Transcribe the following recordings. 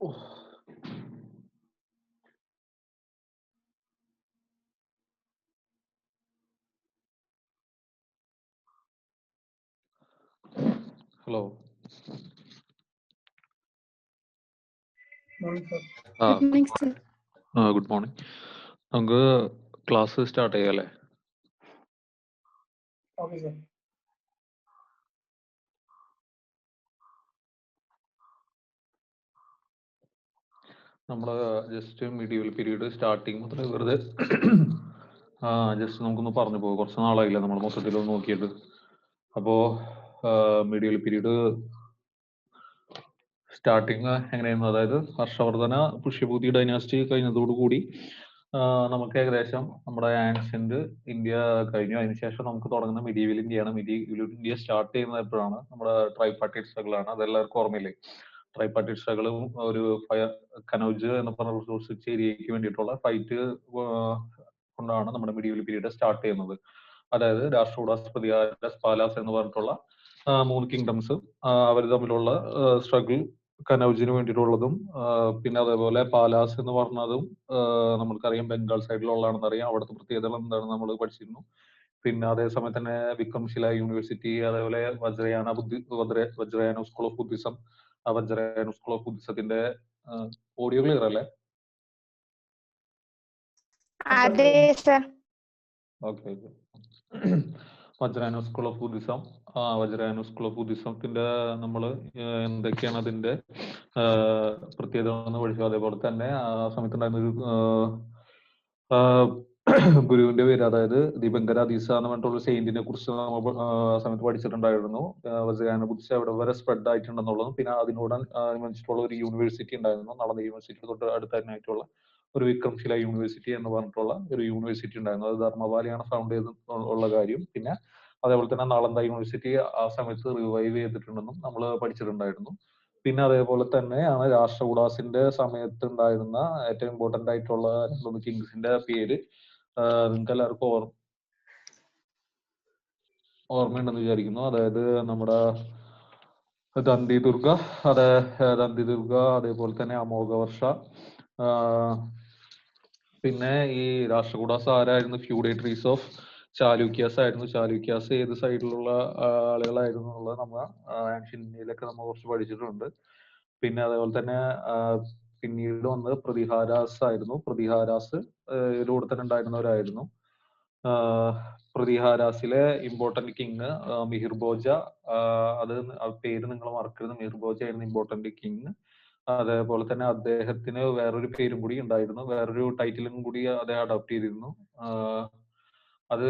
Hello. Good morning. നമുക്ക് class start ചെയ്യാം അല്ലേ? നമ്മള് ജസ്റ്റ് മിഡീവൽ പീരീഡ് സ്റ്റാർട്ടിങ് മുതൽ വെറുതെ ജസ്റ്റ് നമുക്കൊന്ന് പറഞ്ഞു പോകും. കുറച്ച് നാളായില്ല നമ്മൾ മൊത്തത്തിലൊന്ന് നോക്കിയിട്ട്. അപ്പോൾ മിഡീവൽ പീരീഡ് സ്റ്റാർട്ടിങ് എങ്ങനെയായിരുന്നു? അതായത് ഹർഷവർദ്ധന പുഷ്യഭൂതി ഡൈനാസ്റ്റി കഴിഞ്ഞതോടുകൂടി നമുക്ക് ഏകദേശം നമ്മുടെ ആൻഷ്യന്റ് ഇന്ത്യ കഴിഞ്ഞു. അതിനുശേഷം നമുക്ക് തുടങ്ങുന്ന മിഡീവൽ ഇന്ത്യയാണ്. മിഡീവൽ ഇന്ത്യ സ്റ്റാർട്ട് ചെയ്യുന്നത് എപ്പോഴാണ്? നമ്മുടെ ട്രൈപാർട്ടൈറ്റ് സ്ട്രഗിൾ ആണ്. അതെല്ലാവർക്കും ഓർമ്മയില്ലേ? ട്രൈപാർട്ടൈറ്റ് സ്ട്രഗിളും ഒരു കനൗജ് എന്ന് പറഞ്ഞ റിസോഴ്സ് ഏരിയയ്ക്ക് വേണ്ടിയിട്ടുള്ള ഫൈറ്റ് കൊണ്ടാണ് നമ്മുടെ മിഡീവൽ പീരീഡ് സ്റ്റാർട്ട് ചെയ്യുന്നത്. അതായത് രാഷ്ട്രകൂടാസ്, പ്രതിഹാരാസ്, പാലാസ് എന്ന് പറഞ്ഞിട്ടുള്ള 3 കിങ്ഡംസ് അവർ തമ്മിലുള്ള സ്ട്രഗിൾ കനൗജിന് വേണ്ടിയിട്ടുള്ളതും, പിന്നെ അതേപോലെ പാലാസ് എന്ന് പറഞ്ഞതും നമുക്കറിയാം ബംഗാൾ സൈഡിലുള്ളതാണെന്ന് അറിയാം. അവിടുത്തെ പ്രത്യേകതകൾ എന്താണെന്ന് നമ്മൾ പഠിച്ചിരുന്നു. പിന്നെ അതേസമയത്ത് തന്നെ വിക്രംശില യൂണിവേഴ്സിറ്റി, അതേപോലെ Vajrayana school of Buddhism, Vajrayana school of ബുദ്ധിസത്തിന്റെ ഓഡിയോ ക്ലിയർ അല്ലേ? Okay. Vajrayana school of Buddhism, Vajrayana school of ബുദ്ധിസത്തിന്റെ നമ്മൾ എന്തൊക്കെയാണ് അതിന്റെ പ്രത്യേകത എന്ന് പഠിച്ചു. അതേപോലെ തന്നെ ആ സമയത്തുണ്ടായിരുന്നൊരു ഗുരുവിന്റെ പേര്, അതായത് ദീപങ്കര ദീസ എന്ന് പറഞ്ഞിട്ടുള്ള സെയിന്റിനെ കുറിച്ച് നമ്മൾ സമയത്ത് പഠിച്ചിട്ടുണ്ടായിരുന്നു. വജ്രയാന ബുദ്ധിസം എവിടെ വരെ സ്പ്രെഡ് ആയിട്ടുണ്ടെന്നുള്ളതും, പിന്നെ അതിനോട് അനുബന്ധിച്ചിട്ടുള്ള ഒരു യൂണിവേഴ്സിറ്റി ഉണ്ടായിരുന്നു, നളന്ദ യൂണിവേഴ്സിറ്റി തൊട്ട് അടുത്തായിട്ടുള്ള ഒരു വിക്രംശില യൂണിവേഴ്സിറ്റി എന്ന് പറഞ്ഞിട്ടുള്ള ഒരു യൂണിവേഴ്സിറ്റി ഉണ്ടായിരുന്നു. അത് ധർമ്മപാലിയാണ് ഫൗണ്ട് ചെയ്തിട്ടുള്ള കാര്യം. പിന്നെ അതേപോലെ തന്നെ നളന്ദ യൂണിവേഴ്സിറ്റി ആ സമയത്ത് റിവൈവ് ചെയ്തിട്ടുണ്ടെന്നും നമ്മൾ പഠിച്ചിട്ടുണ്ടായിരുന്നു. പിന്നെ അതേപോലെ തന്നെയാണ് രാഷ്ട്രകൂടാസിന്റെ സമയത്ത് ഉണ്ടായിരുന്ന ഏറ്റവും ഇമ്പോർട്ടന്റ് ആയിട്ടുള്ള 2 കിങ്സിന്റെ പേര് നിങ്ങൾക്ക് എല്ലാവർക്കും ഓർമ്മയുണ്ടെന്ന് വിചാരിക്കുന്നു. അതായത് നമ്മുടെ ദന്തി ദുർഗ, അതേപോലെ തന്നെ അമോഘവർഷ. പിന്നെ ഈ രാഷ്ട്രകൂടാസ് ആരായിരുന്നു? ഫ്യൂഡേറ്ററീസ് ഓഫ് ചാലൂക്യാസ് ആയിരുന്നു. ചാലൂക്യാസ് ഏത് സൈഡിലുള്ള ആളുകളായിരുന്നു എന്നുള്ളത് നമ്മൾ ആൻഷ്യന്റ് ഇന്ത്യയിലൊക്കെ നമ്മൾ കുറച്ച് പഠിച്ചിട്ടുണ്ട്. പിന്നെ അതേപോലെ തന്നെ പിന്നീട് വന്നത് പ്രതിഹാരാസ് ആയിരുന്നു. പ്രതിഹാരാസ് ഇതിലൂടെ തന്നെ ഉണ്ടായിരുന്നവരായിരുന്നു. പ്രതിഹാരാസിലെ ഇമ്പോർട്ടന്റ് കിങ് മിഹിർഭോജ. അത് പേര് നിങ്ങൾ മറക്കരുത്, മിഹിർഭോജ ആയിരുന്നു ഇമ്പോർട്ടന്റ് കിങ്. അതേപോലെ തന്നെ അദ്ദേഹത്തിന് വേറൊരു പേരും കൂടി ഉണ്ടായിരുന്നു, വേറൊരു ടൈറ്റിലും കൂടി അദ്ദേഹം അഡോപ്റ്റ് ചെയ്തിരുന്നു. അത്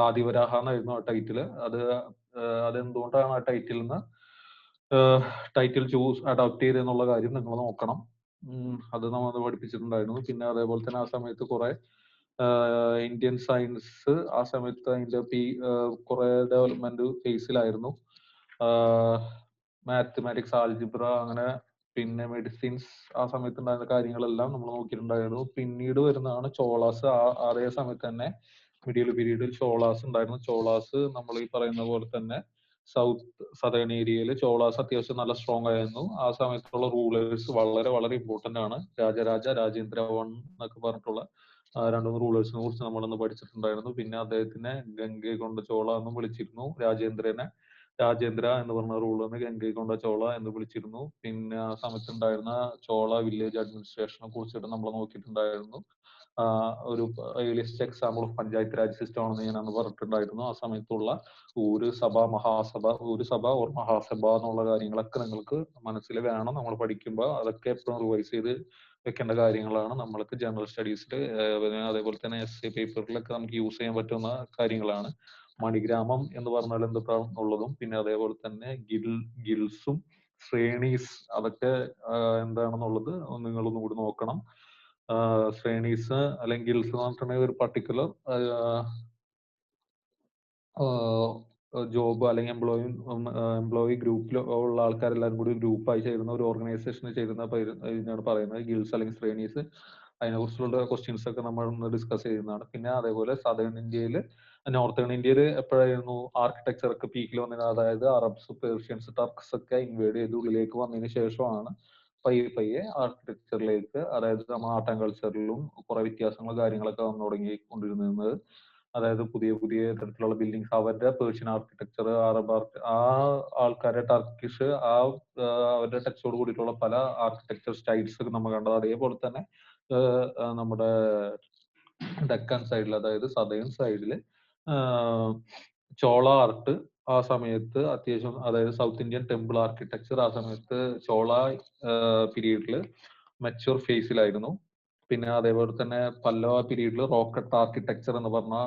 ആദിവരാഹ എന്നായിരുന്നു ആ ടൈറ്റില്. അതെന്തുകൊണ്ടാണ് ആ ടൈറ്റിൽ അഡോപ്റ്റ് ചെയ്തെന്നുള്ള കാര്യം നിങ്ങൾ നോക്കണം. അത് നമ്മൾ പഠിപ്പിച്ചിട്ടുണ്ടായിരുന്നു. പിന്നെ അതേപോലെ തന്നെ ആ സമയത്ത് കുറെ ഇന്ത്യൻ സയൻസ് ആ സമയത്ത് അതിന്റെ കുറെ ഡെവലപ്മെന്റ് ഫേസിലായിരുന്നു. മാത്തമാറ്റിക്സ്, ആൽജിബ്ര, അങ്ങനെ പിന്നെ മെഡിസിൻസ് ആ സമയത്ത് ഉണ്ടായിരുന്ന കാര്യങ്ങളെല്ലാം നമ്മൾ നോക്കിയിട്ടുണ്ടായിരുന്നു. പിന്നീട് വരുന്നതാണ് ചോളാസ്. അതേ സമയത്ത് തന്നെ മിഡിയൽ പീരീഡിൽ ചോളാസ് ഉണ്ടായിരുന്നു. ചോളാസ് നമ്മൾ ഈ പറയുന്ന പോലെ തന്നെ സദേൺ ഏരിയയിൽ ചോളാസ് അത്യാവശ്യം നല്ല സ്ട്രോങ് ആയിരുന്നു. ആ സമയത്തുള്ള റൂളേഴ്സ് വളരെ വളരെ ഇമ്പോർട്ടന്റ് ആണ്. രാജേന്ദ്ര വൺ എന്നൊക്കെ പറഞ്ഞിട്ടുള്ള 2 റൂളേഴ്സിനെ കുറിച്ച് നമ്മളൊന്ന് പഠിച്ചിട്ടുണ്ടായിരുന്നു. പിന്നെ അദ്ദേഹത്തിനെ ഗംഗൈകൊണ്ട ചോള എന്നും വിളിച്ചിരുന്നു. രാജേന്ദ്ര എന്ന് പറഞ്ഞ റൂളറിനെ ഗംഗൈകൊണ്ട ചോള എന്ന് വിളിച്ചിരുന്നു. പിന്നെ ആ സമയത്തുണ്ടായിരുന്ന ചോള വില്ലേജ് അഡ്മിനിസ്ട്രേഷനെ കുറിച്ചിട്ട് നമ്മൾ നോക്കിയിട്ടുണ്ടായിരുന്നു. ഒരു earliest example of panchayat Raj system ആണെന്ന് ഞാൻ അന്ന് പറഞ്ഞിട്ടുണ്ടായിരുന്നു. ആ സമയത്തുള്ള ഒരു സഭ ഓർ മഹാസഭ എന്നുള്ള കാര്യങ്ങളൊക്കെ നിങ്ങൾക്ക് മനസ്സിൽ വേണം നമ്മൾ പഠിക്കുമ്പോൾ. അതൊക്കെ എപ്പോഴും റിവൈസ് ചെയ്ത് വെക്കേണ്ട കാര്യങ്ങളാണ്. നമ്മൾക്ക് ജനറൽ സ്റ്റഡീസിൽ അതേപോലെ തന്നെ essay പേപ്പറിലൊക്കെ നമുക്ക് യൂസ് ചെയ്യാൻ പറ്റുന്ന കാര്യങ്ങളാണ്. മണിഗ്രാമം എന്ന് പറഞ്ഞാൽ എന്താണുള്ളതും, പിന്നെ അതേപോലെ തന്നെ ഗിൽസും ശ്രേണീസ് അതൊക്കെ എന്താണെന്നുള്ളത് നിങ്ങളൊന്നും കൂടി നോക്കണം. ശ്രേണീസ് അല്ലെങ്കിൽ ഗിൽസ് എന്ന് പറഞ്ഞിട്ടുണ്ടെങ്കിൽ ഒരു പർട്ടിക്കുലർ ജോബ് അല്ലെങ്കിൽ എംപ്ലോയി ഗ്രൂപ്പിൽ ഉള്ള ആൾക്കാരെല്ലാവരും കൂടി ഗ്രൂപ്പായി ചേരുന്ന ഒരു ഓർഗനൈസേഷന് ചേരുന്ന ഇതിനാണ് പറയുന്നത് ഗിൽസ് അല്ലെങ്കിൽ ശ്രേണീസ്. അതിനെക്കുറിച്ചുള്ള ക്വസ്റ്റ്യൻസ് ഒക്കെ നമ്മൾ ഒന്ന് ഡിസ്കസ് ചെയ്യുന്നതാണ്. പിന്നെ അതേപോലെ സദേൺ ഇന്ത്യയിൽ, നോർത്തേൺ ഇന്ത്യയിൽ എപ്പോഴായിരുന്നു ആർക്കിടെക്ചർ ഒക്കെ പീക്കിൽ വന്നത്? അതായത് അറബ്സ്, പേർഷ്യൻസ്, ടർക്സ് ഒക്കെ ഇൻവേഡ് ചെയ്ത് ഉള്ളിലേക്ക് വന്നതിന് ശേഷമാണ് പയ്യെ ആർക്കിടെക്ചറിലേക്ക്, അതായത് നമ്മുടെ ആർട്ട് ആൻഡ് കൾച്ചറിലും കുറെ വ്യത്യാസങ്ങളും കാര്യങ്ങളൊക്കെ വന്നു തുടങ്ങിക്കൊണ്ടിരുന്നത്. അതായത് പുതിയ പുതിയ തരത്തിലുള്ള ബിൽഡിങ്സ്, അവരുടെ പേർഷ്യൻ ആർക്കിടെക്ചർ, അറബ് ആ ആൾക്കാരുടെ ടർക്കിഷ്, അവരുടെ ടച്ചോട് കൂടിയിട്ടുള്ള പല ആർക്കിടെക്ചർ സ്റ്റൈൽസ് നമ്മൾ കണ്ടത്. അതേപോലെ തന്നെ നമ്മുടെ ഡെക്കൻ സൈഡിൽ, അതായത് സദേൺ സൈഡിൽ ചോള ആർട്ട് ആ സമയത്ത് അത്യാവശ്യം, അതായത് സൗത്ത് ഇന്ത്യൻ ടെമ്പിൾ ആർക്കിടെക്ചർ ആ സമയത്ത് ചോള പീരീഡിൽ മെച്യൂർ ഫേസിലായിരുന്നു. പിന്നെ അതേപോലെ തന്നെ പല്ലവ പീരീഡിൽ റോക്കറ്റ് ആർക്കിടെക്ചർ എന്ന് പറഞ്ഞ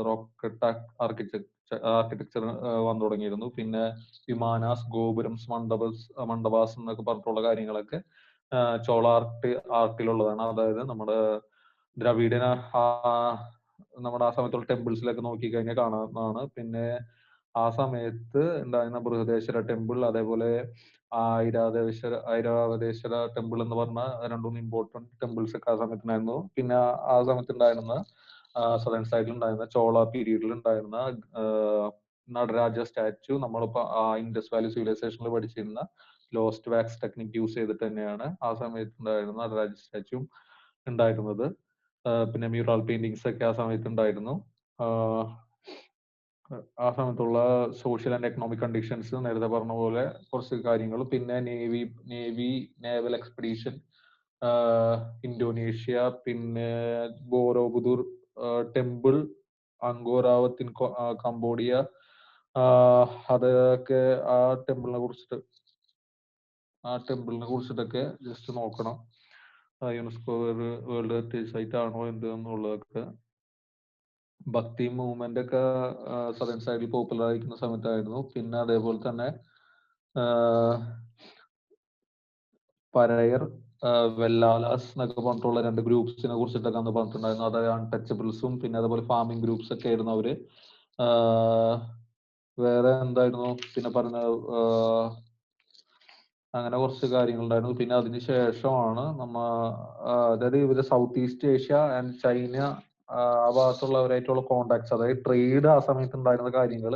റോക്കറ്റ് ആർക്കിടെക്ചർ വന്നു തുടങ്ങിയിരുന്നു. പിന്നെ വിമാനാസ്, ഗോപുരംസ്, മണ്ഡപാസ് എന്നൊക്കെ പറഞ്ഞിട്ടുള്ള കാര്യങ്ങളൊക്കെ ചോള ആർട്ടിലുള്ളതാണ്. അതായത് നമ്മുടെ ദ്രവിഡന നമ്മുടെ ആ സമയത്തുള്ള ടെമ്പിൾസിലൊക്കെ നോക്കിക്കഴിഞ്ഞാൽ കാണാവുന്നതാണ്. പിന്നെ ആ സമയത്ത് ഉണ്ടായിരുന്ന ബൃഹദേശ്വര ടെമ്പിൾ, അതേപോലെ ഐരാവതേശ്വര ടെമ്പിൾ എന്ന് പറഞ്ഞ രണ്ടും ഇമ്പോർട്ടന്റ് ടെമ്പിൾസ് ഒക്കെ ആ സമയത്തുണ്ടായിരുന്നു. പിന്നെ ആ സമയത്ത് ഉണ്ടായിരുന്ന സദേൺ സൈഡിൽ ഉണ്ടായിരുന്ന ചോള പീരീഡിൽ ഉണ്ടായിരുന്ന നടരാജ സ്റ്റാച്ചു നമ്മളിപ്പോ ഇൻഡസ് വാലി സിവിലൈസേഷനിൽ പഠിച്ചിരുന്ന ലോസ്റ്റ് വാക്സ് ടെക്നിക് യൂസ് ചെയ്തിട്ട് തന്നെയാണ് ആ സമയത്ത് ഉണ്ടായിരുന്ന നടരാജ സ്റ്റാച്ചു ഉണ്ടായിരുന്നത്. പിന്നെ മ്യൂറൽ പെയിന്റിങ്സ് ഒക്കെ ആ സമയത്ത് ഉണ്ടായിരുന്നു. ആ സമയത്തുള്ള സോഷ്യൽ ആൻഡ് എക്കണോമിക് കണ്ടീഷൻസ് നേരത്തെ പറഞ്ഞ പോലെ കുറച്ച് കാര്യങ്ങൾ. പിന്നെ നേവൽ എക്സ്പെഡീഷൻ, ഇന്തോനേഷ്യ, പിന്നെ ബോറോബുദൂർ ടെമ്പിൾ, അങ്കോറാവത്ത് ഇൻ കംബോഡിയ, അതൊക്കെ ആ ടെമ്പിളിനെ കുറിച്ചിട്ടൊക്കെ ജസ്റ്റ് നോക്കണം. യുനെസ്കോ വേൾഡ് ഹെറിറ്റേജ് സൈറ്റ് ആണോ എന്ത് എന്നുള്ളതൊക്കെ. ഭക്തി മൂവ്മെന്റ് ഒക്കെ സദേൺ സൈഡിൽ പോപ്പുലർ ആയിരിക്കുന്ന സമയത്തായിരുന്നു. പിന്നെ അതേപോലെ തന്നെ പരയർ, വെല്ലാലാസ് എന്നൊക്കെ പറഞ്ഞിട്ടുള്ള രണ്ട് ഗ്രൂപ്പ്സിനെ കുറിച്ചിട്ടൊക്കെ അന്ന് പറഞ്ഞിട്ടുണ്ടായിരുന്നു. അതായത് അൺടച്ചബിൾസും പിന്നെ അതേപോലെ ഫാമിംഗ് ഗ്രൂപ്പ്സ് ഒക്കെ ആയിരുന്നു അവര്. വേറെ എന്തായിരുന്നു പിന്നെ പറഞ്ഞ അങ്ങനെ കുറച്ച് കാര്യങ്ങളുണ്ടായിരുന്നു. പിന്നെ അതിന് ശേഷമാണ് അതായത് ഇവര് south east Asia and China ആ ഭാഗത്തുള്ളവരായിട്ടുള്ള കോണ്ടാക്ട്സ്, അതായത് ട്രേഡ് ആ സമയത്ത് ഉണ്ടായിരുന്ന കാര്യങ്ങൾ.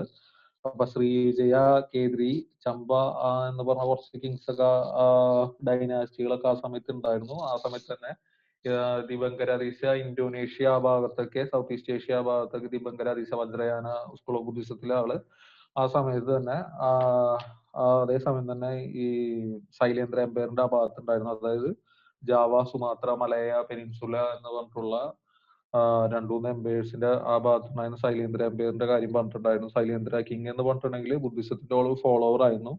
അപ്പൊ ശ്രീജയ, കേദ്രി, ചമ്പ എന്ന് പറഞ്ഞ കുറച്ച് കിങ്സ് ഒക്കെ ഡൈനാസ്റ്റികളൊക്കെ ആ സമയത്ത് ഉണ്ടായിരുന്നു. ആ സമയത്ത് തന്നെ ദിബങ്കരാദീസ, ഇന്തോനേഷ്യ ആ ഭാഗത്തൊക്കെ, സൗത്ത് ഈസ്റ്റ് ഏഷ്യ ആ ഭാഗത്തൊക്കെ ദിബങ്കരാദീസ, വജ്രയാന സ്കൂൾ ഓഫ് ബുദ്ധിസത്തിലെ ആള് ആ സമയത്ത് തന്നെ അതേസമയം തന്നെ ഈ ശൈലേന്ദ്ര എംപയറിന്റെ ആ ഭാഗത്തുണ്ടായിരുന്നു. അതായത് ജാവ, സുമാത്ര, മലയ പെനിൻസുല എന്ന് പറഞ്ഞിട്ടുള്ള രണ്ടുമൂന്ന് എംപയേഴ്സിന്റെ ആ ഭാഗത്തുണ്ടായിരുന്ന ശൈലേന്ദ്ര എംപയറിന്റെ കാര്യം പറഞ്ഞിട്ടുണ്ടായിരുന്നു. ശൈലേന്ദ്ര കിങ് എന്ന് പറഞ്ഞിട്ടുണ്ടെങ്കിൽ ബുദ്ധിസത്തിന്റെ ഫോളോവർ ആയിരുന്നു.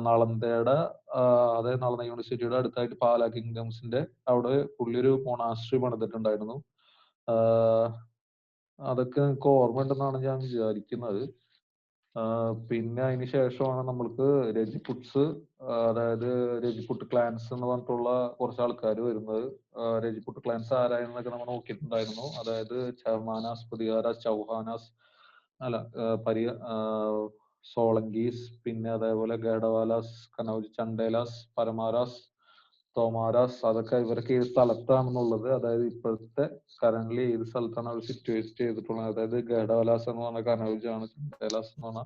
നളന്ദയുടെ അതായത് നളന്ദ യൂണിവേഴ്സിറ്റിയുടെ അടുത്തായിട്ട് പാലാ കിങ്ഡംസിന്റെ അവിടെ പുള്ളി ഒരു മൊണാസ്ട്രി പണിതിട്ടുണ്ടായിരുന്നു. അതൊക്കെ നിങ്ങൾക്ക് ഓർമ്മ ഉണ്ടെന്നാണ് ഞാൻ വിചാരിക്കുന്നത്. പിന്നെ അതിന് ശേഷമാണ് നമ്മൾക്ക് രജിപുട്സ്, അതായത് രജിപുട്ട് ക്ലാൻസ് എന്ന് പറഞ്ഞിട്ടുള്ള കുറച്ച് ആൾക്കാർ വരുന്നത്. രജിപുട്ട് ക്ലാൻസ് ആരായെന്നൊക്കെ നമ്മൾ നോക്കിയിട്ടുണ്ടായിരുന്നു. അതായത് ചഹമാനാസ്, പ്രതിഹാരാസ്, ചൗഹാനാസ്, അല്ല സോളങ്കീസ്, പിന്നെ അതേപോലെ ഗഡവാലാസ്, കനൗജ്, ചണ്ടേലാസ്, പരമാരാസ്, തോമാരാസ്, അതൊക്കെ ഇവരൊക്കെ ഏത് സ്ഥലത്താണെന്നുള്ളത്, അതായത് ഇപ്പോഴത്തെ കറന്റ്ലി ഏത് സ്ഥലത്താണ് അവർ സിറ്റുവേറ്റ് ചെയ്തിട്ടുള്ളത്. അതായത് ഗഡവാലാസ് എന്ന് പറഞ്ഞ കനൗജ് ആണ്, ചണ്ടേലാസ് എന്ന് പറഞ്ഞ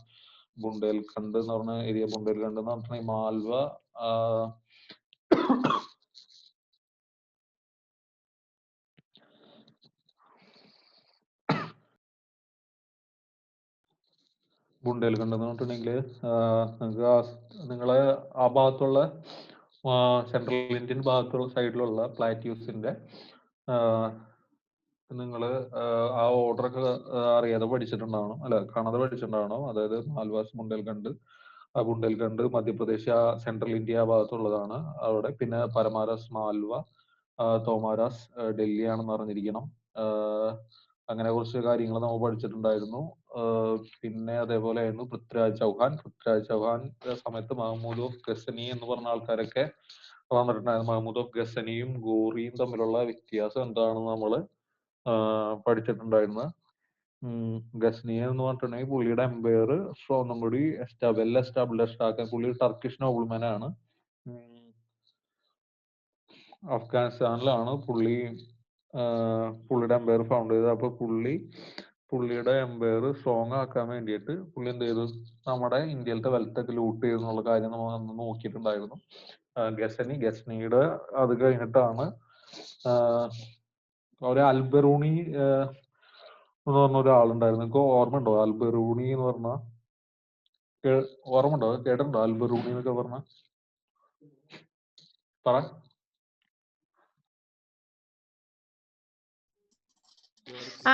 ബുണ്ടേൽഖണ്ഡ് എന്ന് പറഞ്ഞ ഏരിയ, ബുണ്ടേൽഖണ്ഡ് എന്ന് പറഞ്ഞിട്ടുണ്ടെങ്കിൽ മാൽവ, ബുണ്ടേൽഖണ്ഡ് എന്ന് പറഞ്ഞിട്ടുണ്ടെങ്കിൽ നിങ്ങളെ ആ ഭാഗത്തുള്ള സെൻട്രൽ ഇന്ത്യൻ ഭാഗത്തുള്ള സൈഡിലുള്ള പ്ലാറ്റ്യൂസിന്റെ നിങ്ങൾ ആ ഓർഡർ ഒക്കെ അറിയാതെ പഠിച്ചിട്ടുണ്ടാവണം, അല്ല കാണാതെ പഠിച്ചിട്ടുണ്ടാവണം. അതായത് മാൽവാസ്, ബുണ്ടേൽഖണ്ഡ്, ബുണ്ടേൽഖണ്ഡ് മധ്യപ്രദേശ്, സെൻട്രൽ ഇന്ത്യ ഭാഗത്തുള്ളതാണ് അവിടെ. പിന്നെ പരമാരാസ് മാൽവ, തോമാരാസ് ഡൽഹി ആണെന്ന് അറിഞ്ഞിരിക്കണം. അങ്ങനെ കുറച്ച് കാര്യങ്ങൾ നമ്മൾ പഠിച്ചിട്ടുണ്ടായിരുന്നു. പിന്നെ അതേപോലെ ആയിരുന്നു പൃഥ്വിരാജ് ചൗഹാന്റെ സമയത്ത് മഹമ്മൂദ് ഓഫ് ഗസനി എന്ന് പറഞ്ഞ ആൾക്കാരൊക്കെ വന്നിട്ടുണ്ടായിരുന്നു. മഹമ്മൂദ് ഓഫ് ഗസനിയും ഗോറിയും തമ്മിലുള്ള വ്യത്യാസം എന്താണെന്ന് നമ്മൾ പഠിച്ചിട്ടുണ്ടായിരുന്നു. ഗസ്നിയ എന്ന് പറഞ്ഞിട്ടുണ്ടെങ്കിൽ പുള്ളിയുടെ എംപയർ ഒന്നും കൂടി വെൽ എസ്റ്റാബ്ലിഷ്ഡ് ആക്കാൻ, പുള്ളി ടർക്കിഷ് നോബിൾമാൻ ആണ്. അഫ്ഗാനിസ്ഥാനിലാണ് പുള്ളിയുടെ എംപയർ ഫൗണ്ട് ചെയ്തത്. അപ്പൊ പുള്ളിയുടെ എംപയർ സ്ട്രോങ് ആക്കാൻ വേണ്ടിയിട്ട് പുള്ളി എന്ത് ചെയ്തു, നമ്മുടെ ഇന്ത്യയിലത്തെ വെൽത്ത് ഒക്കെ ലൂട്ട് ചെയ്തെന്നുള്ള കാര്യം നമ്മൾ നോക്കിയിട്ടുണ്ടായിരുന്നു. ഗസ്നിയുടെ അത് കഴിഞ്ഞിട്ടാണ് ഒരു അൽബറൂണി എന്ന് പറഞ്ഞ ഒരാളുണ്ടായിരുന്നു. നിങ്ങൾക്ക് ഓർമ്മ ഉണ്ടോ? അൽബറൂണി എന്ന് പറഞ്ഞ ഓർമ്മ ഉണ്ടോ? കേട്ടിട്ടുണ്ടോ അൽബറൂണി എന്നൊക്കെ പറഞ്ഞ? പറ.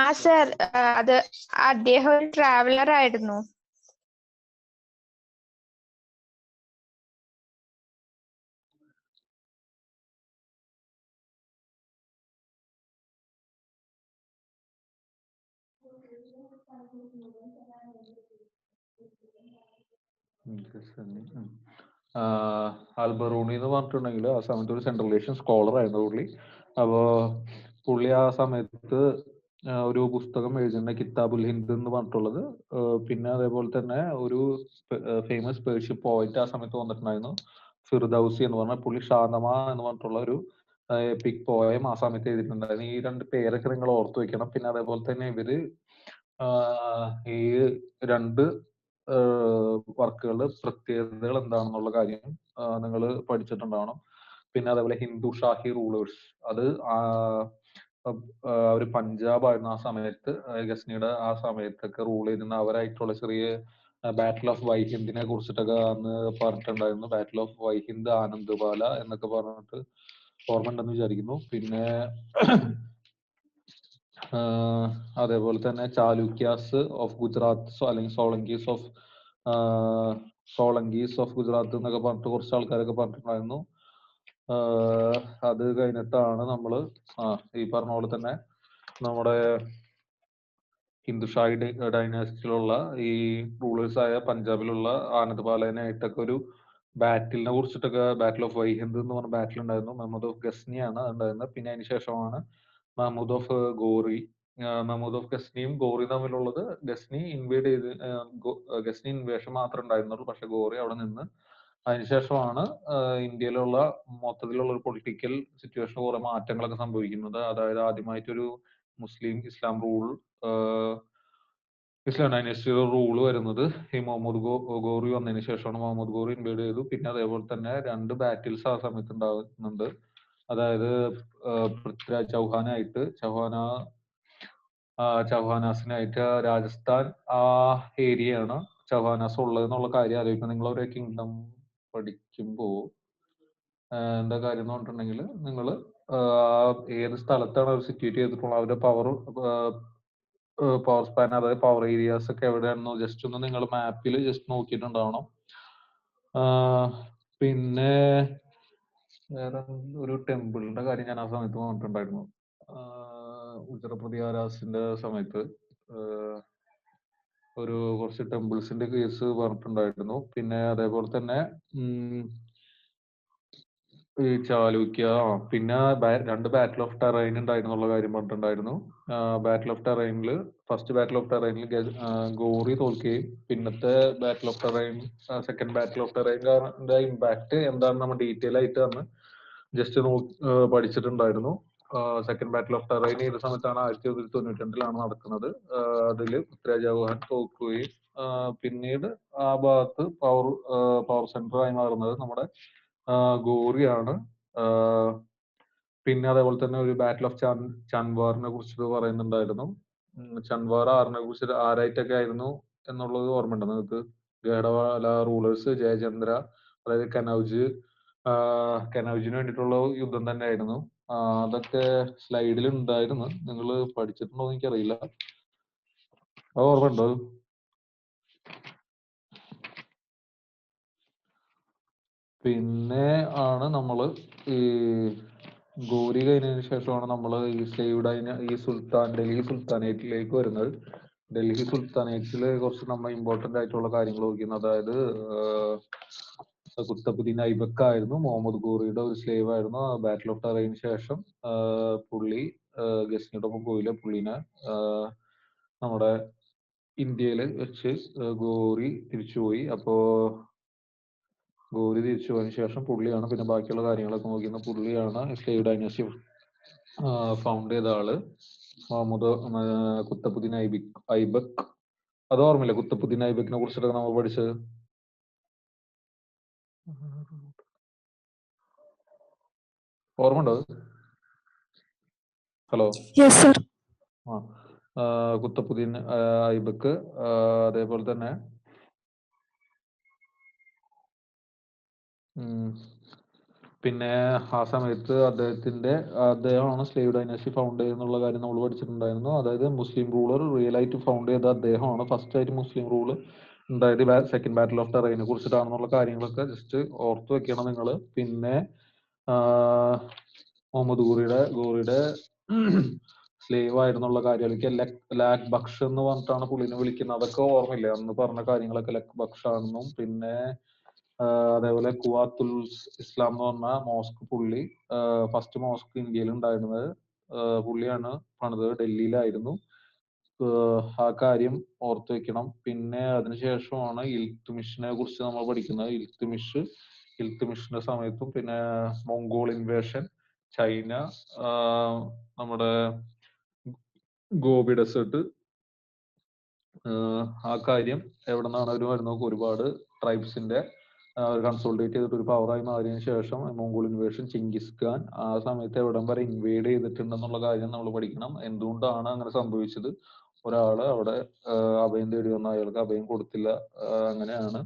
ആ സർ, അത് അദ്ദേഹം ഒരു ട്രാവലർ ആയിരുന്നു. അൽബറൂണി എന്ന് പറഞ്ഞിട്ടുണ്ടെങ്കിൽ ആ സമയത്ത് ഒരു സെൻട്രൽ ഏഷ്യൻ സ്കോളർ ആയിരുന്നു പുള്ളി. അപ്പോ പുള്ളി ആ സമയത്ത് ഒരു പുസ്തകം എഴുതുന്ന കിതാബുൽ ഹിന്ദ് എന്ന് പറഞ്ഞിട്ടുള്ളത്, പിന്നെ അതേപോലെ തന്നെ ഒരു ഫേമസ് പേർഷ്യൻ പോയിന്റ് ആ സമയത്ത് വന്നിട്ടുണ്ടായിരുന്നു, ഫിർദൌസി എന്ന് പറഞ്ഞ പുള്ളി ഷാനമ എന്ന് പറഞ്ഞിട്ടുള്ള ഒരു എപ്പിക് പോയം ആ സമയത്ത് എഴുതിയിട്ടുണ്ടായിരുന്നു. ഈ രണ്ട് പേരൊക്കെ നിങ്ങൾ ഓർത്തു വെക്കണം. പിന്നെ അതേപോലെ തന്നെ ഇവര് ഈ രണ്ട് വർക്കുകളുടെ പ്രത്യേകതകൾ എന്താണെന്നുള്ള കാര്യം നിങ്ങൾ പഠിച്ചിട്ടുണ്ടാവണം. പിന്നെ അതേപോലെ ഹിന്ദു ഷാഹി റൂളേഴ്സ്, അത് ഒരു പഞ്ചാബ് ആയിരുന്നു ആ സമയത്ത്. ഗസ്നിയുടെ ആ സമയത്തൊക്കെ റൂൾ ചെയ്തിരുന്ന അവരായിട്ടുള്ള ചെറിയ ബാറ്റിൽ ഓഫ് വൈഹിന്ദിനെ കുറിച്ചിട്ടൊക്കെ അന്ന് പറഞ്ഞിട്ടുണ്ടായിരുന്നു. ബാറ്റിൽ ഓഫ് വൈഹിന്ദ്, ആനന്ദ്വാല എന്നൊക്കെ പറഞ്ഞിട്ട് ഓർമ്മ ഉണ്ടെന്ന് വിചാരിക്കുന്നു. പിന്നെ അതേപോലെ തന്നെ ചാലുക്യാസ് ഓഫ് ഗുജറാത്ത്, അല്ലെങ്കിൽ സോളങ്കീസ് ഓഫ് ഗുജറാത്ത് എന്നൊക്കെ പറഞ്ഞിട്ട് കുറച്ച് ആൾക്കാരൊക്കെ പറഞ്ഞിട്ടുണ്ടായിരുന്നു. അത് കഴിഞ്ഞിട്ടാണ് നമ്മള് ഈ പറഞ്ഞ പോലെ തന്നെ നമ്മുടെ ഹിന്ദുഷാഹി ഡൈനാസ്റ്റിയിലുള്ള ഈ റൂളേഴ്സ് ആയ പഞ്ചാബിലുള്ള ആനന്ദ്പാലനായിട്ടൊക്കെ ഒരു ബാറ്റിലിനെ കുറിച്ചിട്ടൊക്കെ, ബാറ്റിൽ ഓഫ് വൈഹിന്ദ് എന്ന് പറഞ്ഞ ബാറ്റിൽ ഉണ്ടായിരുന്നു. മഹമ്മദ് ഓഫ് ഗസ്നിയാണ് ഉണ്ടായിരുന്നത്. പിന്നെ അതിന് ശേഷമാണ് മഹമ്മൂദ് ഓഫ് ഗോറി. മഹമ്മൂദ് ഓഫ് ഗസ്നിയും ഗോറിയും തമ്മിലുള്ളത്, ഗസ്നി ഇൻവേഡ് ചെയ്ത് ഗസ്നി ഇൻവേഷൻ മാത്രമേ ഉണ്ടായിരുന്നുള്ളൂ. പക്ഷെ ഗോറി അവിടെ നിന്ന് അതിനുശേഷമാണ് ഇന്ത്യയിലുള്ള മൊത്തത്തിലുള്ള ഒരു പൊളിറ്റിക്കൽ സിറ്റുവേഷൻ കുറെ മാറ്റങ്ങളൊക്കെ സംഭവിക്കുന്നത്. അതായത് ആദ്യമായിട്ടൊരു മുസ്ലിം ഇസ്ലാം റൂൾ, ഇസ്ലാം ഡൈനസ്റ്റിയുടെ റൂൾ വരുന്നത് ഈ മുഹമ്മദ് ഗോറി വന്നതിന് ശേഷമാണ്. മുഹമ്മദ് ഗോറി ഇൻവേഡ് ചെയ്തു. പിന്നെ അതേപോലെ തന്നെ രണ്ട് ബാറ്റിൽസ് ആ സമയത്ത് ഉണ്ടാകുന്നുണ്ട്. അതായത് പൃഥ്വിരാജ് ചൗഹാനാസിനായിട്ട് രാജസ്ഥാൻ ആ ഏരിയയാണ് ചൗഹാനാസ് ഉള്ളത് എന്നുള്ള കാര്യം ആലോചിക്കണം. നിങ്ങൾ ഒരു കിങ്ഡം പഠിക്കുമ്പോൾ എന്താ കാര്യം എന്ന് പറഞ്ഞിട്ടുണ്ടെങ്കിൽ, നിങ്ങൾ ഏത് സ്ഥലത്താണ് അവർ സിറ്റുവേറ്റ് ചെയ്തിട്ടുള്ളത്, അവരുടെ പവർ സ്പാൻ, അതായത് പവർ ഏരിയാസ് ഒക്കെ എവിടെയാണെന്ന് ജസ്റ്റ് ഒന്ന് നിങ്ങൾ മാപ്പിൽ ജസ്റ്റ് നോക്കിയിട്ടുണ്ടാവണം. പിന്നെ വേറെ ഒരു ടെമ്പിളിന്റെ കാര്യം ഞാൻ ആ സമയത്ത് പറഞ്ഞിട്ടുണ്ടായിരുന്നു. ഉത്തർപ്രദേശിന്റെ സമയത്ത് ഒരു കുറച്ച് ടെമ്പിൾസിന്റെ കേസ് പറഞ്ഞിട്ടുണ്ടായിരുന്നു. പിന്നെ അതേപോലെ തന്നെ ഈ ചാലൂക്യ, പിന്നെ രണ്ട് ബാറ്റിൽ ഓഫ് ടെറൈൻ ഉണ്ടായിരുന്നുള്ള കാര്യം പറഞ്ഞിട്ടുണ്ടായിരുന്നു. ബാറ്റിൽ ഓഫ് ടെറൈനിൽ, ഫസ്റ്റ് ബാറ്റിൽ ഓഫ് ടെറൈനിൽ ഗോറി തോൽക്കുകയും, പിന്നത്തെ battle of Tarain, second battle of ടെറൈനിന്റെ ഇമ്പാക്ട് എന്താണെന്ന് നമ്മൾ ഡീറ്റെയിൽ ആയിട്ട് അന്ന് ജസ്റ്റ് പഠിച്ചിട്ടുണ്ടായിരുന്നു. സെക്കൻഡ് ബാറ്റിൽ ഓഫ് ടെറൈൻ ഏത് സമയത്താണ്? 1992 നടക്കുന്നത്. അതിൽ പൃഥ്വിരാജ് ചൗഹാൻ തോൽക്കുകയും പിന്നീട് ആ ഭാഗത്ത് പവർ സെന്റർ ആയി മാറുന്നത് നമ്മുടെ ഗോറിയാണ്. പിന്നെ അതേപോലെ തന്നെ ഒരു ബാറ്റിൽ ഓഫ് ചൻവാറിനെ കുറിച്ചിട്ട് പറയുന്നുണ്ടായിരുന്നു. ചൻവാർ ആരായിട്ടൊക്കെ ആയിരുന്നു എന്നുള്ളത് ഓർമ്മയുണ്ടോ നിങ്ങൾക്ക്? ഗഡവാല റൂളേഴ്സ്, ജയചന്ദ്ര, അതായത് കനൗജിന് വേണ്ടിയിട്ടുള്ള യുദ്ധം തന്നെ ആയിരുന്നു. അതൊക്കെ സ്ലൈഡിൽ ഉണ്ടായിരുന്നു. നിങ്ങൾ പഠിച്ചിട്ടുണ്ടോ എന്ന് എനിക്കറിയില്ല. അത് ഓർമ്മയുണ്ടോ? പിന്നെ ആണ് നമ്മള് ഈ ഗോരി കഴിഞ്ഞതിന് ശേഷമാണ് നമ്മൾ ഈ ഡൽഹി സുൽത്താനേറ്റിലേക്ക് വരുന്നത്. ഡൽഹി സുൽത്താനേറ്റില് കുറച്ച് നമ്മൾ ഇമ്പോർട്ടന്റ് ആയിട്ടുള്ള കാര്യങ്ങൾ നോക്കുന്നത്, അതായത് കുത്തബുദ്ദീൻ ഐബക്ക് ആയിരുന്നു മുഹമ്മദ് ഗോറിയുടെ ഒരു സ്ലേവ് ആയിരുന്നു. ബാറ്റിൽ ഓഫ് ടെറൈന് ശേഷം പുള്ളി ഗസ്നിയുടെ ഒപ്പം പോയില്ല. പുള്ളിനെ നമ്മുടെ ഇന്ത്യയിൽ വെച്ച് ഗോറി തിരിച്ചുപോയി. ഗോരി തിരിച്ചു പോയതിനു ശേഷം പുള്ളിയാണ് പിന്നെ ബാക്കിയുള്ള കാര്യങ്ങളൊക്കെ നോക്കിയിരുന്നത്. പുള്ളിയാണ് സ്ലേവ് ഡൈനസ്റ്റി ഫൗണ്ട് ചെയ്ത ആള്. കുത്തബുദ്ദീൻ ഐബക്ക്. അത് ഓർമ്മയില്ല? കുത്തബുദ്ദീൻ ഐബക്കിനെ കുറിച്ചിട്ടൊക്കെ നമ്മൾ പഠിച്ചത്. ഓർമ്മ ഉണ്ടോ? Hello. Yes sir. Qutbuddin Aibak, അതേപോലെ തന്നെ പിന്നെ ആ സമയത്ത് അദ്ദേഹമാണ് സ്ലേവ് ഡൈനാസ്റ്റി ഫൗണ്ട് ചെയ്യുന്നുള്ള കാര്യം നമ്മൾ പഠിച്ചിട്ടുണ്ടായിരുന്നു. അതായത് മുസ്ലിം റൂളർ റിയൽ ആയിട്ട് ഫൗണ്ട് ചെയ്ത അദ്ദേഹമാണ്. ഫസ്റ്റ് ആയിട്ട് മുസ്ലിം റൂള് ഉണ്ടായത് സെക്കൻഡ് ബാറ്റിൽ ഓഫ് ടെറൈനെ കുറിച്ചിട്ടാണെന്നുള്ള കാര്യങ്ങളൊക്കെ ജസ്റ്റ് ഓർത്ത് വെക്കണം നിങ്ങൾ. പിന്നെ മുഹമ്മദ് ഗോറിയുടെ സ്ലേവ് ആയിരുന്നുള്ള കാര്യം, അല്ലെങ്കിൽ ലാക് ബക്ഷ് എന്ന് പറഞ്ഞിട്ടാണ് പുള്ളിനെ വിളിക്കുന്നത്. അതൊക്കെ ഓർമ്മയില്ലേ? അന്ന് പറഞ്ഞ കാര്യങ്ങളൊക്കെ ലക് ബക്ഷ് ആണെന്നും. പിന്നെ അതേപോലെ കുവാത്തുൽ ഇസ്ലാം എന്ന് പറഞ്ഞ മോസ്ക് ഫസ്റ്റ് മോസ്ക് ഇന്ത്യയിൽ ഉണ്ടായിരുന്നത് പുള്ളിയാണ് പണിതത്. ഡൽഹിയിലായിരുന്നു. ആ കാര്യം ഓർത്തു വെക്കണം. പിന്നെ അതിനുശേഷമാണ് ഇൽത്തുമിഷിനെ കുറിച്ച് നമ്മൾ പഠിക്കുന്നത്. ഇൽത്തുമിഷിന്റെ സമയത്തും പിന്നെ മൊങ്കോൾ ഇൻവേഷൻ, ചൈന, നമ്മുടെ ഗോബി ഡെസേർട്ട്, ആ കാര്യം എവിടെ നിന്നാണ് അവർ വരുന്നത്? ഒരുപാട് ട്രൈബ്സിന്റെ കൺസോൾട്ടേറ്റ് ചെയ്തിട്ട് ഒരു പവറായി മാറിയതിനു ശേഷം മൊങ്കോൾ ഇൻവേഷൻ, ചിങ്കിസ് ഖാൻ ആ സമയത്ത് എവിടം വരെ ഇൻവേഡ് ചെയ്തിട്ടുണ്ടെന്നുള്ള കാര്യം നമ്മൾ പഠിക്കണം. എന്തുകൊണ്ടാണ് അങ്ങനെ സംഭവിച്ചത്? ഒരാള് അവിടെ അഭയം തേടി വന്ന അയാൾക്ക് അഭയം കൊടുത്തില്ല. അങ്ങനെയാണ്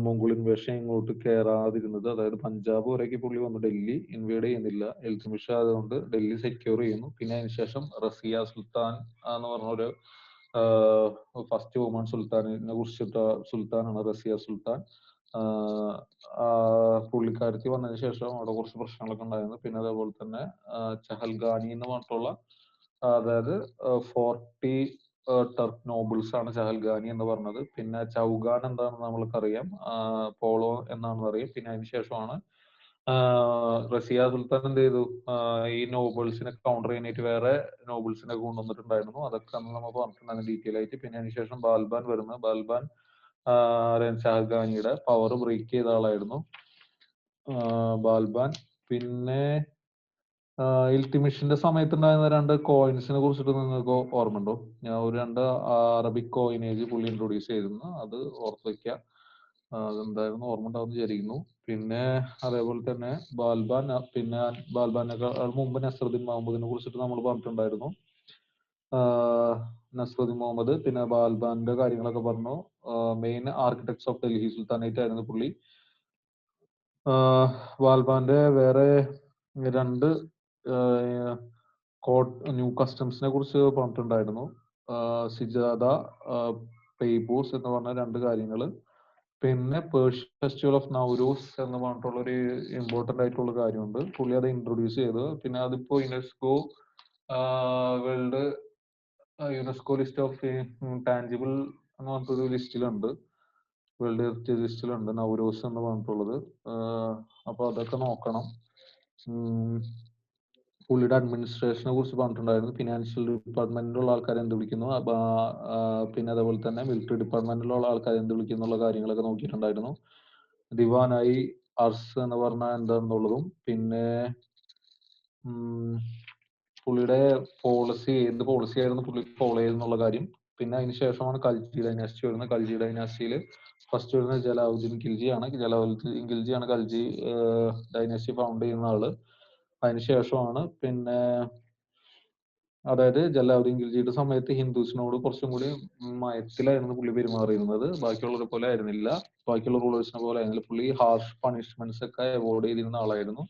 മൊങ്കോൾ ഇൻവേഷൻ ഇങ്ങോട്ട് കയറാതിരുന്നത്. അതായത് പഞ്ചാബ് വരേക്ക് പുള്ളി വന്നു, ഡൽഹി ഇൻവേഡ് ചെയ്യുന്നില്ല. ഇൽത്തുമിഷ് ആയതുകൊണ്ട് ഡൽഹി സെക്യൂർ ചെയ്യുന്നു. പിന്നെ അതിനുശേഷം റസിയ സുൽത്താൻ എന്ന് പറഞ്ഞ ഒരു ഫസ്റ്റ് വുമൺ സുൽത്താനിനെ കുറിച്ചിട്ട സുൽത്താനാണ് റസിയ സുൽത്താൻ. പുള്ളിക്കാരത്തി വന്നതിന് ശേഷം അവിടെ കുറച്ച് പ്രശ്നങ്ങളൊക്കെ ഉണ്ടായിരുന്നു. പിന്നെ അതേപോലെ തന്നെ ചഹൽഗാനി എന്ന് പറഞ്ഞിട്ടുള്ള, അതായത് 40 ടർക്ക് നോബിൾസ് ആണ് ചഹൽഗാനി എന്ന് പറഞ്ഞത്. പിന്നെ ചൗഗാൻ എന്താണെന്ന് നമ്മൾക്കറിയാം, പോളോ എന്നാണെന്ന് അറിയാം. പിന്നെ അതിനുശേഷമാണ് റസിയ സുൽത്താൻ എന്ത് ചെയ്തു? ഈ നോബിൾസിനെ കൗണ്ടർ ചെയ്യാനായിട്ട് വേറെ നോബിൾസിനെ കൊണ്ടുവന്നിട്ടുണ്ടായിരുന്നു. അതൊക്കെ അന്ന് നമ്മൾ പറഞ്ഞിട്ടുണ്ടായിരുന്നു ഡീറ്റെയിൽ ആയിട്ട്. പിന്നെ അതിനുശേഷം ബാൽബാൻ വരുന്നത്. ബാൽബാൻ ഷാഹ്ഗാനിയുടെ പവർ ബ്രേക്ക് ചെയ്ത ആളായിരുന്നു ബാൽബാൻ. പിന്നെ ഇൽത്തുമിഷിന്റെ സമയത്തുണ്ടായിരുന്ന 2 കോയിൻസിനെ കുറിച്ചിട്ട് നിങ്ങൾക്ക് ഓർമ്മയുണ്ടോ? ഞാൻ ഒരു 2 അറബിക് കോയിനേജ് പുള്ളി ഇൻട്രൊഡ്യൂസ് ചെയ്തിരുന്നു. അത് ഓർത്ത് വെക്കുക. അതെന്തായിരുന്നു ഓർമ്മ ഉണ്ടാവും വിചാരിക്കുന്നു. പിന്നെ അതേപോലെ തന്നെ പിന്നെ ബാൽബാനേക്കാൾ മുമ്പ് നസറുദ്ദീൻ മുഹമ്മദിനെ കുറിച്ചിട്ട് നമ്മൾ പറഞ്ഞിട്ടുണ്ടായിരുന്നു. നസറുദ്ദീൻ മുഹമ്മദ്, പിന്നെ ബാൽബാന്റെ കാര്യങ്ങളൊക്കെ പറഞ്ഞു. Main architects of Delhi sultanate ആയിരുന്നു പുള്ളി. ബാൽബാന്റെ വേറെ 2 ന്യൂ കസ്റ്റംസിനെ കുറിച്ച് പറഞ്ഞിട്ടുണ്ടായിരുന്നു. സിജാദ, പെയ്ബൂസ് എന്ന് പറഞ്ഞ 2 കാര്യങ്ങൾ. പിന്നെ പേർഷ്യൻ ഫെസ്റ്റിവൽ ഓഫ് നൗറൂസ് എന്ന് പറഞ്ഞിട്ടുള്ള ഒരു ഇമ്പോർട്ടന്റ് ആയിട്ടുള്ള കാര്യമുണ്ട്. പുള്ളി അത് ഇൻട്രൊഡ്യൂസ് ചെയ്ത്. പിന്നെ അതിപ്പോ യുനെസ്കോ ലിസ്റ്റ് ഓഫ് ടാഞ്ചിബിൾ എന്ന് പറഞ്ഞിട്ടൊരു ലിസ്റ്റിലുണ്ട്, വേൾഡ് ഹെറിറ്റേജ് ലിസ്റ്റിലുണ്ട് നൗറൂസ് എന്ന് പറഞ്ഞിട്ടുള്ളത്. അപ്പൊ അതൊക്കെ നോക്കണം. പുള്ളിയുടെ അഡ്മിനിസ്ട്രേഷനെ കുറിച്ച് പറഞ്ഞിട്ടുണ്ടായിരുന്നു. ഫിനാൻഷ്യൽ ഡിപ്പാർട്ട്മെന്റിലുള്ള ആൾക്കാരെ എന്ത് വിളിക്കുന്നു, പിന്നെ അതേപോലെ തന്നെ മിലിറ്ററി ഡിപ്പാർട്ട്മെന്റിലുള്ള ആൾക്കാരെ എന്ത് വിളിക്കുന്നു എന്നുള്ള കാര്യങ്ങളൊക്കെ നോക്കിയിട്ടുണ്ടായിരുന്നു. ദിവാനായി അർസ് എന്ന് പറഞ്ഞാൽ എന്താണെന്നുള്ളതും, പിന്നെ പുള്ളിയുടെ എന്ത് പോളിസി ആയിരുന്നു പുള്ളി ഫോളോ ചെയ്തെന്നുള്ള കാര്യം. പിന്നെ അതിന് ശേഷമാണ് ഖൽജി ഡൈനാസ്റ്റി വരുന്നത്. ഖൽജി ഡൈനാസ്റ്റിയിൽ ഫസ്റ്റ് വരുന്നത് ജലാലുദ്ദീൻ ഖിൽജി ആണ്. ജലാലുദ്ദീൻ ഖിൽജി ആണ് ഖൽജി ഡൈനാസ്റ്റി ഫൗണ്ട് ചെയ്യുന്ന ആള്. അതിനുശേഷമാണ് പിന്നെ, അതായത് ജലാലുദ്ദീൻ ഖിൽജിയുടെ സമയത്ത് ഹിന്ദുസിനോട് കുറച്ചും കൂടി മയത്തിലായിരുന്നു പുള്ളി പെരുമാറിയിരുന്നത്. ബാക്കിയുള്ളവരെ പോലെ ആയിരുന്നില്ല, ബാക്കിയുള്ള റൂളേഴ്സിനെ പോലെ ആയിരുന്നില്ല. പുള്ളി ഹാർഷ് പണിഷ്മെന്റ്സ് ഒക്കെ അവോയ്ഡ് ചെയ്തിരുന്ന ആളായിരുന്നു.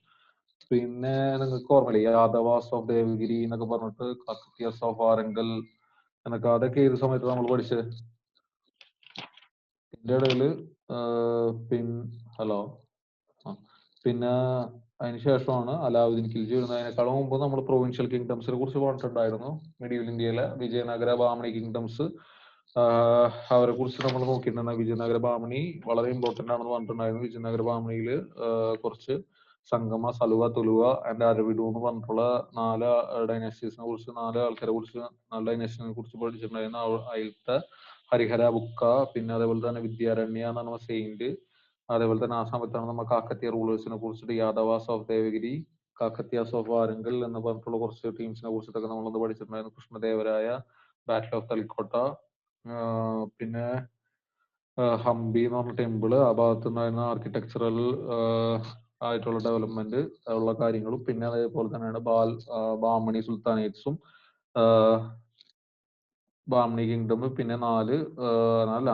പിന്നെ നിങ്ങൾക്ക് ഓർമ്മയില്ലേ യാദവാസ് ഓഫ് ദേവഗിരി എന്നൊക്കെ പറഞ്ഞിട്ട്, കക്തിയാസ് ഓഫ് വാരങ്കൽ എന്നൊക്കെ, അതൊക്കെ ഏത് സമയത്ത് നമ്മൾ പഠിച്ചത്? ഇതിന്റെ ഇടയില് ഹലോ പിന്നെ അതിനുശേഷമാണ് അലാവുദ്ദീൻ ഖിൽജി വരുന്നത്. അതിനേക്കാളും മുമ്പ് നമ്മൾ പ്രൊവിൻഷ്യൽ കിങ്ഡംസിനെ കുറിച്ച് പറഞ്ഞിട്ടുണ്ടായിരുന്നു. മിഡീവൽ ഇന്ത്യയിലെ വിജയനഗര ബാമണി കിങ്ഡംസ്, അവരെ കുറിച്ച് നമ്മൾ നോക്കിയിട്ടുണ്ടായിരുന്നു. വിജയനഗര ബാമണി വളരെ ഇമ്പോർട്ടന്റ് ആണെന്ന് പറഞ്ഞിട്ടുണ്ടായിരുന്നു. വിജയനഗര ബാമണിയിൽ കുറച്ച് സംഗമ, സലുവ, തുലുവ ആൻഡ് അരവിഡു എന്ന് പറഞ്ഞിട്ടുള്ള 4 ഡൈനാസ്റ്റീസിനെ കുറിച്ച്, 4 ആൾക്കാരെ കുറിച്ച്, 4 ഡൈനാസ്റ്റീസിനെ കുറിച്ച് പഠിച്ചിട്ടുണ്ടായിരുന്നു. അതിലത്തെ ഹരിഹര ബുക്ക, പിന്നെ അതേപോലെ തന്നെ വിദ്യാരണ്യ എന്ന് പറഞ്ഞ സെയിന്റ്, അതേപോലെ തന്നെ ആ സമയത്താണ് നമ്മൾ കാക്കത്തിയ റൂളേഴ്സിനെ കുറിച്ചിട്ട് യാദവാസ് ഓഫ് ദേവഗിരി, കാക്കത്തിയാസ് ഓഫ് വാരങ്കൽ എന്ന് പറഞ്ഞിട്ടുള്ള കുറച്ച് ടീംസിനെ കുറിച്ചിട്ടൊക്കെ നമ്മളൊന്ന് പഠിച്ചിട്ടുണ്ടായിരുന്നു. കൃഷ്ണദേവരായ, ബാറ്റിൽ ഓഫ് തളിക്കോട്ട, പിന്നെ ഹംപി എന്ന് പറഞ്ഞ ടെമ്പിള്, ആ ഭാഗത്തുണ്ടായിരുന്ന ആർക്കിടെക്ചറൽ ആയിട്ടുള്ള ഡെവലപ്മെന്റ് ഉള്ള കാര്യങ്ങളും പിന്നെ അതേപോലെ തന്നെയാണ് ബാമണി സുൽത്താനേറ്റ്സും ബാമണി കിങ്ഡം പിന്നെ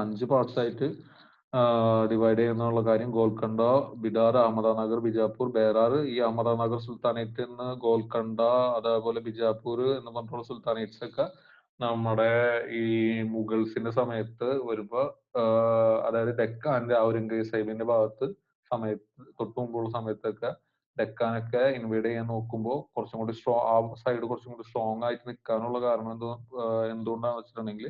അഞ്ച് പാർട്സ് ആയിട്ട് ഡിവൈഡ് ചെയ്യുന്നുള്ള കാര്യം ഗോൽക്കണ്ട, ബിഡാർ, അഹമ്മദാനഗർ, ബിജാപ്പൂർ, ബേറാർ. ഈ അഹമ്മദാനഗർ സുൽത്താനേറ്റ് എന്ന് ഗോൽക്കണ്ട അതേപോലെ ബിജാപ്പൂർ എന്ന് പറഞ്ഞിട്ടുള്ള സുൽത്താനേറ്റ്സ് ഒക്കെ നമ്മുടെ ഈ മുഗൾസിന്റെ സമയത്ത് വരുമ്പോ അതായത് ഡെക്കാന്റെ ഔറംഗസേബിന്റെ ഭാഗത്ത് തൊട്ടു മുമ്പുള്ള സമയത്തൊക്കെ ഡെക്കാനൊക്കെ ഇൻവൈഡ് ചെയ്യാൻ നോക്കുമ്പോൾ കുറച്ചും കൂടി ആ സൈഡ് കുറച്ചും കൂടി സ്ട്രോങ് ആയിട്ട് നിൽക്കാനുള്ള കാരണം എന്തുകൊണ്ടാണെന്ന് വെച്ചിട്ടുണ്ടെങ്കിൽ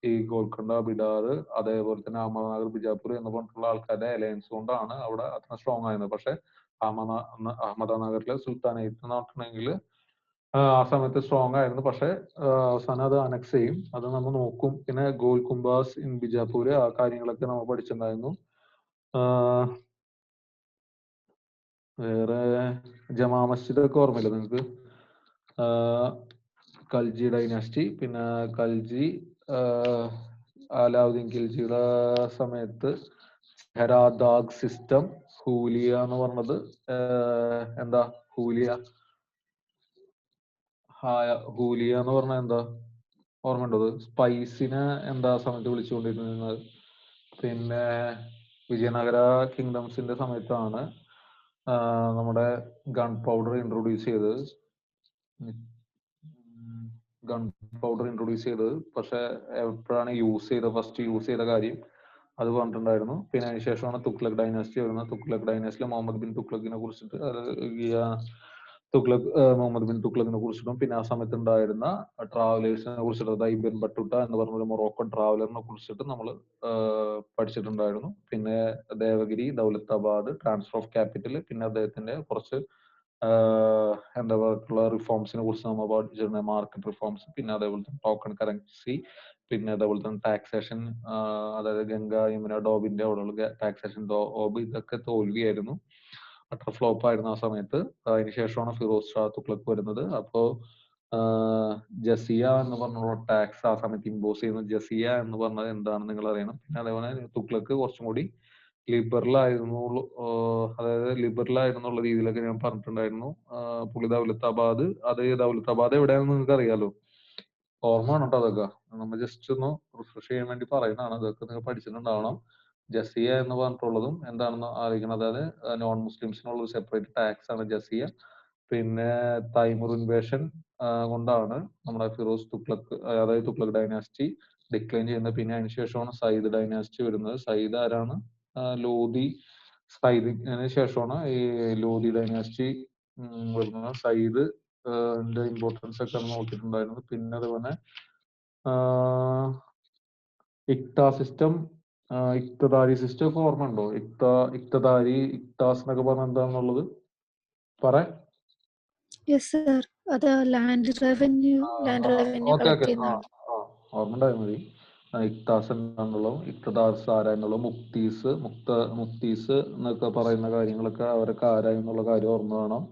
ഈ ഗോൽക്കൊണ്ട, ബിഡാർ അതേപോലെ തന്നെ അഹമ്മദാനഗർ, ബിജാപ്പൂർ എന്ന് പറഞ്ഞിട്ടുള്ള ആൾക്കാരുടെ അലയൻസ് കൊണ്ടാണ് അവിടെ അത്ര സ്ട്രോങ് ആയത്. പക്ഷെ അഹമ്മദാനഗറിലെ സുൽത്താനേറ്റ് എന്ന് പറഞ്ഞിട്ടുണ്ടെങ്കിൽ ആ സമയത്ത് സ്ട്രോങ് ആയിരുന്നു. പക്ഷെ അവസാനം അത് അനക്സ് ചെയ്യും. അത് നമ്മൾ നോക്കും. പിന്നെ ഗോൽ കുംബാസ് ഇൻ ബിജാപ്പൂര് ആ കാര്യങ്ങളൊക്കെ നമ്മൾ പഠിച്ചിട്ടുണ്ടായിരുന്നു. വേറെ ജമാ മസ്ജിദ് ഒക്കെ ഓർമ്മയില്ല നിങ്ങൾക്ക്? കൽജി ഡൈനാസ്റ്റി, പിന്നെ അലാവുദ്ദീൻ ഖിൽജിയുടെ സമയത്ത് ഹെരാദാഗ് സിസ്റ്റം, ഹൂലിയ എന്ന് പറഞ്ഞത് എന്താ ഹൂലിയ എന്ന് പറഞ്ഞാൽ എന്താ ഓർമ്മയുണ്ടത്? സ്പൈസിനെ എന്താ സമയത്ത് വിളിച്ചുകൊണ്ടിരുന്നത്? പിന്നെ വിജയനഗര കിങ്ഡംസിന്റെ സമയത്താണ് നമ്മുടെ ഗൺ പൗഡർ ഇൻട്രൊഡ്യൂസ് ചെയ്തത്. പക്ഷെ എപ്പോഴാണ് ഫസ്റ്റ് യൂസ് ചെയ്ത കാര്യം അത് പറഞ്ഞിട്ടുണ്ടായിരുന്നു. പിന്നെ അതിനുശേഷമാണ് തുഗ്ലക് ഡൈനാസ്റ്റി വരുന്നത്. തുഗ്ലക് ഡൈനാസ്റ്റിയിൽ മുഹമ്മദ് ബിൻ തുഗ്ലക്കിനെ കുറിച്ചിട്ട് മുഹമ്മദ് ബിൻ തുഗ്ലക്കിനെ കുറിച്ചിട്ടും പിന്നെ ആ സമയത്ത് ഉണ്ടായിരുന്ന ട്രാവലേഴ്സിനെ കുറിച്ചിട്ട് ഇബ്ൻ ബട്ടുട്ട എന്ന് പറഞ്ഞ ഒരു മൊറോക്കൻ ട്രാവലറിനെ കുറിച്ചിട്ട് നമ്മൾ പഠിച്ചിട്ടുണ്ടായിരുന്നു. പിന്നെ Devagiri, Daulatabad, transfer of capital, പിന്നെ അദ്ദേഹത്തിന്റെ കുറച്ച് എന്താ പറയുക റിഫോംസിനെ കുറിച്ച് നമ്മൾ പഠിച്ചിട്ടുണ്ട്. മാർക്കറ്റ് റിഫോംസ്, പിന്നെ അതേപോലെ തന്നെ ടോക്കൺ കറൻസി, പിന്നെ അതേപോലെ തന്നെ ടാക്സേഷൻ, അതായത് ഗംഗ, യമുന, ഡോബിന്റെ അവിടെയുള്ള ടാക്സേഷൻ ഇതൊക്കെ തോൽവിയായിരുന്നു. അത്ര ഫ്ലോപ്പ് ആയിരുന്നു ആ സമയത്ത്. അതിനുശേഷമാണ് ഫിറോസ് ഷാ തുഗ്ലക് വരുന്നത്. അപ്പോ ജസിയ എന്ന് പറഞ്ഞുള്ള ടാക്സ് ആ സമയത്ത് ഇമ്പോസ് ചെയ്യുന്ന ജസിയ എന്ന് പറഞ്ഞത് എന്താണെന്ന് നിങ്ങൾ അറിയണം. പിന്നെ അതേപോലെ തുഗ്ലക് കുറച്ചും കൂടി ലിബറൽ ആയിരുന്നു, അതായത് ലിബറൽ ആയിരുന്നുള്ള രീതിയിലൊക്കെ ഞാൻ പറഞ്ഞിട്ടുണ്ടായിരുന്നു. പുള്ളി ദൗലത്താബാദ് എവിടെയാണെന്ന് നിങ്ങൾക്ക് അറിയാലോ, ഓർമ്മ വേണം കേട്ടോ അതൊക്കെ. നമ്മൾ ജസ്റ്റ് ഒന്ന് റിഫ്രഷ് ചെയ്യാൻ വേണ്ടി പറയുന്നതാണ്. അതൊക്കെ നിങ്ങൾ പഠിച്ചിട്ടുണ്ടാവണം. ജസിയ എന്ന് പറഞ്ഞിട്ടുള്ളതും എന്താണെന്ന് ആലോചിക്കണം. അതായത് നോൺ മുസ്ലിംസിനുള്ള ഒരു സെപ്പറേറ്റ് ടാക്സ് ആണ് ജസിയ. പിന്നെ തൈമൂർ ഇൻവേഷൻ കൊണ്ടാണ് നമ്മുടെ ഫിറോസ് തുഗ്ലക്, അതായത് തുഗ്ലക് ഡൈനാസ്റ്റി ഡിക്ലൈൻ ചെയ്യുന്നത്. പിന്നെ അതിനുശേഷമാണ് സയ്യിദ് ഡൈനാസ്റ്റി വരുന്നത്. സയ്യിദ് ആരാണ്? ലോധി. സയ്യിദിന് ശേഷമാണ് ഈ ലോധി ഡൈനാസ്റ്റി വരുന്നത്. സയ്യിദ് ഇമ്പോർട്ടൻസ് ഒക്കെ നോക്കിയിട്ടുണ്ടായിരുന്നു. പിന്നെ അതുപോലെ ഇക്ത സിസ്റ്റം, ഇക്തദാരി സിസ്റ്റം ഒക്കെ ഓർമ്മ ഉണ്ടോ? ഇക്തദാരി, ഇക്താസ് എന്നൊക്കെ പറഞ്ഞ എന്താണെന്നുള്ളത് പറയാം. ഓർമ്മ ഉണ്ടായാൽ മതി. ഇക്താസ് എന്താണെന്നുള്ളതും ഇക്തദാർസ് ആരായെന്നുള്ളതും മുക്തീസ് എന്നൊക്കെ പറയുന്ന കാര്യങ്ങളൊക്കെ അവരൊക്കെ ആരായെന്നുള്ള കാര്യം ഓർമ്മ വേണം.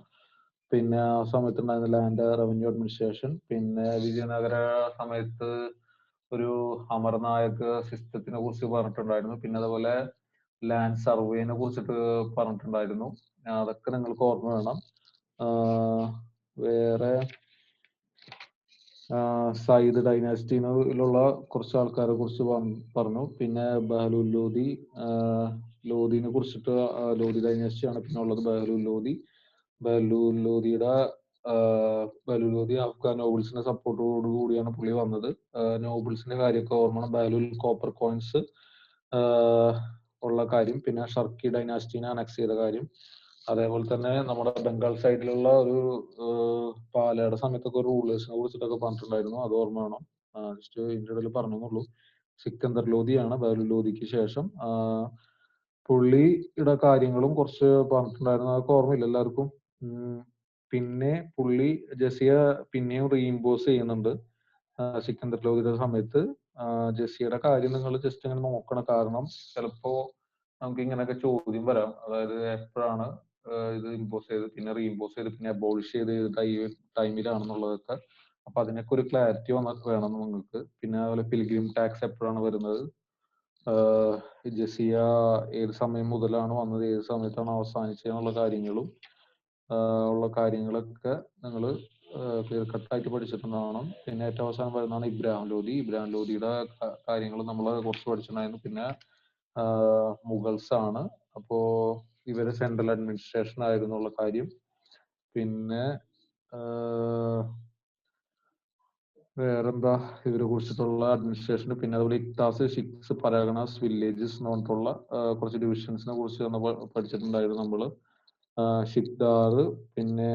പിന്നെ ആ സമയത്ത് ഉണ്ടായിരുന്ന ലാൻഡ് റവന്യൂ അഡ്മിനിസ്ട്രേഷൻ. പിന്നെ വിജയനഗര സമയത്ത് ഒരു അമർനായക് സിസ്റ്റത്തിനെ കുറിച്ച് പറഞ്ഞിട്ടുണ്ടായിരുന്നു. പിന്നെ അതുപോലെ ലാൻഡ് സർവേനെ കുറിച്ചിട്ട് പറഞ്ഞിട്ടുണ്ടായിരുന്നു. അതൊക്കെ നിങ്ങൾക്ക് ഓർമ്മ വേണം. വേറെ സയ്യിദ് ഡൈനാസ്റ്റിയിലുള്ള കുറച്ച് ആൾക്കാരെ കുറിച്ച് പറഞ്ഞു. പിന്നെ ബഹ്ലൂൽ ലോധി, ലോധിനെ കുറിച്ചിട്ട് ലോധി ഡൈനാസ്റ്റിയാണ് പിന്നെ ഉള്ളത്. ബഹ്ലൂൽ ലോധി അഫ്ഗാൻ നോബിൾസിന്റെ സപ്പോർട്ടോട് കൂടിയാണ് പുള്ളി വന്നത്. നോബിൾസിന്റെ കാര്യമൊക്കെ ഓർമ്മ. ബഹ്ലൂൽ കോപ്പർ കോയിൻസ് ഉള്ള കാര്യം, പിന്നെ ഷർക്കി ഡൈനാസ്റ്റിനെ അനക്സ് ചെയ്ത കാര്യം, അതേപോലെ തന്നെ നമ്മുടെ ബംഗാൾ സൈഡിലുള്ള ഒരു പാലയുടെ സമയത്തൊക്കെ റൂളേഴ്സിനെ കുറിച്ചിട്ടൊക്കെ പറഞ്ഞിട്ടുണ്ടായിരുന്നു. അത് ഓർമ്മ വേണം. ജസ്റ്റ് ഇതിന്റെ ഇടയിൽ പറഞ്ഞെന്നുള്ളൂ. സിക്കന്ദർ ലോധിയാണ് ബഹ്ലൂൽ ലോധിക്ക് ശേഷം. പുള്ളിയുടെ കാര്യങ്ങളും കുറച്ച് പറഞ്ഞിട്ടുണ്ടായിരുന്നു. അതൊക്കെ ഓർമ്മയില്ല എല്ലാവർക്കും. പിന്നെ പുള്ളി ജസിയ പിന്നെയും റീഇമ്പോസ് ചെയ്യുന്നുണ്ട് സിക്കന്ദർ ലോധിയുടെ സമയത്ത്. ജസിയുടെ കാര്യം നിങ്ങൾ ജസ്റ്റ് ഇങ്ങനെ നോക്കണം. കാരണം ചിലപ്പോ നമുക്ക് ഇങ്ങനെയൊക്കെ ചോദ്യം വരാം. അതായത് എപ്പോഴാണ് ഇത് ഇമ്പോസ് ചെയ്ത് പിന്നെ റീഇമ്പോസ് ചെയ്ത് പിന്നെ അബോളിഷ് ചെയ്ത് ടൈമിലാണെന്നുള്ളതൊക്കെ. അപ്പൊ അതിനൊക്കെ ഒരു ക്ലാരിറ്റി വേണം നിങ്ങൾക്ക്. പിന്നെ അതുപോലെ പിൽഗ്രിം ടാക്സ് എപ്പോഴാണ് വരുന്നത്, ജസിയ ഏത് സമയം മുതലാണ് വന്നത്, ഏത് സമയത്താണ് അവസാനിച്ചതെന്നുള്ള കാര്യങ്ങളും ഉള്ള കാര്യങ്ങളൊക്കെ നിങ്ങൾ ക്ലിയർ കട്ടായിട്ട് പഠിച്ചിട്ടുണ്ടാവണം. പിന്നെ ഏറ്റവും അവസാനം വരുന്നതാണ് ഇബ്രാഹിം ലോധി. ഇബ്രാഹിം ലോധിയുടെ കാര്യങ്ങൾ നമ്മൾ കുറച്ച് പഠിച്ചിട്ടുണ്ടായിരുന്നു. പിന്നെ മുഗൾസ് ആണ്. അപ്പോ ഇവര് സെൻട്രൽ അഡ്മിനിസ്ട്രേഷൻ ആയിരുന്നുള്ള കാര്യം. പിന്നെ വേറെന്താ ഇവരെ കുറിച്ചിട്ടുള്ള അഡ്മിനിസ്ട്രേഷൻ. പിന്നെ അതുപോലെ ഇക്താസ്, ഷിക്സ്, പരഗണാസ്, വില്ലേജസ് എന്ന് പറഞ്ഞിട്ടുള്ള കുറച്ച് ഡിവിഷൻസിനെ കുറിച്ച് നമ്മൾ പഠിച്ചിട്ടുണ്ടായിരുന്നു നമ്മള്. ഷിക്ദാർ, പിന്നെ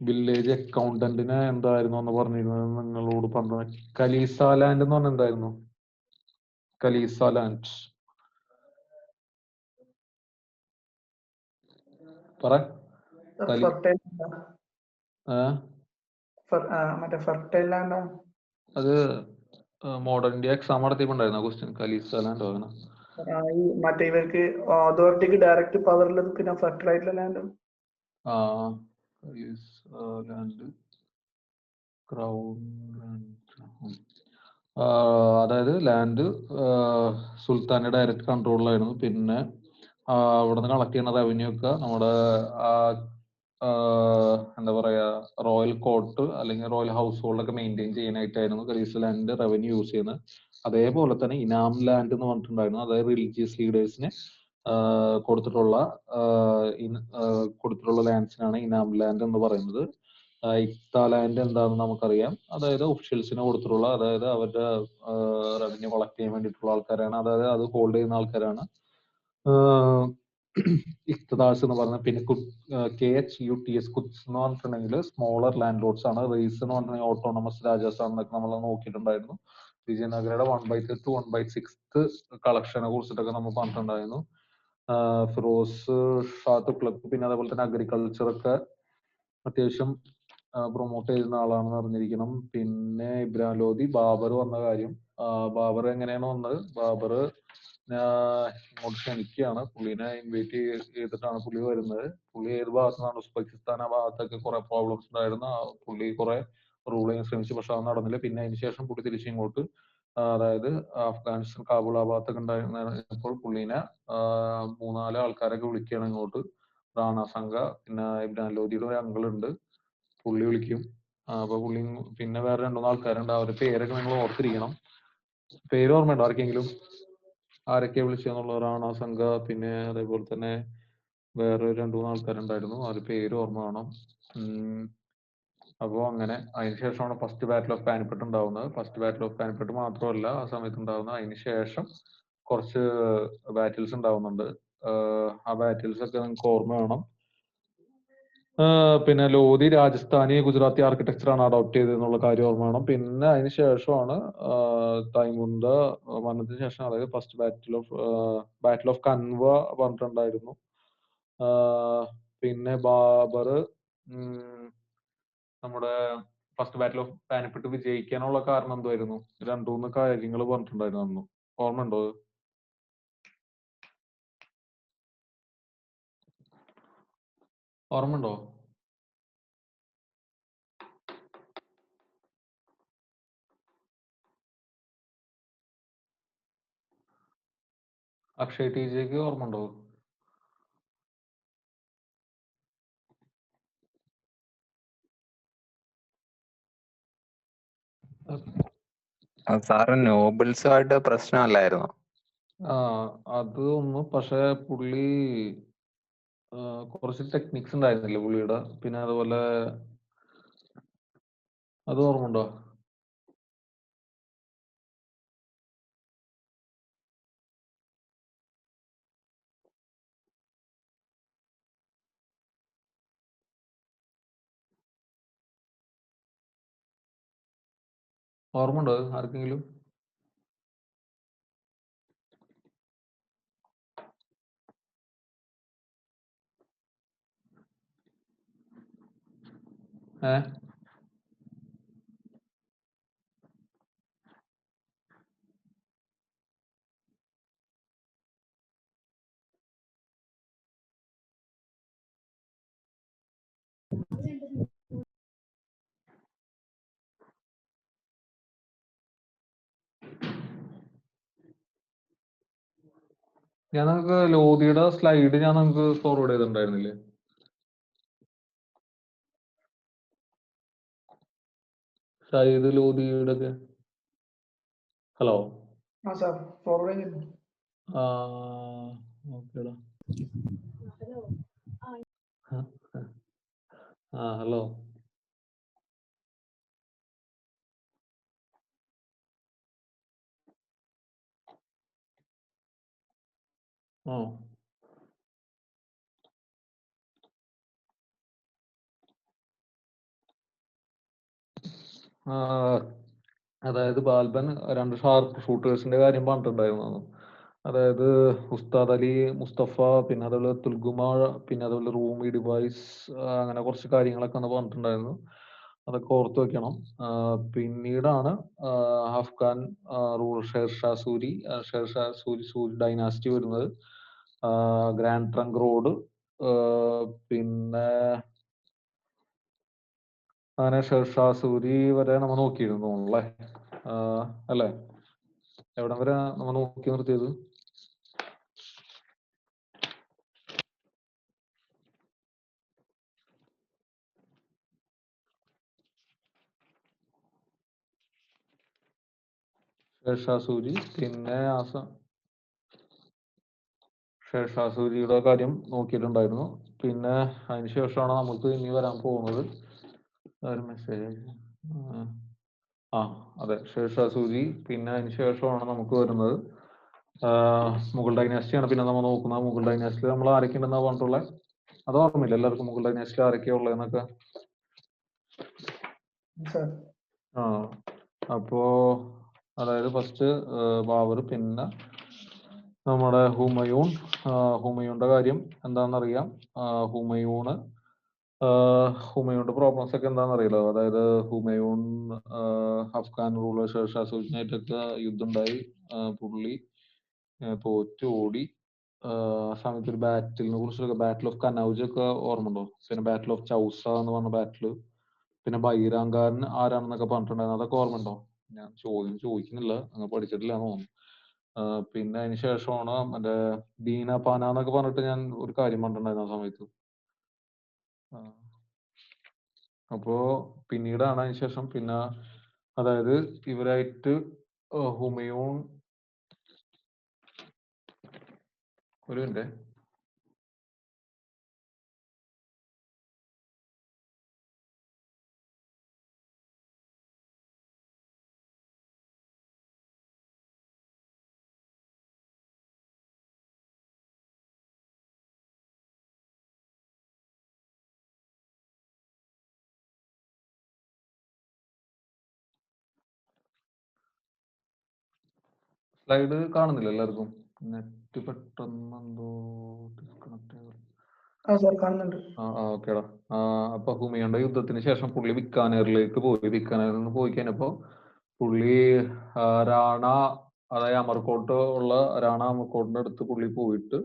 വില്ലേജ് അക്കൗണ്ടന്റിനെ എന്തായിരുന്നു എന്ന് പറഞ്ഞിരുന്നത് നിങ്ങളോട് പറഞ്ഞത്. കലീസ ലാൻഡ് എന്ന് പറഞ്ഞ എന്തായിരുന്നു? കലീസ ലാൻഡ് പറ. അത് മോഡേൺ ഇന്ത്യ എക്സാം നടത്തിയിട്ടുണ്ടായിരുന്നു ക്വസ്റ്റ്യൻ. കലീസ ലാൻഡ് അങ്ങനെ. മറ്റേ ഇവർക്ക് അതോറിറ്റിക്ക് ഡയറക്റ്റ് പവർ ഉള്ളത് പിന്നെ ഫെർട്ടിലൈറ്റ് ലാൻഡ്. Land crown. അതായത് ലാൻഡ് സുൽത്താന്റെ ഡയറക്റ്റ് കൺട്രോളിലായിരുന്നു. പിന്നെ അവിടെ നിന്ന് കളക്ട് ചെയ്യുന്ന റവന്യൂ ഒക്കെ നമ്മുടെ എന്താ പറയാ റോയൽ കോർട്ട് അല്ലെങ്കിൽ റോയൽ ഹൗസ് ഹോൾഡ് ഒക്കെ മെയിൻറ്റെയിൻ ചെയ്യാനായിട്ടായിരുന്നു കലീസ ലാൻഡ് റവന്യൂ യൂസ് ചെയ്യുന്നത്. അതേപോലെ തന്നെ ഇനാം ലാൻഡ് എന്ന് പറഞ്ഞിട്ടുണ്ടായിരുന്നു. അതായത് റിലീജിയസ് ലീഡേഴ്സിന് കൊടുത്തിട്ടുള്ള ലാൻഡ്സിനാണ് ഇനാം ലാൻഡ് എന്ന് പറയുന്നത്. ഇക്ത ലാൻഡ് എന്താണെന്ന് നമുക്കറിയാം. അതായത് ഒഫീഷ്യൽസിന് കൊടുത്തിട്ടുള്ള, അതായത് അവരുടെ റവന്യൂ കളക്ട് ചെയ്യാൻ വേണ്ടിയിട്ടുള്ള ആൾക്കാരാണ്, അതായത് അത് ഹോൾഡ് ചെയ്യുന്ന ആൾക്കാരാണ് ഇഖ്തദാസ് എന്ന് പറഞ്ഞ. പിന്നെ KHUTS കുത്സ് എന്ന് പറഞ്ഞിട്ടുണ്ടെങ്കിൽ സ്മോളർ ലാൻഡ് ലോഡ്സ് ആണ്. റീസ് എന്ന് പറഞ്ഞിട്ടുണ്ടെങ്കിൽ ഓട്ടോണമസ് രാജാസ് ആണെന്നൊക്കെ നമ്മൾ നോക്കിയിട്ടുണ്ടായിരുന്നു. വിജയനഗരയുടെ 1/3 to 1/6 കളക്ഷനെ കുറിച്ചിട്ടൊക്കെ നമ്മൾ പറഞ്ഞിട്ടുണ്ടായിരുന്നു. ഫിറോസ് ഷാ തുഗ്ലക് പിന്നെ അതേപോലെ തന്നെ അഗ്രികൾച്ചർ ഒക്കെ അത്യാവശ്യം പ്രൊമോട്ട് ചെയ്യുന്ന ആളാണെന്ന് അറിഞ്ഞിരിക്കണം. പിന്നെ ഇബ്രാഹിം ലോധി, ബാബർ വന്ന കാര്യം. ബാബർ എങ്ങനെയാണ് വന്നത്? ബാബർ ഇങ്ങോട്ട് ക്ഷണിക്കുകയാണ്. പുള്ളിനെ ഇൻവൈറ്റ് ചെയ്തിട്ടാണ് പുള്ളി വരുന്നത്. പുള്ളി ഏത് ഭാഗത്തുനിന്നാണ്? ഉസ്ബെക്കിസ്ഥാൻ. ആ ഭാഗത്തൊക്കെ കുറെ പ്രോബ്ലംസ് ഉണ്ടായിരുന്നു. പുള്ളി കുറെ റൂൾ ചെയ്യാൻ ശ്രമിച്ചു, പക്ഷെ അത് നടന്നില്ല. പിന്നെ അതിന് ശേഷം പുള്ളി തിരിച്ചിങ്ങോട്ട്, അതായത് അഫ്ഗാനിസ്ഥാൻ കാബൂൾ ആ ഭാഗത്തൊക്കെ ഉണ്ടായിരുന്നപ്പോൾ പുള്ളിനെ 3-4 ആൾക്കാരൊക്കെ വിളിക്കുകയാണ് ഇങ്ങോട്ട്. റാണ സംഘ, പിന്നെ ഇബ്രാഹിം ലോധിയുടെ ഒരു അങ്കിൾ ഉണ്ട്, പുള്ളി വിളിക്കും. അപ്പൊ പുള്ളി പിന്നെ വേറെ 2-3 ആൾക്കാരുണ്ട്. അവരുടെ പേരൊക്കെ നിങ്ങൾ ഓർത്തിരിക്കണം. പേര് ഓർമ്മയുണ്ടോ ആർക്കെങ്കിലും? ആരൊക്കെ വിളിച്ചെന്നുള്ളത്? റാണ സംഘ, പിന്നെ അതേപോലെ തന്നെ വേറെ 2-3 ആൾക്കാരുണ്ടായിരുന്നു. അവരുടെ പേര് ഓർമ്മ വേണം. അപ്പോൾ അങ്ങനെ അതിനുശേഷമാണ് ഫസ്റ്റ് ബാറ്റിൽ ഓഫ് പാനിപ്പട്ട് ഉണ്ടാവുന്നത്. ഫസ്റ്റ് ബാറ്റിൽ ഓഫ് പാനിപ്പട്ട് മാത്രമല്ല ആ സമയത്ത് ഉണ്ടാവുന്നത്, അതിനുശേഷം കുറച്ച് ബാറ്റിൽസ് ഉണ്ടാവുന്നുണ്ട്. ആ ബാറ്റിൽസ് ഒക്കെ നിങ്ങൾക്ക് ഓർമ്മ വേണം. പിന്നെ ലോധി രാജസ്ഥാനി ഗുജറാത്തി ആർക്കിടെക്ചർ ആണ് അഡോപ്റ്റ് ചെയ്തതെന്നുള്ള കാര്യം ഓർമ്മ വേണം. പിന്നെ അതിന് ശേഷമാണ് തൈമുണ്ട വന്നതിന് ശേഷം, അതായത് ഫസ്റ്റ് ബാറ്റിൽ ഓഫ് കൻവ പറഞ്ഞിട്ടുണ്ടായിരുന്നു. പിന്നെ ബാബർ നമ്മുടെ ഫസ്റ്റ് ബാറ്റിൽ ഓഫ് പാനിപ്പട്ട് വിജയിക്കാനുള്ള കാരണം എന്തായിരുന്നു? 2-3 കാര്യങ്ങൾ പറഞ്ഞിട്ടുണ്ടായിരുന്നു അന്ന്. ഓർമ്മയുണ്ടോ? ഓർമ്മയുണ്ടോ? അക്ഷയ് TJക്ക് ഓർമ്മയുണ്ടോ? സാറ് നോബിൾസുമായിട്ട് പ്രശ്നമല്ലായിരുന്നു? അത് ഒന്ന്, പക്ഷെ പുള്ളി കുറച്ച് ടെക്നിക്സ് ഉണ്ടായിരുന്നില്ല പുള്ളിയുടെ. പിന്നെ അതുപോലെ അത് ഓർമ്മയുണ്ടോ? ഓർമ്മയുണ്ടോ ആർക്കെങ്കിലും? ഞാൻ നിങ്ങൾക്ക് ലോധിയുടെ സ്ലൈഡ് ഞാൻ നിങ്ങൾക്ക് ഫോർവേഡ് ചെയ്തിട്ടുണ്ടായിരുന്നില്ലേ? ഷാഹിദ് ലോധിയുടെ ഒക്കെ. ഹലോ. ആ സാർ ഫോർവേഡ് ചെയ്യുന്നു. ഓക്കേടാ. ഹലോ. അതായത് ബാൽബൻ 2 ഷാർപ്പ് ഷൂട്ടേഴ്സിന്റെ കാര്യം പറഞ്ഞിട്ടുണ്ടായിരുന്നു. അതായത് ഉസ്താദ് അലി മുസ്തഫ, പിന്നെ അതുപോലെ തുൽഗുമാർ, പിന്നെ അതുപോലെ റൂമി ഡിവൈസ്, അങ്ങനെ കുറച്ച് കാര്യങ്ങളൊക്കെ ഒന്ന് പറഞ്ഞിട്ടുണ്ടായിരുന്നു. അതൊക്കെ ഓർത്ത് വെക്കണം. പിന്നീടാണ് അഫ്ഗാൻ റൂളർ ഷെർഷാ സൂരി ഡൈനാസ്റ്റി വരുന്നത്. ഗ്രാൻഡ് ട്രങ്ക് റോഡ്, പിന്നെ അങ്ങനെ ഷെർഷാ സൂരി വരെ നമ്മൾ നോക്കിയിരുന്നു തോന്നുന്നല്ലേ? അല്ലേ? എവിടം വരെ നമ്മൾ നോക്കി നിർത്തിയത്? ഷെർഷാ സൂരി, പിന്നെ ഷെർഷാ സൂരിയുടെ കാര്യം നോക്കിയിട്ടുണ്ടായിരുന്നു. പിന്നെ അതിന് ശേഷമാണ് നമുക്ക് ഇനി വരാൻ പോകുന്നത്. ഒരു മെസ്സേജ്. അതെ, ഷെർഷാ സൂരി. പിന്നെ അതിന് ശേഷമാണ് നമുക്ക് വരുന്നത് മുഗൾ ഡൈനാസ്റ്റിയാണ്. പിന്നെ നമ്മൾ നോക്കുന്നത് മുഗൾ ഡൈനാസ്റ്റിയിൽ നമ്മൾ ആരൊക്കെ ഉണ്ടെന്നാ പറഞ്ഞിട്ടുള്ളത്? അത് ഓർമ്മയില്ല എല്ലാവർക്കും? മുഗൾ ഡൈനാസ്റ്റിയിൽ ആരൊക്കെയാ ഉള്ളതെന്നൊക്കെ. അപ്പോ അതായത് ഫസ്റ്റ് ബാബർ, പിന്നെ നമ്മുടെ ഹുമയൂണിന്റെ കാര്യം എന്താണെന്നറിയാം. ഹുമയൂണിന്റെ പ്രോബ്ലംസ് ഒക്കെ എന്താണെന്നറിയാലോ. അതായത് ഹുമയൂൺ അഫ്ഗാൻ റൂളർ ഷെർഷാ സൂരിനായിട്ടൊക്കെ യുദ്ധം ഉണ്ടായി. പുള്ളി തോറ്റ് ഓടി. ആ സമയത്ത് ഒരു ബാറ്റിലിനെ കുറിച്ചൊക്കെ, ബാറ്റിൽ ഓഫ് കനൗജ് ഒക്കെ ഓർമ്മ ഉണ്ടോ? പിന്നെ ബാറ്റിൽ ഓഫ് ചൗസ എന്ന് പറഞ്ഞ ബാറ്റില്, പിന്നെ ബൈരാങ്കാരൻ ആരാണെന്നൊക്കെ പറഞ്ഞിട്ടുണ്ടായിരുന്നു. അതൊക്കെ ഓർമ്മ ഉണ്ടോ? ഞാൻ ചോദിക്കുന്നില്ല, അങ്ങ് പഠിച്ചിട്ടില്ല എന്ന് തോന്നുന്നു. പിന്നെ അതിന് ശേഷമാണ് മറ്റേ ദീന പാന എന്നൊക്കെ പറഞ്ഞിട്ട് ഞാൻ ഒരു കാര്യം പറഞ്ഞിട്ടുണ്ടായിരുന്നു ആ സമയത്ത്. അപ്പോ പിന്നീടാണ് അതിന് ശേഷം പിന്നെ അതായത് ഇവരായിട്ട് ഹുമയൂൺ ഒരു മിനിറ്റ്. സ്ലൈഡ് കാണുന്നില്ല എല്ലാവർക്കും? നെറ്റ് പെട്ടെന്ന് എന്തോ ഡിസ്കണക്ട് ചെയ്തു. ഓക്കേടാ. അപ്പൊ ഹുമയൂണിന്റെ യുദ്ധത്തിന് ശേഷം പുള്ളി ബിക്കാനേറിലേക്ക് പോയി. ബിക്കാനേറിൽ നിന്ന് പോയി കഴിഞ്ഞപ്പോ പുള്ളി റാണ, അതായത് അമർകോട്ട് ഉള്ള റാണ അമർകോട്ടിന്റെ അടുത്ത് പുള്ളി പോയിട്ട്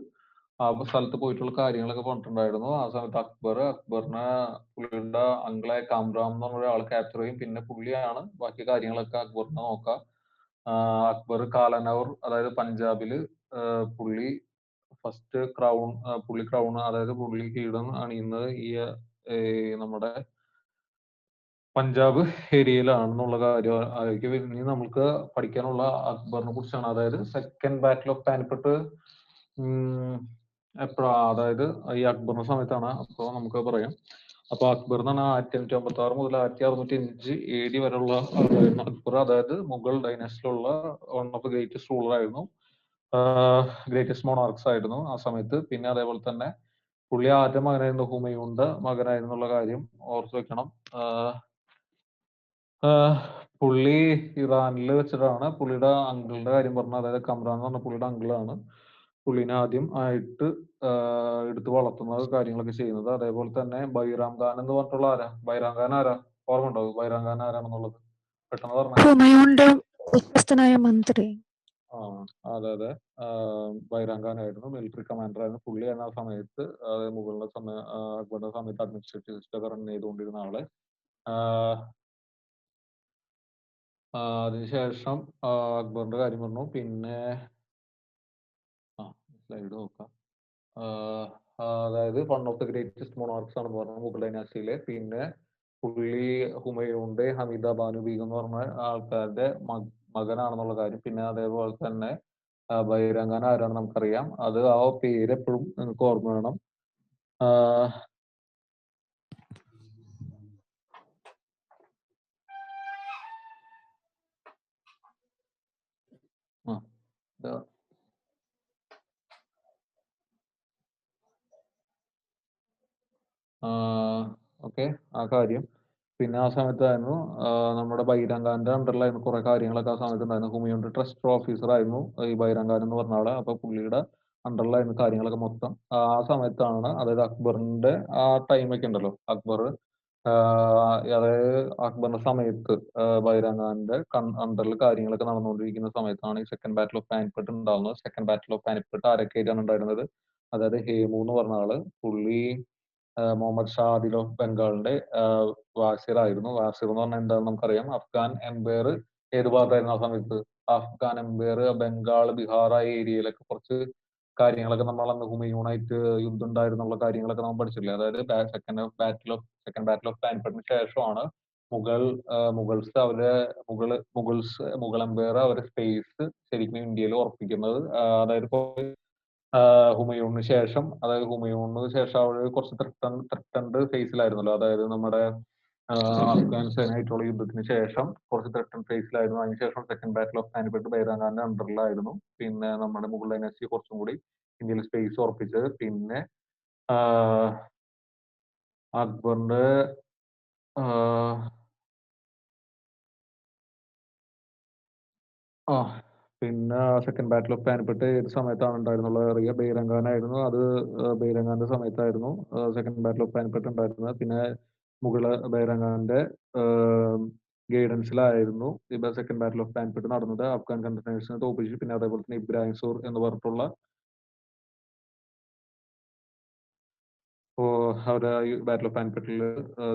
ആ സ്ഥലത്ത് പോയിട്ടുള്ള കാര്യങ്ങളൊക്കെ പറഞ്ഞിട്ടുണ്ടായിരുന്നു. ആ സമയത്ത് അക്ബറിനെ പുള്ളിയുടെ അങ്കിളായ കാംറാം എന്ന് പറഞ്ഞ ഒരാൾ ക്യാപ്ചർ ചെയ്യും. പിന്നെ പുള്ളിയാണ് ബാക്കി കാര്യങ്ങളൊക്കെ അക്ബറിനെ നോക്കാം. അക്ബർ കാലനൗർ, അതായത് പഞ്ചാബില് പുള്ളി ഫസ്റ്റ് ക്രൗൺ, അതായത് പുള്ളി കിരീടം അണിയുന്നത് ഈ നമ്മുടെ പഞ്ചാബ് ഏരിയയിലാണെന്നുള്ള കാര്യം ആയിരിക്കും ഇനി നമുക്ക് പഠിക്കാനുള്ള. അക്ബറിനെ കുറിച്ചാണ്. അതായത് സെക്കൻഡ് ബാറ്റിൽ ഓഫ് പാനിപ്പട്ട് എപ്പോഴാ? അതായത് ഈ അക്ബറിന്റെ സമയത്താണ്. അപ്പോൾ നമുക്ക് പറയാം. അപ്പൊ അക്ബർ എന്ന് പറഞ്ഞാൽ 1556 മുതൽ 1605 AD വരെയുള്ള ആളായിരുന്നു അക്ബർ. അതായത് മുഗൾ ഡൈനാസ്റ്റിയിലുള്ള one of the greatest ruler ആയിരുന്നു, ഗ്രേറ്റസ്റ്റ് മോണാർക്സ് ആയിരുന്നു ആ സമയത്ത്. പിന്നെ അതേപോലെ തന്നെ പുള്ളി ആദ്യ മകനായിരുന്നു, ഹുമയൂണിന്റെ മകനായിരുന്നുള്ള കാര്യം ഓർത്തു വെക്കണം. പുള്ളി ഇറാനിൽ വെച്ചിട്ടാണ് പുള്ളിയുടെ അങ്കിളിന്റെ കാര്യം പറഞ്ഞത്. അതായത് കമ്രാൻ എന്ന് പറഞ്ഞ പുള്ളിയുടെ അങ്കിളാണ് പുള്ളിനെ ആദ്യം ആയിട്ട് എടുത്ത് വളർത്തുന്നത്, കാര്യങ്ങളൊക്കെ ചെയ്യുന്നത്. അതേപോലെ തന്നെ ബൈറാം ഖാൻ എന്ന് പറഞ്ഞിട്ടുള്ള ബൈറാം ഖാൻ ആരാ? ഓർമ്മ ഉണ്ടോ ബൈറാം ഖാൻ ആരാണെന്നുള്ളത്? പെട്ടെന്ന് പറഞ്ഞു. ഹുമയൂണിന്റെ വിശ്വസ്തനായ മന്ത്രി. അതെ. ബൈറാം ഖാൻ ആയിരുന്നു, മിലിറ്ററി കമാൻഡർ ആയിരുന്നു പുള്ളി. എന്ന സമയത്ത് മുഗളിന്റെ അക്ബറിന്റെ സമയത്ത് അഡ്മിനിസ്ട്രേറ്റീവ് റൺ ചെയ്തുകൊണ്ടിരുന്ന ആള്. അതിനുശേഷം അക്ബറിന്റെ കാര്യം പറഞ്ഞു. പിന്നെ സ്ലൈഡ് നോക്കാം. അതായത് വൺ ഓഫ് ദ ഗ്രേറ്റസ്റ്റ് മൊണാർക്സ് ആണ് പറഞ്ഞത് മുഗൾ ഡൈനാസ്റ്റിയിലെ. പിന്നെ പുള്ളി ഹുമയൂണിന്റെ ഹമീദ ബാനു ബീഗം എന്ന് പറഞ്ഞ ആൾക്കാരുടെ മകനാണെന്നുള്ള കാര്യം. പിന്നെ അതേപോലെ തന്നെ ബൈരംഗാൻ ആരാണെന്ന് നമുക്കറിയാം. അത് ആ പേര് എപ്പോഴും നിങ്ങൾക്ക് ഓർമ്മ വേണം. ഓക്കെ, ആ കാര്യം. പിന്നെ ആ സമയത്തായിരുന്നു നമ്മുടെ ബൈരംഗാന്റെ അണ്ടറിലായിരുന്നു കുറെ കാര്യങ്ങളൊക്കെ ആ സമയത്ത് ഉണ്ടായിരുന്നു. ഹുമയൂണിന്റെ ട്രസ്റ്റ് ഓഫീസർ ആയിരുന്നു ഈ ബൈരംഗാൻ എന്ന് പറഞ്ഞ ആള്. അപ്പൊ പുള്ളിയുടെ അണ്ടറിലായിരുന്നു കാര്യങ്ങളൊക്കെ മൊത്തം. ആ സമയത്താണ്, അതായത് അക്ബറിന്റെ ആ ടൈമൊക്കെ ഉണ്ടല്ലോ, അക്ബർ അതായത് അക്ബറിന്റെ സമയത്ത് ബൈരംഗാന്റെ അണ്ടറിൽ കാര്യങ്ങളൊക്കെ നടന്നുകൊണ്ടിരിക്കുന്ന സമയത്താണ് ഈ സെക്കൻഡ് ബാറ്റിൽ ഓഫ് പാനിപ്പട്ട് ഉണ്ടാവുന്നത്. സെക്കൻഡ് ബാറ്റിൽ ഓഫ് പാനിപ്പട്ട് ആരൊക്കെയായിട്ടാണ് ഉണ്ടായിരുന്നത്? അതായത് ഹേമു എന്ന് പറഞ്ഞ ആള്, പുള്ളി മുഹമ്മദ് ഷാ ആദിൽ ഓഫ് ബംഗാളിന്റെ വാസിർ ആയിരുന്നു. വാസിർ എന്ന് പറഞ്ഞാൽ എന്താണെന്ന് നമുക്കറിയാം. അഫ്ഗാൻ എംപയർ ഏത് ഭാഗത്തായിരുന്നു ആ സമയത്ത്? അഫ്ഗാൻ എംപയർ ബംഗാൾ, ബീഹാർ ആ ഏരിയയിലൊക്കെ കുറച്ച് കാര്യങ്ങളൊക്കെ നമ്മൾ അന്ന് ഹുമയൂണായിട്ട് യുദ്ധം ഉണ്ടായിരുന്നുള്ള കാര്യങ്ങളൊക്കെ നമ്മൾ പഠിച്ചില്ലേ. അതായത് സെക്കൻഡ് ബാറ്റിൽ ഓഫ് പാനിപ്പട്ടിന് ശേഷമാണ് മുഗൾസ് മുഗൾ എംപയർ അവരെ സ്പേസ് ശരിക്കും ഇന്ത്യയിൽ ഉറപ്പിക്കുന്നത്. അതായത് ഹുമയൂണിന് ശേഷം, അതായത് ഹുമയൂണിന് ശേഷം അവര് കുറച്ച് ത്രട്ടൻഡ് ഫേസിലായിരുന്നല്ലോ. അതായത് നമ്മുടെ അഫ്ഗാൻ സേനയായിട്ടുള്ള യുദ്ധത്തിന് ശേഷം കുറച്ച് ത്രട്ടൻഡ് ഫേസിലായിരുന്നു. അതിനുശേഷം സെക്കൻഡ് ബാറ്റിൽ ഓഫ് പാനിപ്പട്ട് ബൈരംഗാന്റെ അണ്ടറിലായിരുന്നു. പിന്നെ നമ്മുടെ മുഗൾ ഡൈനാസ്റ്റി കുറച്ചും കൂടി ഇന്ത്യയിൽ സ്പേസ് ഉറപ്പിച്ചത്. പിന്നെ അക്ബറിന്റെ പിന്നെ സെക്കൻഡ് ബാറ്റിൽ ഓഫ് പാനിപ്പട്ട് ഏത് സമയത്താണ് ഉണ്ടായിരുന്നുള്ളത് അറിയുക? ബൈരംഗാനായിരുന്നു. അത് ബൈരംഗാന്റെ സമയത്തായിരുന്നു സെക്കൻഡ് ബാറ്റിൽ ഓഫ് പാനിപ്പട്ട് ഉണ്ടായിരുന്നത്. പിന്നെ ബൈരംഗാന്റെ ഗൈഡൻസിലായിരുന്നു ഇപ്പൊ സെക്കൻഡ് ബാറ്റിൽ ഓഫ് പാനിപ്പട്ട് നടന്നത്. അഫ്ഗാൻ കണ്ടനേഴ്സിനെ തോൽപ്പിച്ചു. പിന്നെ അതേപോലെ തന്നെ ഇബ്രാഹിം സൂർ എന്ന് പറഞ്ഞിട്ടുള്ള അവര് ബാറ്റിൽ ഓഫ് പാനിപ്പട്ടിൽ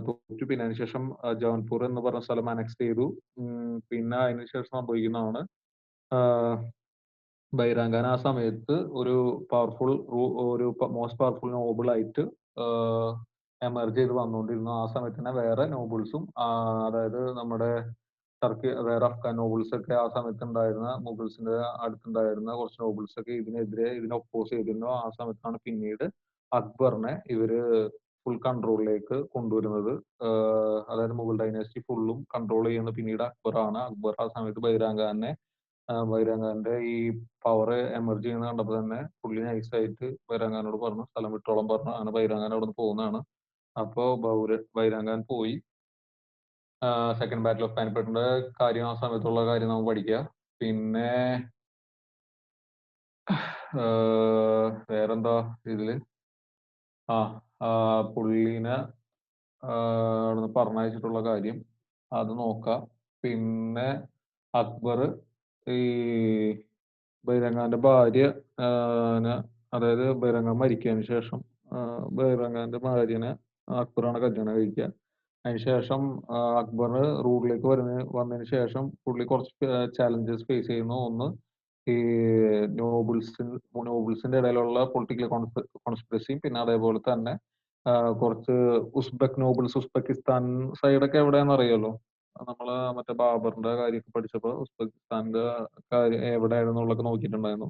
തോറ്റു. പിന്നെ അതിനുശേഷം ജൗൻപൂർ എന്ന് പറഞ്ഞ സ്ഥലം അനക്സ് ചെയ്തു. പിന്നെ അതിനുശേഷം സംഭവിക്കുന്നതാണ്, ബൈരംഗാൻ ആ സമയത്ത് ഒരു മോസ്റ്റ് പവർഫുൾ നോബിൾ ആയിട്ട് എമർജ് ചെയ്ത് വന്നുകൊണ്ടിരുന്നു. ആ സമയത്ത് തന്നെ വേറെ നോബിൾസും, അതായത് നമ്മുടെ വേറെ അഫ്ഗാൻ നോബിൾസ് ഒക്കെ ആ സമയത്ത് ഉണ്ടായിരുന്ന, മുഗൾസിന്റെ അടുത്തുണ്ടായിരുന്ന കുറച്ച് നോബിൾസ് ഒക്കെ ഇതിനെ ഒപ്പോസ് ചെയ്തിരുന്നു. ആ സമയത്താണ് പിന്നീട് അക്ബറിനെ ഇവര് ഫുൾ കൺട്രോളിലേക്ക് കൊണ്ടുവരുന്നത്. അതായത് മുഗൾ ഡൈനാസ്റ്റി ഫുള്ളും കൺട്രോൾ ചെയ്യുന്നത് പിന്നീട് അക്ബറാണ്. അക്ബർ ആ സമയത്ത് ബൈരംഗാന്റെ ഈ പവർ എമർജ് ചെയ്യുന്ന കണ്ടപ്പോൾ തന്നെ പുള്ളി നൈസായിട്ട് ബൈരംഗാനോട് പറഞ്ഞു സ്ഥലം വിട്ടോളം പറഞ്ഞു. അങ്ങനെ ബൈരംഗാൻ അവിടെ നിന്ന് പോകുന്നതാണ്. അപ്പോ ബൈരംഗാൻ പോയി. സെക്കൻഡ് ബാറ്റിൽ ഓഫ് പാനിപ്പട്ടിന്റെ കാര്യം ആ സമയത്തുള്ള കാര്യം നമുക്ക് പഠിക്കുക. പിന്നെ വേറെന്താ ഇതില്? പുള്ളീനെ അവിടെ നിന്ന് പറഞ്ഞയച്ചിട്ടുള്ള കാര്യം അത് നോക്കാം. പിന്നെ അക്ബർ ഈ ബൈരംഗാന്റെ ഭാര്യ, അതായത് ബൈരംഗാൻ മരിച്ചതിന് ശേഷം ബൈരംഗാന്റെ ഭാര്യനെ അക്ബറാണ് കല്യാണം കഴിക്കുക. അതിനുശേഷം അക്ബർ റൂളിലേക്ക് വന്നതിന് ശേഷം പുള്ളി കുറച്ച് ചാലഞ്ചസ് ഫേസ് ചെയ്യുന്നു. ഒന്ന്, ഈ നോബിൾസിന്റെ ഇടയിലുള്ള പൊളിറ്റിക്കൽ കോൺസ്പിറസിയും, പിന്നെ അതേപോലെ തന്നെ കുറച്ച് ഉസ്ബെക്കിസ്ഥാൻ സൈഡൊക്കെ എവിടെയാണെന്ന് അറിയാലോ. നമ്മള് മറ്റേ ബാബറിന്റെ കാര്യമൊക്കെ പഠിച്ചപ്പോ ഉസ്ബെക്കിസ്ഥാന്റെ കാര്യം എവിടെയായിരുന്നുള്ളൊക്കെ നോക്കിയിട്ടുണ്ടായിരുന്നു.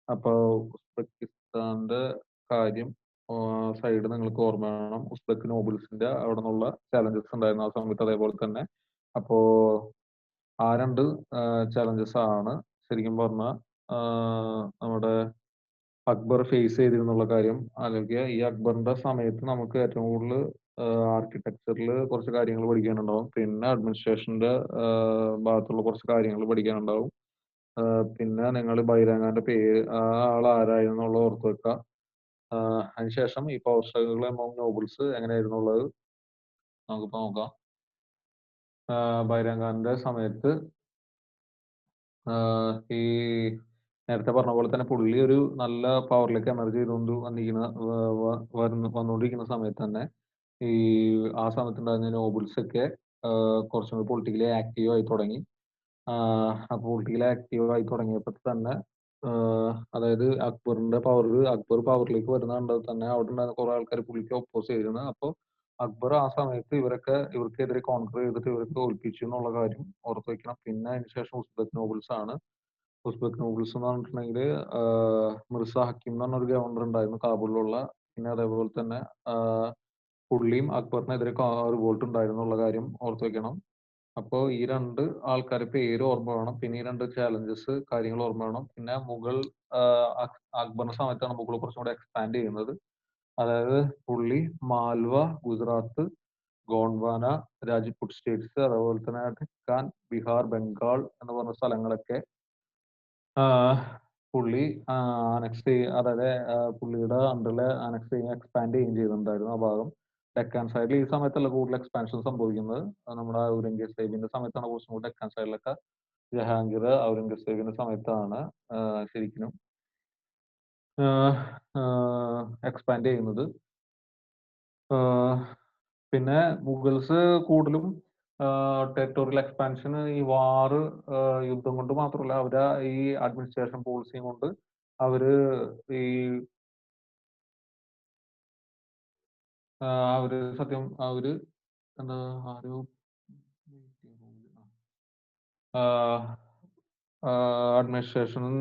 അപ്പൊ ഉസ്ബെക്കിസ്ഥാന്റെ കാര്യം സൈഡ് നിങ്ങൾക്ക് ഓർമ്മ വേണം. ഉസ്ബെക്ക് നോബിൾസിന്റെ അവിടെ നിന്നുള്ള ചാലഞ്ചസ് ഉണ്ടായിരുന്നു ആ സമയത്ത്. അതേപോലെ തന്നെ അപ്പോ ആ രണ്ട് ചാലഞ്ചസ് ആണ് ശരിക്കും പറഞ്ഞാൽ നമ്മുടെ അക്ബർ ഫേസ് ചെയ്തിരുന്നുള്ള കാര്യം ആലോചിക്കുക. ഈ അക്ബറിന്റെ സമയത്ത് നമുക്ക് ഏറ്റവും കൂടുതൽ ആർക്കിടെക്ചറിൽ കുറച്ച് കാര്യങ്ങൾ പഠിക്കാനുണ്ടാവും. പിന്നെ അഡ്മിനിസ്ട്രേഷന്റെ ഭാഗത്തുള്ള കുറച്ച് കാര്യങ്ങൾ പഠിക്കാനുണ്ടാവും. പിന്നെ നിങ്ങൾ ബൈരംഗാന്റെ പേര്, ആ ആൾ ആരായിരുന്നുള്ള ഓർത്ത് വെക്കുക. അതിനുശേഷം ഈ പവർ സ്ട്രഗിൾ എമോങ് നോബിൾസ് എങ്ങനെയായിരുന്നുള്ളത് നമുക്കിപ്പോ നോക്കാം. ബൈരംഗാന്റെ സമയത്ത് ഈ നേരത്തെ പറഞ്ഞ പോലെ തന്നെ പുള്ളി ഒരു നല്ല പവറിലേക്ക് എനർജി ചെയ്തുകൊണ്ട് വന്നുകൊണ്ടിരിക്കുന്ന സമയത്ത് തന്നെ ഈ ആ സമയത്തുണ്ടായിരുന്ന നോബിൾസ് ഒക്കെ കുറച്ചും കൂടി പൊളിറ്റിക്കലി ആക്റ്റീവ് ആയി തുടങ്ങി. പൊളിറ്റിക്കലി ആക്റ്റീവ് ആയി തുടങ്ങിയപ്പോൾ തന്നെ അതായത് അക്ബർ പവറിലേക്ക് വരുന്ന കണ്ടത് തന്നെ അവിടെ ഉണ്ടായിരുന്ന കുറെ ആൾക്കാർ പുള്ളിക്ക് ഒപ്പോസ് ചെയ്തിരുന്നു. അപ്പോൾ അക്ബർ ആ സമയത്ത് ഇവർക്കെതിരെ കോൺക്വർ ചെയ്തിട്ട് ഇവർക്ക് തോൽപ്പിച്ചു എന്നുള്ള കാര്യം ഓർത്ത് വെക്കണം. പിന്നെ അതിനുശേഷം ഉസ്ബെക്ക് നോബിൾസ് ആണ്. ഉസ്ബെക്ക് നോബിൾസ് എന്ന് പറഞ്ഞിട്ടുണ്ടെങ്കിൽ മിർസ ഹക്കീം എന്ന് പറഞ്ഞൊരു ഗവർണർ ഉണ്ടായിരുന്നു കാബൂളിലുള്ള. പിന്നെ അതേപോലെ തന്നെ പുള്ളിയും അക്ബറിനെതിരെ റിവോൾട്ട് ഉണ്ടായിരുന്നു എന്നുള്ള കാര്യം ഓർത്ത് വെക്കണം. അപ്പോൾ ഈ രണ്ട് ആൾക്കാരെ പേര് ഓർമ്മ വേണം. പിന്നെ ഈ രണ്ട് ചാലഞ്ചസ് കാര്യങ്ങൾ ഓർമ്മ വേണം. പിന്നെ അക്ബറിന്റെ സമയത്താണ് മുഗൾ കുറച്ചും കൂടെ എക്സ്പാൻഡ് ചെയ്യുന്നത്. അതായത് പുള്ളി മാൽവ, ഗുജറാത്ത്, ഗോണ്ട്വാന, രാജ്പുട്ട് സ്റ്റേറ്റ്സ്, അതേപോലെ തന്നെ ഡെക്കാൻ, ബീഹാർ, ബംഗാൾ എന്ന് പറഞ്ഞ സ്ഥലങ്ങളൊക്കെ പുള്ളി അതായത് പുള്ളിയുടെ അണ്ടറിൽ എക്സ്പാൻഡ് ചെയ്യുകയും ചെയ്തിട്ടുണ്ടായിരുന്നു ആ ഭാഗം. ഡെക്കാൻ സൈഡിൽ ഈ സമയത്തല്ല കൂടുതൽ എക്സ്പാൻഷൻ സംഭവിക്കുന്നത്. നമ്മുടെ ഔറംഗസേബിന്റെ സമയത്താണ് കുറച്ചും കൂടി ഡെക്കാൻ സൈഡിലൊക്കെ ജഹാംഗീർ ഔറംഗസേബിന്റെ സമയത്താണ് ശരിക്കും എക്സ്പാൻഡ് ചെയ്യുന്നത്. പിന്നെ മുഗൾസ് കൂടുതലും ടെറിട്ടോറിയൽ എക്സ്പാൻഷൻ ഈ യുദ്ധം കൊണ്ട് മാത്രമല്ല അവരെ ഈ അഡ്മിനിസ്ട്രേഷൻ പോളിസിയും കൊണ്ട് അവര് എന്താ ആരോ അഡ്മിനിസ്ട്രേഷനും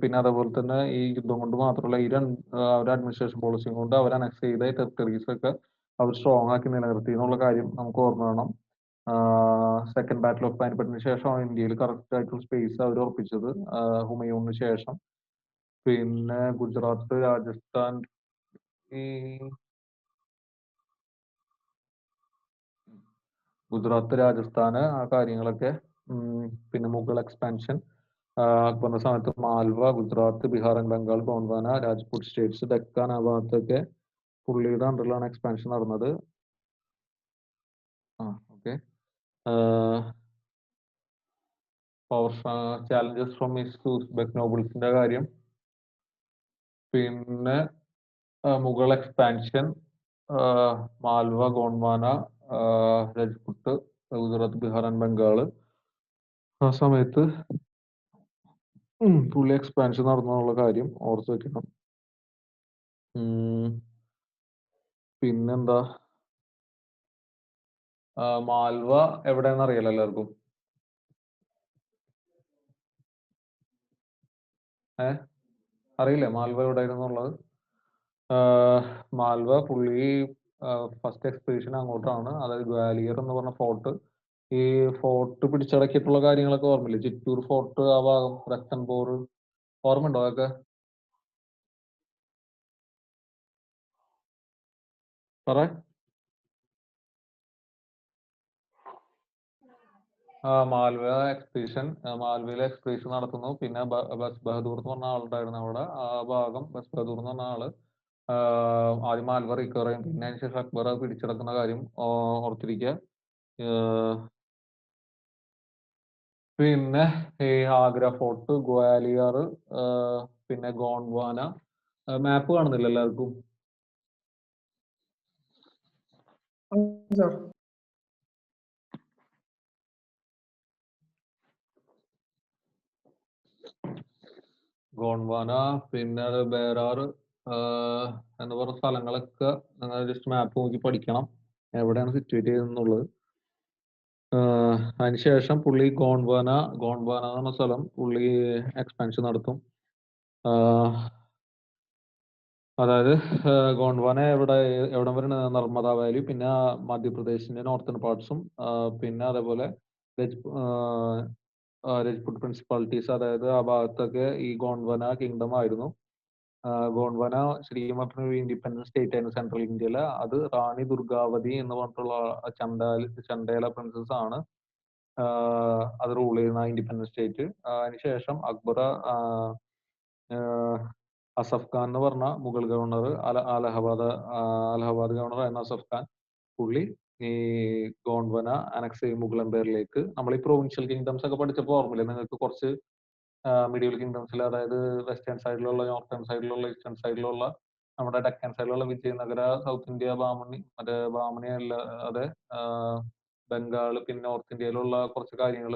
പിന്നെ അതേപോലെ തന്നെ ഈ യുദ്ധം കൊണ്ട് മാത്രമല്ല അവരുടെ അഡ്മിനിസ്ട്രേഷൻ പോളിസിയും കൊണ്ട് അവർ അനക്സ് ചെയ്ത ടെറിട്ടറീസ് ഒക്കെ അവർ സ്ട്രോങ് ആക്കി നിലനിർത്തി എന്നുള്ള കാര്യം നമുക്ക് ഓർമ്മ വേണം. സെക്കൻഡ് ബാറ്റിൽ ഓഫ് പാനിപ്പറ്റിന് ശേഷമാണ് ഇന്ത്യയിൽ കറക്റ്റ് ആയിട്ടുള്ള സ്പേസ് അവർ ഉറപ്പിച്ചത് ഹുമയൂണിന് ശേഷം. പിന്നെ ഗുജറാത്ത്, രാജസ്ഥാൻ, രാജസ്ഥാന് ആ കാര്യങ്ങളൊക്കെ. പിന്നെ മുഗൾ എക്സ്പാൻഷൻ അക്ബറിന്റെ സമയത്ത് മാൽവ, ഗുജറാത്ത്, ബീഹാർ ആൻഡ് ബംഗാൾ, ഗോണ്ട്വാന, രാജ്പുട്ട് സ്റ്റേറ്റ്സ്, ഡെക്കാൻ ആ ഭാഗത്തൊക്കെ പുള്ളിയുടെ അണ്ടറിലാണ് എക്സ്പാൻഷൻ നടന്നത്. ഓക്കെ. ചാലഞ്ചസ് ഫ്രം ഉസ്ബെക്ക് നോബിൾസിന്റെ കാര്യം. പിന്നെ മുഗൾ എക്സ്പാൻഷൻ, മാൽവ, ഗോണ്ട്വാന, രാജ്പുട്ട്, ഗുജറാത്ത്, ബീഹാർ ആൻഡ് ബംഗാൾ ആ സമയത്ത് പുള്ളി എക്സ്പാൻഷൻ നടന്നുള്ള കാര്യം ഓർത്ത് വെക്കണം. പിന്നെന്താ, മാൽവ എവിടെയെന്ന് അറിയാലോ എല്ലാവർക്കും? അറിയില്ലേ മാൽവ എവിടെയായിരുന്നുള്ളത്? മാൽവ പുള്ളി ഫസ്റ്റ് എക്സ്പെഡിഷൻ അങ്ങോട്ടാണ്. അതായത് ഗ്വാലിയർ എന്ന് പറഞ്ഞ ഫോർട്ട്, ഈ ഫോർട്ട് പിടിച്ചടക്കിയിട്ടുള്ള കാര്യങ്ങളൊക്കെ ഓർമ്മയില്ലേ? ചിറ്റൂർ ഫോർട്ട് ആ ഭാഗം, രക്തൻപൂർ, ഓർമ്മയുണ്ടോ അതൊക്കെ? പറ. മാൽവയിലെ എക്സ്പെഡിഷൻ നടത്തുന്നു. പിന്നെ ബസ് ബഹദൂർ എന്ന് പറഞ്ഞ ആളുണ്ടായിരുന്നു അവിടെ. ആ ഭാഗം ബസ് ബഹദൂർ എന്ന് പറഞ്ഞ ആള് ആദ്യം മാൽവ റിക്കവർ ചെയ്യും. പിന്നെ അതിനുശേഷം അക്ബർ പിടിച്ചെടുക്കുന്ന കാര്യം ഓർത്തിരിക്കുക. പിന്നെ ഈ ആഗ്ര ഫോർട്ട്, ഗ്വാലിയർ, പിന്നെ ഗോണ്ട്വാന. മാപ്പ് കാണുന്നില്ല എല്ലാവർക്കും? ഗോണ്ട്വാന, പിന്നെ ബേരാർ എന്ന് പറഞ്ഞ സ്ഥലങ്ങളൊക്കെ നിങ്ങൾ ജസ്റ്റ് മാപ്പ് നോക്കി പഠിക്കണം എവിടെയാണ് സിറ്റുവേറ്റ് ചെയ്തെന്നുള്ളത്. അതിനുശേഷം പുള്ളി ഗോണ്ട്വാന എന്ന് പറഞ്ഞ സ്ഥലം പുള്ളി എക്സ്പാൻഷൻ നടത്തും. അതായത് ഗോണ്ട്വാന എവിടം വരെ? നർമ്മദ വാലി, പിന്നെ മധ്യപ്രദേശിന്റെ നോർത്തേൺ പാർട്സും, പിന്നെ അതേപോലെ രജ്പുട്ട് പ്രിൻസിപ്പാലിറ്റീസ്, അതായത് ആ ഭാഗത്തൊക്കെ ഈ ഗോണ്ട്വാന കിങ്ഡം ആയിരുന്നു. ഗോണ്ട്വാന ശരിക്കും പറഞ്ഞ ഒരു ഇൻഡിപെൻഡന്റ് സ്റ്റേറ്റ് ആയിരുന്നു സെൻട്രൽ ഇന്ത്യയിലെ. അത് റാണി ദുർഗാവതി എന്ന് പറഞ്ഞിട്ടുള്ള ചണ്ടേല പ്രിൻസസ് ആണ് അത് റൂൾ ചെയ്യുന്ന ഇൻഡിപെൻഡന്റ് സ്റ്റേറ്റ്. അതിനുശേഷം അക്ബർ അസഫ് ഖാൻ എന്ന് പറഞ്ഞ മുഗൾ ഗവർണർ, അലഹബാദ് ഗവർണർ ആയിരുന്ന അസഫ് ഖാൻ, പുള്ളി ഈ ഗോണ്ട്വാന അനക്സ് ചെയ്യും മുഗൾ എംപയറിലേക്ക്. നമ്മൾ ഈ പ്രൊവിൻഷ്യൽ കിങ്ഡംസ് ഒക്കെ പഠിച്ചപ്പോൾ ഓർമ്മയില്ലേ നിങ്ങൾക്ക്? കുറച്ച് മിഡിയൽ കിങ്ഡംസിൽ, അതായത് വെസ്റ്റേൺ സൈഡിലുള്ള, നോർത്തേൺ സൈഡിലുള്ള, ഈസ്റ്റേൺ സൈഡിലുള്ള, നമ്മുടെ ഡെക്കാൻ സൈഡിലുള്ള വിജയനഗര, സൗത്ത് ഇന്ത്യ, ബാമണി അല്ല, അതെ, ബംഗാൾ, പിന്നെ നോർത്ത് ഇന്ത്യയിലുള്ള കുറച്ച് കാര്യങ്ങൾ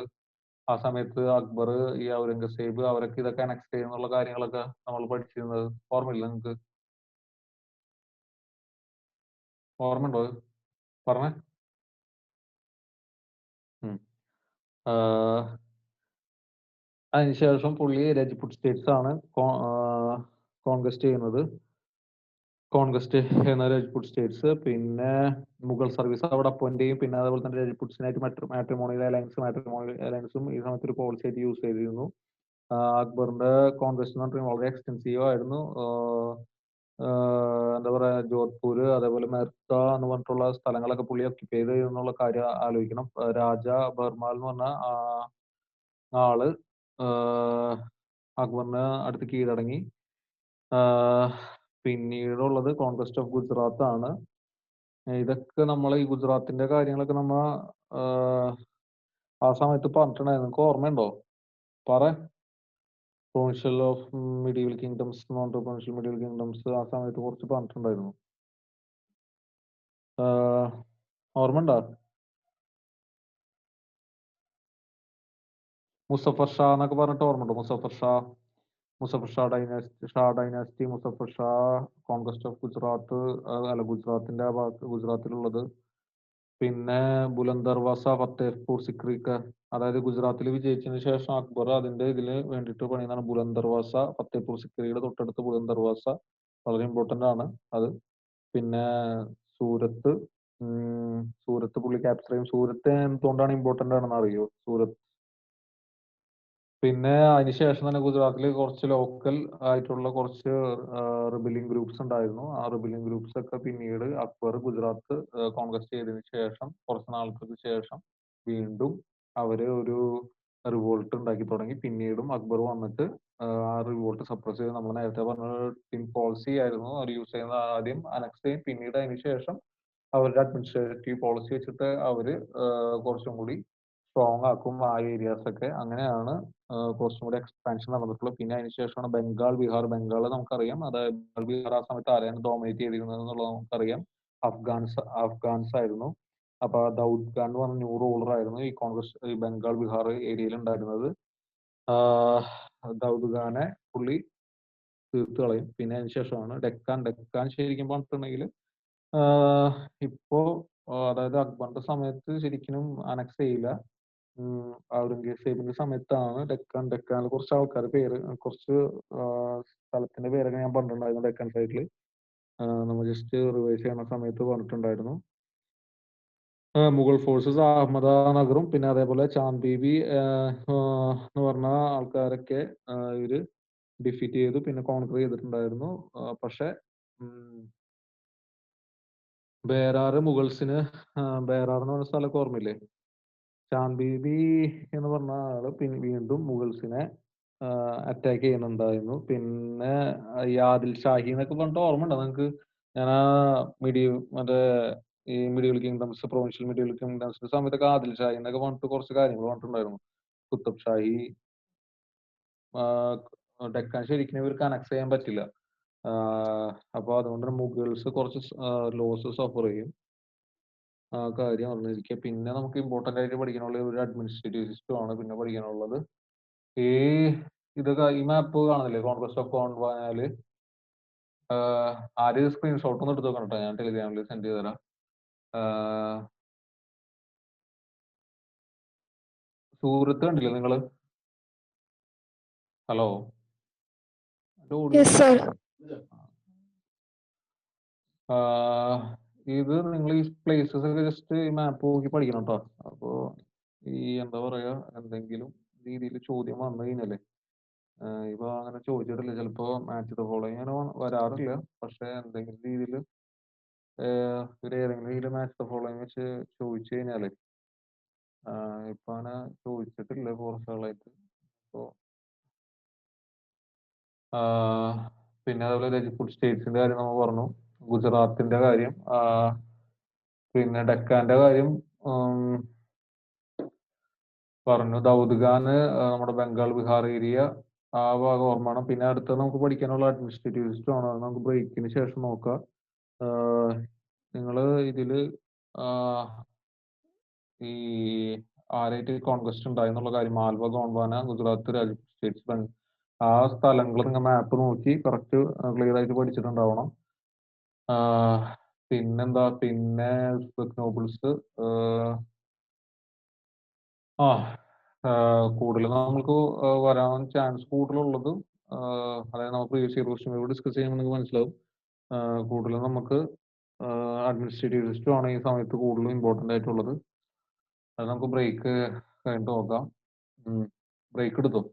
ആ സമയത്ത് അക്ബർ, ഈ ഔറംഗസേബ് അവരൊക്കെ ഇതൊക്കെ അനക്സ് ചെയ്യുന്നുള്ള കാര്യങ്ങളൊക്കെ നമ്മൾ പഠിച്ചിരുന്നത് ഓർമ്മയില്ല നിങ്ങൾക്ക്? ഓർമ്മയുണ്ടോ അത്? പറഞ്ഞേ. അതിനുശേഷം പുള്ളി രജ്പുട്ട് സ്റ്റേറ്റ്സ് ആണ് കോൺക്വസ്റ്റ് ചെയ്യുന്നത്. കോൺക്വസ്റ്റ് ചെയ്യുന്ന രജ്പുട്ട് സ്റ്റേറ്റ്സ്. പിന്നെ മുഗൾ സർവീസ് അവിടെ അപ്പോയിന്റ് ചെയ്യും. പിന്നെ അതുപോലെ തന്നെ രജ്പുട്സിനായിട്ട് മാട്രിമോണിയൽ അലയൻസും ഈ സമയത്ത് ഒരു പോളിസി ആയിട്ട് യൂസ് ചെയ്തിരുന്നു. അക്ബറിന്റെ കോൺക്വസ്റ്റ് എന്ന് പറഞ്ഞാൽ വളരെ എക്സ്റ്റെൻസീവ് ആയിരുന്നു. എന്താ പറയാ, ജോധ്പൂർ അതേപോലെ മെർത്ത എന്ന് പറഞ്ഞിട്ടുള്ള സ്ഥലങ്ങളൊക്കെ പുള്ളി ഒക്യുപ്പൈ ചെയ്ത് എന്നുള്ള കാര്യം ആലോചിക്കണം. രാജ ബർമാൽ എന്ന് പറഞ്ഞ ആള് അക്ബറിന് അടുത്ത് കീഴടങ്ങി. പിന്നീടുള്ളത് കോൺക്വസ്റ്റ് ഓഫ് ഗുജറാത്ത് ആണ്. ഇതൊക്കെ നമ്മൾ ഈ ഗുജറാത്തിന്റെ കാര്യങ്ങളൊക്കെ നമ്മ ആ സമയത്ത് പറഞ്ഞിട്ടുണ്ടായിരുന്നു. നിങ്ങൾക്ക് ഓർമ്മയുണ്ടോ? പറ. Provincial of medieval kingdoms, non provincial medieval kingdoms ആ സമയത്ത് കുറച്ച് പറഞ്ഞിട്ടുണ്ടായിരുന്നു. ഓർമ്മയുണ്ടോ? മുസഫർ ഷാ എന്നൊക്കെ പറഞ്ഞിട്ട് ഓർമ്മയുണ്ടോ? Muzaffar Shah dynasty, Muzaffar Shah, conquest of Gujarat, അല്ല ഗുജറാത്തിന്റെ ആ ഭാഗത്ത് ഗുജറാത്തിലുള്ളത്. പിന്നെ ബുലന്ദർവാസ, ഫത്തേപൂർ സിക്രിക്ക്, അതായത് ഗുജറാത്തിൽ വിജയിച്ചതിന് ശേഷം അക്ബർ അതിന്റെ ഇതിന് വേണ്ടിയിട്ട് പണിയുന്നതാണ് ബുലന്ദർവാസ. ഫത്തേപൂർ സിക്രിയുടെ തൊട്ടടുത്ത് ബുലന്ദർവാസ, വളരെ ഇമ്പോർട്ടന്റ് ആണ് അത്. പിന്നെ സൂറത്ത് പുള്ളി ക്യാപ്ചർ ചെയ്യും. സൂറത്ത് എന്തുകൊണ്ടാണ് ഇമ്പോർട്ടന്റ് ആണെന്ന് അറിയോ? സൂറത്ത്. പിന്നെ അതിനുശേഷം തന്നെ ഗുജറാത്തിൽ കുറച്ച് ലോക്കൽ ആയിട്ടുള്ള കുറച്ച് റിബലിംഗ് ഗ്രൂപ്പ്സ് ഉണ്ടായിരുന്നു. ആ റിബലിംഗ് ഗ്രൂപ്പ്സ് ഒക്കെ പിന്നീട് അക്ബർ ഗുജറാത്ത് കോൺക്വസ്റ്റ് ചെയ്തതിനു ശേഷം കുറച്ച് നാൾക്ക് ശേഷം വീണ്ടും അവര് ഒരു റിവോൾട്ട് ഉണ്ടാക്കി തുടങ്ങി. പിന്നീടും അക്ബർ വന്നിട്ട് ആ റിവോൾട്ട് സപ്രസ് ചെയ്ത്, നമ്മൾ നേരത്തെ പറഞ്ഞ ടിൻ പോളിസി ആയിരുന്നു അവർ യൂസ് ചെയ്യുന്നത്. ആദ്യം അനക്സ് ചെയ്യും, പിന്നീട് അതിന് ശേഷം അവരുടെ അഡ്മിനിസ്ട്രേറ്റീവ് പോളിസി വെച്ചിട്ട് അവര് കുറച്ചും കൂടി സ്ട്രോങ് ആക്കും ആ ഏരിയാസ് ഒക്കെ. അങ്ങനെയാണ് കുറച്ചും കൂടി എക്സ്പാൻഷൻ നടന്നിട്ടുള്ളത്. പിന്നെ അതിനുശേഷമാണ് ബംഗാൾ, ബംഗാൾ നമുക്കറിയാം. അതായത് ബംഗാൾ, ബീഹാർ ആ സമയത്ത് ആരെയാണ് ഡോമിനേറ്റ് ചെയ്തിരുന്നത് എന്നുള്ളത് നമുക്കറിയാം. അഫ്ഗാൻസ് ആയിരുന്നു. അപ്പൊ ദൗദ് ഖാൻ എന്ന് പറഞ്ഞ ന്യൂ റൂളർ ആയിരുന്നു ഈ കോൺഗ്രസ് ബംഗാൾ, ബീഹാർ ഏരിയയിൽ ഉണ്ടായിരുന്നത്. ദൗദ് ഖാനെ പുള്ളി തീർത്ത് കളയും. പിന്നെ അതിനുശേഷമാണ് ഡെക്കാൻ ശരിക്കും പറഞ്ഞിട്ടുണ്ടെങ്കിൽ ഇപ്പോ അതായത് അക്ബറിന്റെ സമയത്ത് ശരിക്കും അനക്സ് ചെയ്യില്ല. ഔറംഗസേബിന്റെ സമയത്താണ് ഡെക്കാനിൽ കുറച്ച് ആൾക്കാരുടെ പേര്, കുറച്ച് സ്ഥലത്തിന്റെ പേരൊക്കെ ഞാൻ പറഞ്ഞിട്ടുണ്ടായിരുന്നു ഡെക്കാൻ സൈഡിൽ. നമ്മൾ ജസ്റ്റ് റിവൈസ് ചെയ്യുന്ന സമയത്ത് പറഞ്ഞിട്ടുണ്ടായിരുന്നു. മുഗൾ ഫോഴ്സസ് അഹമ്മദനഗറും പിന്നെ അതേപോലെ ചാന്ദ് ബീബി എന്ന് പറഞ്ഞ ആൾക്കാരൊക്കെ ഇവര് ഡിഫീറ്റ് ചെയ്തു, പിന്നെ കോൺക്വർ ചെയ്തിട്ടുണ്ടായിരുന്നു. പക്ഷെ ബേരാറ് മുഗൾസിന്, ബേരാർ എന്ന് പറഞ്ഞ സ്ഥലമൊക്കെ ഓർമ്മയില്ലേ? ചാന്ദ് ബീബി എന്ന് പറഞ്ഞ ആള് പിന്നെ വീണ്ടും മുഗൾസിനെ അറ്റാക്ക് ചെയ്യുന്നുണ്ടായിരുന്നു. പിന്നെ ഈ ആദിൽ ഷാഹി എന്നൊക്കെ പറഞ്ഞിട്ട് ഓർമ്മയുണ്ടോ നിങ്ങൾക്ക്? ഞാൻ മറ്റേ ഈ മിഡിവൽ കിങ്ഡംസ്, പ്രൊവിൻഷ്യൽ മിഡിവൽ കിങ്ഡംസിന്റെ സമയത്തൊക്കെ ആദിൽ ഷാഹി എന്നൊക്കെ പറഞ്ഞിട്ട് കുറച്ച് കാര്യങ്ങൾ പറഞ്ഞിട്ടുണ്ടായിരുന്നു. കുത്തബ് ഷാഹി, ഡെക്കാൻ ശരിക്കും ഇവർക്ക് കണക്ട് ചെയ്യാൻ പറ്റില്ല. അപ്പൊ അതുകൊണ്ട് മുഗൾസ് കുറച്ച് ലോസ് സഫർ ചെയ്യും. ആ കാര്യം അറിഞ്ഞിരിക്കുക. പിന്നെ നമുക്ക് ഇമ്പോർട്ടന്റ് ആയിട്ട് പഠിക്കാനുള്ള ഒരു അഡ്മിനിസ്ട്രേറ്റീവ് സിസ്റ്റം ആണ് പിന്നെ പഠിക്കാനുള്ളത്. ഇതൊക്കെ ഈ മാപ്പ് കാണുന്നില്ലേ, കോൺക്വസ്റ്റ് ഓഫ് കോൺവാനാല്? ആര് സ്ക്രീൻഷോട്ട് ഒന്ന് എടുത്ത് നോക്കണം കേട്ടോ, ഞാൻ ടെലിഗ്രാമിൽ സെൻഡ് ചെയ്ത് തരാം. സൂറത്ത് കണ്ടില്ലേ നിങ്ങള്? ഹലോ, ഇത് നിങ്ങൾ ഈ പ്ലേസസ് ഒക്കെ ജസ്റ്റ് ഈ മാപ്പ് നോക്കി പഠിക്കണം കേട്ടോ. അപ്പോ ഈ എന്താ പറയാ, എന്തെങ്കിലും രീതിയിൽ ചോദ്യം വന്നു കഴിഞ്ഞാലേ, ഇപ്പൊ അങ്ങനെ ചോദിച്ചിട്ടില്ല, ചിലപ്പോ മാച്ച് ദ ഫോളോയിങ് അങ്ങനെ വരാറില്ല. പക്ഷെ എന്തെങ്കിലും രീതിയിൽ ഏതെങ്കിലും രീതിയിൽ മാച്ച് ദ ഫോളോയിങ് വെച്ച് ചോദിച്ചു കഴിഞ്ഞാലേ, ഇപ്പൊ അങ്ങനെ ചോദിച്ചിട്ടില്ല കുറച്ച് ആളായിട്ട്. അപ്പോ പിന്നെ അതുപോലെ രജ്പുട്ട് സ്റ്റേറ്റ്സിന്റെ കാര്യം നമ്മൾ പറഞ്ഞു, ഗുജറാത്തിന്റെ കാര്യം, പിന്നെ ഡെക്കാന്റെ കാര്യം പറഞ്ഞു. ദൗദ് ഖാന് നമ്മുടെ ബംഗാൾ, ബീഹാർ ഏരിയ ആ ഭാഗം ഓർമ്മ. പിന്നെ അടുത്ത നമുക്ക് പഠിക്കാനുള്ള അഡ്മിനിസ്ട്രേറ്റീവ് സിസ്റ്റം ആണ്. നമുക്ക് ബ്രേക്കിന് ശേഷം നോക്കാം. നിങ്ങൾ ഇതില് ഈ ആരായിട്ട് കോൺക്വസ്റ്റ് ഉണ്ടായി എന്നുള്ള കാര്യം, മാൽവ, ഗോണ്ട്വാന, ഗുജറാത്ത്, രാജസ്ഥാൻ സ്റ്റേറ്റ്സ്, ആ സ്ഥലങ്ങൾ നിങ്ങൾ മാപ്പ് നോക്കി കറക്റ്റ് ക്ലിയർ ആയിട്ട് പഠിച്ചിട്ടുണ്ടാവണം. പിന്നെന്താ, പിന്നെ നോബിൾസ് കൂടുതൽ നമുക്ക് വരാൻ ചാൻസ് കൂടുതലുള്ളത്, അതായത് നമ്മൾ previous year question paper discuss ചെയ്യുമ്പോൾ നിങ്ങൾക്ക് മനസ്സിലാവും. കൂടുതലും നമുക്ക് അഡ്മിനിസ്ട്രേറ്റീവ് സിസ്റ്റം ആണ് ഈ സമയത്ത് കൂടുതലും ഇമ്പോർട്ടൻ്റ് ആയിട്ടുള്ളത്. അത് നമുക്ക് ബ്രേക്ക് കഴിഞ്ഞിട്ട് നോക്കാം. ബ്രേക്ക് എടുത്തോ?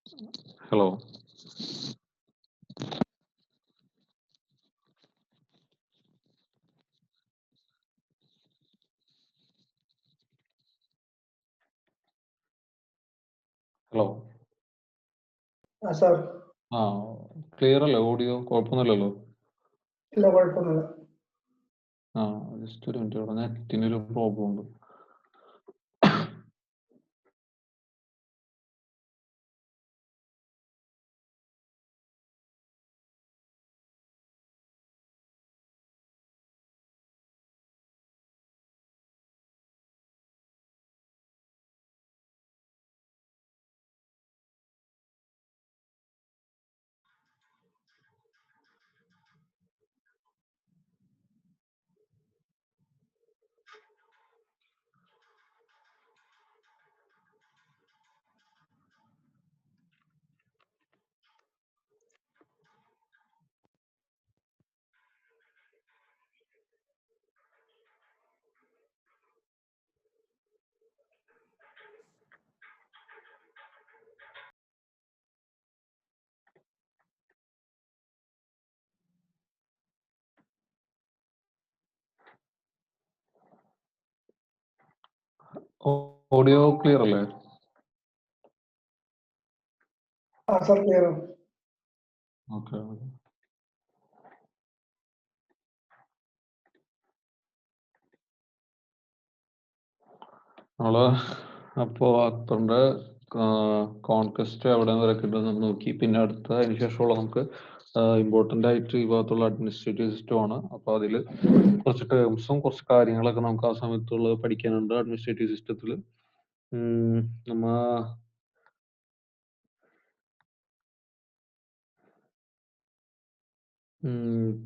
ഹലോ. ഹലോ. സാർ. ആ, ക്ലിയർ അല്ലേ ഓഡിയോ? കുഴപ്പമൊന്നുമില്ലല്ലോ? ഇല്ല, കുഴപ്പമൊന്നുമില്ല. ആ, ജസ്റ്റ് ഒരു മിനിറ്റ്, ഇവിടെ നെറ്റിനൊരു പ്രോബ്ലം ഉണ്ട്. ഓഡിയോ ക്ലിയർ അല്ലേ? സാർ ക്ലിയർ ആണ്. ഓക്കെ. നമ്മള് അപ്പോ അക്ബറിന്റെ കോൺക്വസ്റ്റ് എവിടെ വരയ്ക്കേണ്ടത് നമ്മൾ നോക്കി. പിന്നെ അടുത്ത അതിന് ശേഷമുള്ള നമുക്ക് ഇമ്പോർട്ടന്റ് ആയിട്ട് ഈ ഭാഗത്തുള്ള അഡ്മിനിസ്ട്രേറ്റീവ് സിസ്റ്റം ആണ്. അപ്പൊ അതിൽ കുറച്ച് ടേംസും കുറച്ച് കാര്യങ്ങളൊക്കെ നമുക്ക് ആ സമയത്തുള്ള പഠിക്കാനുണ്ട് അഡ്മിനിസ്ട്രേറ്റീവ് സിസ്റ്റത്തിൽ. നമ്മ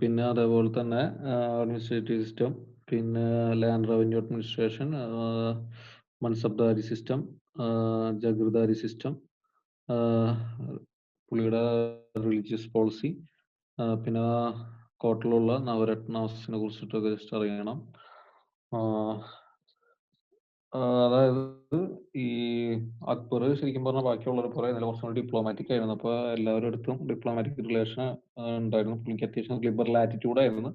പിന്നെ അതേപോലെ തന്നെ അഡ്മിനിസ്ട്രേറ്റീവ് സിസ്റ്റം, പിന്നെ land revenue administration, mansabdari system, jagirdari system, പുള്ളിയുടെ റിലീജിയസ് പോളിസി, പിന്നെ കോർട്ടിലുള്ള നവരത്നാസിനെ കുറിച്ചിട്ടൊക്കെ ജസ്റ്റ് അറിയണം. അതായത് ഈ അക്ബർ ശരിക്കും പറഞ്ഞാൽ ബാക്കിയുള്ളവരെ പോലെ ഇതിൽ കുറച്ചുകൂടി ഡിപ്ലോമാറ്റിക് ആയിരുന്നു. അപ്പൊ എല്ലാവരുടെ അടുത്തും ഡിപ്ലോമാറ്റിക് റിലേഷൻ ഉണ്ടായിരുന്നു. പുള്ളിക്ക് അത്യാവശ്യം ലിബറൽ ആറ്റിറ്റ്യൂഡ് ആയിരുന്നു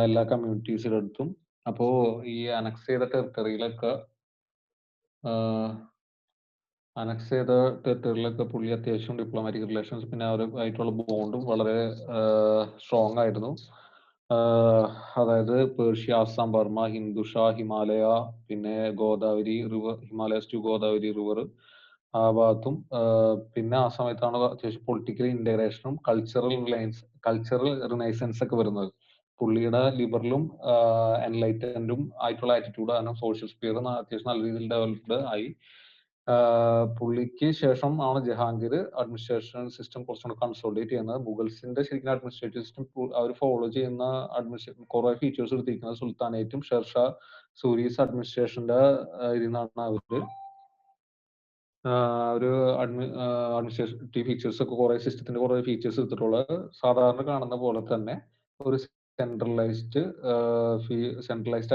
എല്ലാ കമ്മ്യൂണിറ്റീസിന്റെ അടുത്തും. അപ്പോ ഈ അനക്സ് ചെയ്ത ടെറിട്ടറിയിലൊക്കെ പുള്ളി അത്യാവശ്യം ഡിപ്ലോമാറ്റിക് റിലേഷൻസ് പിന്നെ അവരുമായിട്ടുള്ള ബോണ്ടും വളരെ സ്ട്രോങ് ആയിരുന്നു. അതായത് പേർഷ്യ, ആസാം, ബർമ, ഹിന്ദുഷ, ഹിമാലയ, പിന്നെ Godavari river, Himalayas to Godavari river ആ ഭാഗത്തും. പിന്നെ ആ സമയത്താണ് അത്യാവശ്യം പൊളിറ്റിക്കൽ ഇന്റഗ്രേഷനും കൾച്ചറൽ റിനൈസൻസ് ഒക്കെ വരുന്നത്. പുള്ളിയുടെ ലിബറലും എൻലൈറ്റൻഡും ആയിട്ടുള്ള ആറ്റിറ്റ്യൂഡ് സോഷ്യൽ സ്പിയർ അത്യാവശ്യം നല്ല രീതിയിൽ ഡെവലപ്ഡ് ആയി. പുള്ളിക്ക് ശേഷം ആണ് ജഹാംഗീർ അഡ്മിനിസ്ട്രേഷൻ സിസ്റ്റം കുറച്ചുകൂടി കൺസോളിഡേറ്റ് ചെയ്യുന്നത്. മുഗൾസിന്റെ ശരിക്കും അഡ്മിനിസ്ട്രേറ്റീവ് സിസ്റ്റം അവർ ഫോളോ ചെയ്യുന്ന കുറെ ഫീച്ചേഴ്സ് എടുത്തിരിക്കുന്നത് സുൽത്താനേറ്റും ഷെർഷാ സൂരീസ് അഡ്മിനിസ്ട്രേഷന്റെ ഇതിൽ നിന്നാണ് അവര് ഒരു അഡ്മിനിസ്ട്രേറ്റീവ് ഫീച്ചേഴ്സ് ഒക്കെ കുറെ സിസ്റ്റത്തിന്റെ കുറെ ഫീച്ചേഴ്സ് എടുത്തിട്ടുള്ളത്. സാധാരണ കാണുന്ന പോലെ തന്നെ ഒരു സെൻട്രലൈസ്ഡ്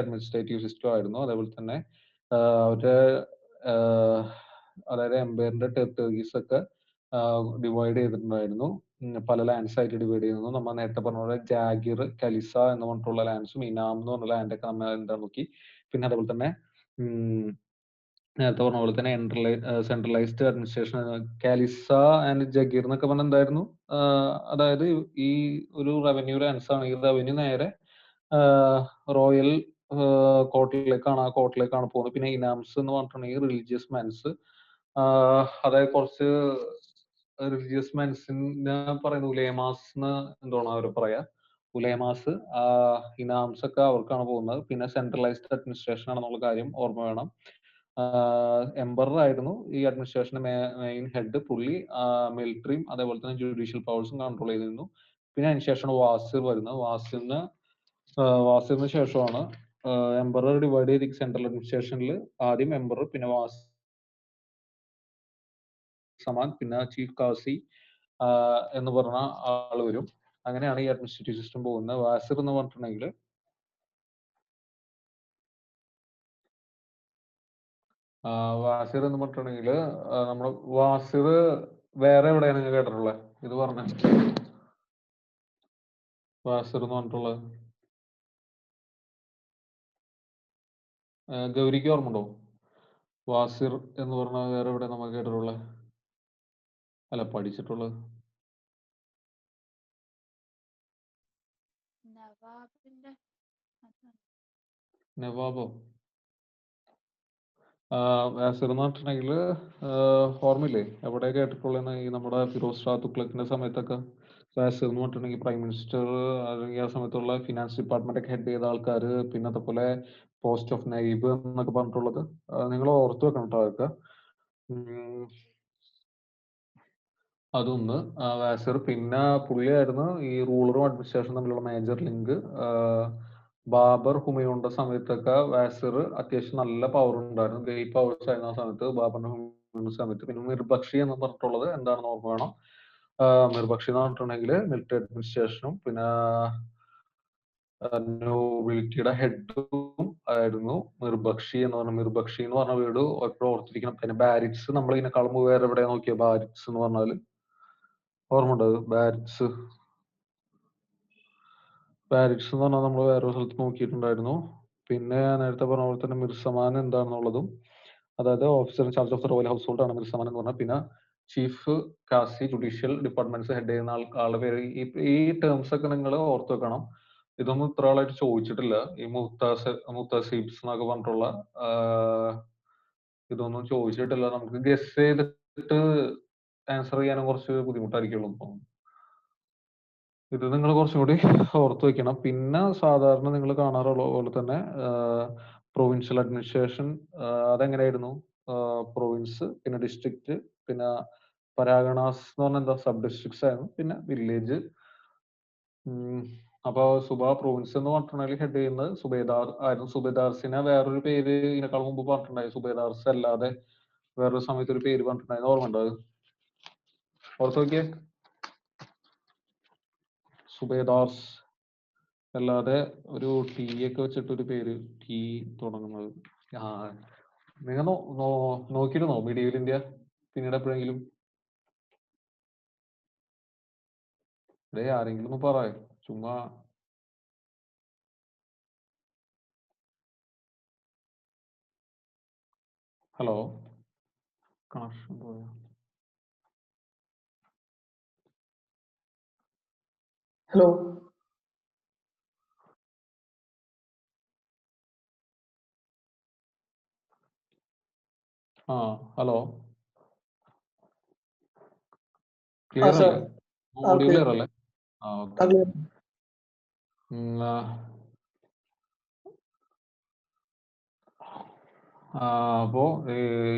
അഡ്മിനിസ്ട്രേറ്റീവ് സിസ്റ്റം ആയിരുന്നു. അതേപോലെ തന്നെ അവരുടെ അതായത് എംപയറിന്റെ ടെറിട്ടറീസ് ഒക്കെ ഡിവൈഡ് ചെയ്തിട്ടുണ്ടായിരുന്നു. പല ലാൻഡ്സ് ആയിട്ട് ഡിവൈഡ് ചെയ്യുന്നു. നമ്മൾ നേരത്തെ പറഞ്ഞ പോലെ ജാഗിർ, കലിസ എന്ന് പറഞ്ഞിട്ടുള്ള ലാൻഡ്സും ഇനാം എന്ന് പറഞ്ഞ ലാൻഡൊക്കെ നമ്മൾ എന്താ നോക്കി. പിന്നെ അതേപോലെ തന്നെ നേരത്തെ പറഞ്ഞ പോലെ തന്നെ സെൻട്രലൈസ്ഡ് അഡ്മിനിസ്ട്രേഷൻ. കാലിസ ആൻഡ് ജഗീർ എന്നൊക്കെ പറഞ്ഞാൽ എന്തായിരുന്നു? അതായത് ഈ ഒരു റവന്യൂ ലാൻഡ്സ് ആണ്. ഈ റവന്യൂ നേരെ റോയൽ കോർട്ടിലേക്കാണ് പോകുന്നത്. പിന്നെ ഇനാംസ് എന്ന് പറഞ്ഞിട്ടുണ്ടെങ്കിൽ റിലീജിയസ് മെൻസ്, അതായത് കുറച്ച് റിലീജിയസ് മെൻസിനെ പറയുന്ന ഉലേമാസ് എന്ന് എന്താണ് അവർ പറയാ, ഉലേമാസ്. ഇനാംസ് ഒക്കെ അവർക്കാണ് പോകുന്നത്. പിന്നെ സെൻട്രലൈസ്ഡ് അഡ്മിനിസ്ട്രേഷൻ ആണെന്നുള്ള കാര്യം ഓർമ്മ വേണം. എംപറർ ആയിരുന്നു ഈ അഡ്മിനിസ്ട്രേഷന്റെ മെയിൻ ഹെഡ്. പുള്ളി മിലിറ്ററിയും അതേപോലെ തന്നെ ജുഡീഷ്യൽ പവേഴ്സും കൺട്രോൾ ചെയ്തിരുന്നു. പിന്നെ അതിനുശേഷമാണ് വാസിർ വരുന്നത്. വാസിറിന് ശേഷമാണ് എംപറർ ഡിവൈഡ് ചെയ്ത് സെൻട്രൽ അഡ്മിനിസ്ട്രേഷനിൽ ആദ്യം എംപറർ, പിന്നെ സമാൻ, പിന്നെ ചീഫ് കാസി എന്ന് പറഞ്ഞ ആള് വരും. അങ്ങനെയാണ് ഈ അഡ്മിനിസ്ട്രേറ്റീവ് സിസ്റ്റം പോകുന്നത്. വാസിർ എന്ന് പറഞ്ഞിട്ടുണ്ടെങ്കിൽ നമ്മൾ വാസിർ വേറെ എവിടെയാണ് നിങ്ങൾ കേട്ടിട്ടുള്ളത്? ഇത് പറഞ്ഞ വാസിർ എന്ന് പറഞ്ഞിട്ടുള്ളത് ഗൗരിക്ക് ഓർമ്മ വാസിർ എന്ന് പറഞ്ഞാൽ വേറെ എവിടെ നമുക്ക് കേട്ടിട്ടുള്ളത്? അല്ല, പഠിച്ചിട്ടുള്ളത്. നവാബോ? വാസിർ എന്ന് പറഞ്ഞിട്ടുണ്ടെങ്കിൽ ഓർമ്മയില്ലേ എവിടെ കേട്ടിട്ടുള്ളതെന്ന്? ഈ നമ്മുടെ ഫിറോസ് ഷാ തുഗ്ലക്കിന്റെ സമയത്തൊക്കെ വാസിർ എന്ന് പറഞ്ഞിട്ടുണ്ടെങ്കിൽ പ്രൈം മിനിസ്റ്റർ അല്ലെങ്കിൽ ആ സമയത്തുള്ള ഫിനാൻസ് ഡിപ്പാർട്ട്മെന്റ് ഒക്കെ ഹെഡ് ചെയ്ത ആൾക്കാർ, പിന്നെ അതുപോലെ പോസ്റ്റ് ഓഫ് നൈബ് എന്നൊക്കെ പറഞ്ഞിട്ടുള്ളത് നിങ്ങൾ ഓർത്തു വെക്കണം കേട്ടോ. അതൊക്കെ അതൊന്ന് വാസിർ. പിന്നെ പുള്ളിയായിരുന്നു ഈ റൂളറും അഡ്മിനിസ്ട്രേഷനും തമ്മിലുള്ള മേജർ ലിങ്ക്. ബാബർ ഹുമയൂണിന്റെ സമയത്തൊക്കെ വാസിർ അത്യാവശ്യം നല്ല പവർ ഉണ്ടായിരുന്നു, ഗ്രേറ്റ് പവേഴ്സ് ആയിരുന്നു ആ സമയത്ത്, ബാബറിന്റെ ഹുമയൂണിന്റെ സമയത്ത്. പിന്നെ മിർബക്ഷി എന്ന് പറഞ്ഞിട്ടുള്ളത് എന്താണെന്ന് ഓർമ്മ വേണം. മിർബക്ഷി എന്ന് പറഞ്ഞിട്ടുണ്ടെങ്കിൽ മിലിറ്ററി അഡ്മിനിസ്ട്രേഷനും പിന്നെ നോബിലിറ്റിയുടെ ഹെഡും ആയിരുന്നു മിർബക്ഷി എന്ന് പറഞ്ഞ. മിർബക്ഷി എന്ന് പറഞ്ഞ വീട് എപ്പോഴും ഓർത്തിരിക്കണം. പിന്നെ ബാരിറ്റ്സ്, നമ്മൾ ഇതിനെക്കാളും വേറെ എവിടെ നോക്കിയ ബാരിറ്റ്സ് എന്ന് പറഞ്ഞാൽ ഓർമ്മ ഉണ്ട്? ബാരിറ്റ്സ് എന്ന് പറഞ്ഞാൽ നമ്മൾ വേറൊരു സ്ഥലത്ത് നോക്കിയിട്ടുണ്ടായിരുന്നു. പിന്നെ നേരത്തെ പറഞ്ഞ പോലെ തന്നെ മിർസമാൻ എന്താണെന്നുള്ളതും, അതായത് officer in charge of the royal household ആണ് മിർസമാൻ എന്ന് പറഞ്ഞാൽ. പിന്നെ ചീഫ് കാസി ജുഡീഷ്യൽ ഡിപ്പാർട്ട്മെന്റ്സ് ഹെഡ് ചെയ്യുന്ന ആളുടെ പേര്. ഈ ടേംസ് ഒക്കെ നിങ്ങൾ ഓർത്തു വെക്കണം. ഇതൊന്നും ഇത്ര ആളായിട്ട് ചോദിച്ചിട്ടില്ല. ഈ മുത്തസീബ്സ് എന്നൊക്കെ പറഞ്ഞിട്ടുള്ള ഇതൊന്നും ചോദിച്ചിട്ടില്ല. നമുക്ക് ഗസ് ചെയ്തിട്ട് ആൻസർ ചെയ്യാനും കുറച്ച് ബുദ്ധിമുട്ടായിരിക്കുള്ളൂ. ഇത് നിങ്ങൾ കുറച്ചും കൂടി ഓർത്തു വെക്കണം. പിന്നെ സാധാരണ നിങ്ങൾ കാണാറുള്ള പോലെ തന്നെ പ്രൊവിൻഷ്യൽ അഡ്മിനിസ്ട്രേഷൻ അതെങ്ങനെയായിരുന്നു? പ്രൊവിൻസ്, പിന്നെ ഡിസ്ട്രിക്ട്, പിന്നെ പരാഗണാസ് എന്ന് പറഞ്ഞാൽ എന്താ, സബ് ഡിസ്ട്രിക്ട്സ് ആയിരുന്നു, പിന്നെ വില്ലേജ്. അപ്പൊ സുബ പ്രൊവിൻസ് എന്ന് പറഞ്ഞിട്ടുണ്ടെങ്കിൽ ഹെഡ് ചെയ്യുന്നത് സുബേദാർ ആയിരുന്നു. സുബേദാർസിനെ വേറൊരു പേര് ഇതിനേക്കാൾ മുമ്പ് പറഞ്ഞിട്ടുണ്ടായി. സുബേദാർസ് അല്ലാതെ വേറൊരു സമയത്ത് ഒരു പേര് പറഞ്ഞിട്ടുണ്ടായിരുന്നു, ഓർമ്മ ഉണ്ടോ? ഓർത്ത് നോക്കിയേ. സുബേദാർസ് അല്ലാതെ ഒരു ടി ഒക്കെ വെച്ചിട്ടൊരു പേര്, ടി തുടങ്ങുന്നത്. നിങ്ങൾ നോക്കിയിരുന്നോ മിഡീവൽ ഇന്ത്യ പിന്നീട് എപ്പോഴെങ്കിലും? ആരെങ്കിലും ഒന്ന് പറയാ, ചുമ്മാ. ഹലോ, കണക്ഷൻ പോയോ? Hello, hello, clear sir. അല്ലേ? Audio clear. ക്ലിയർ അല്ലേ? ഓക്കെ. clear. അപ്പോ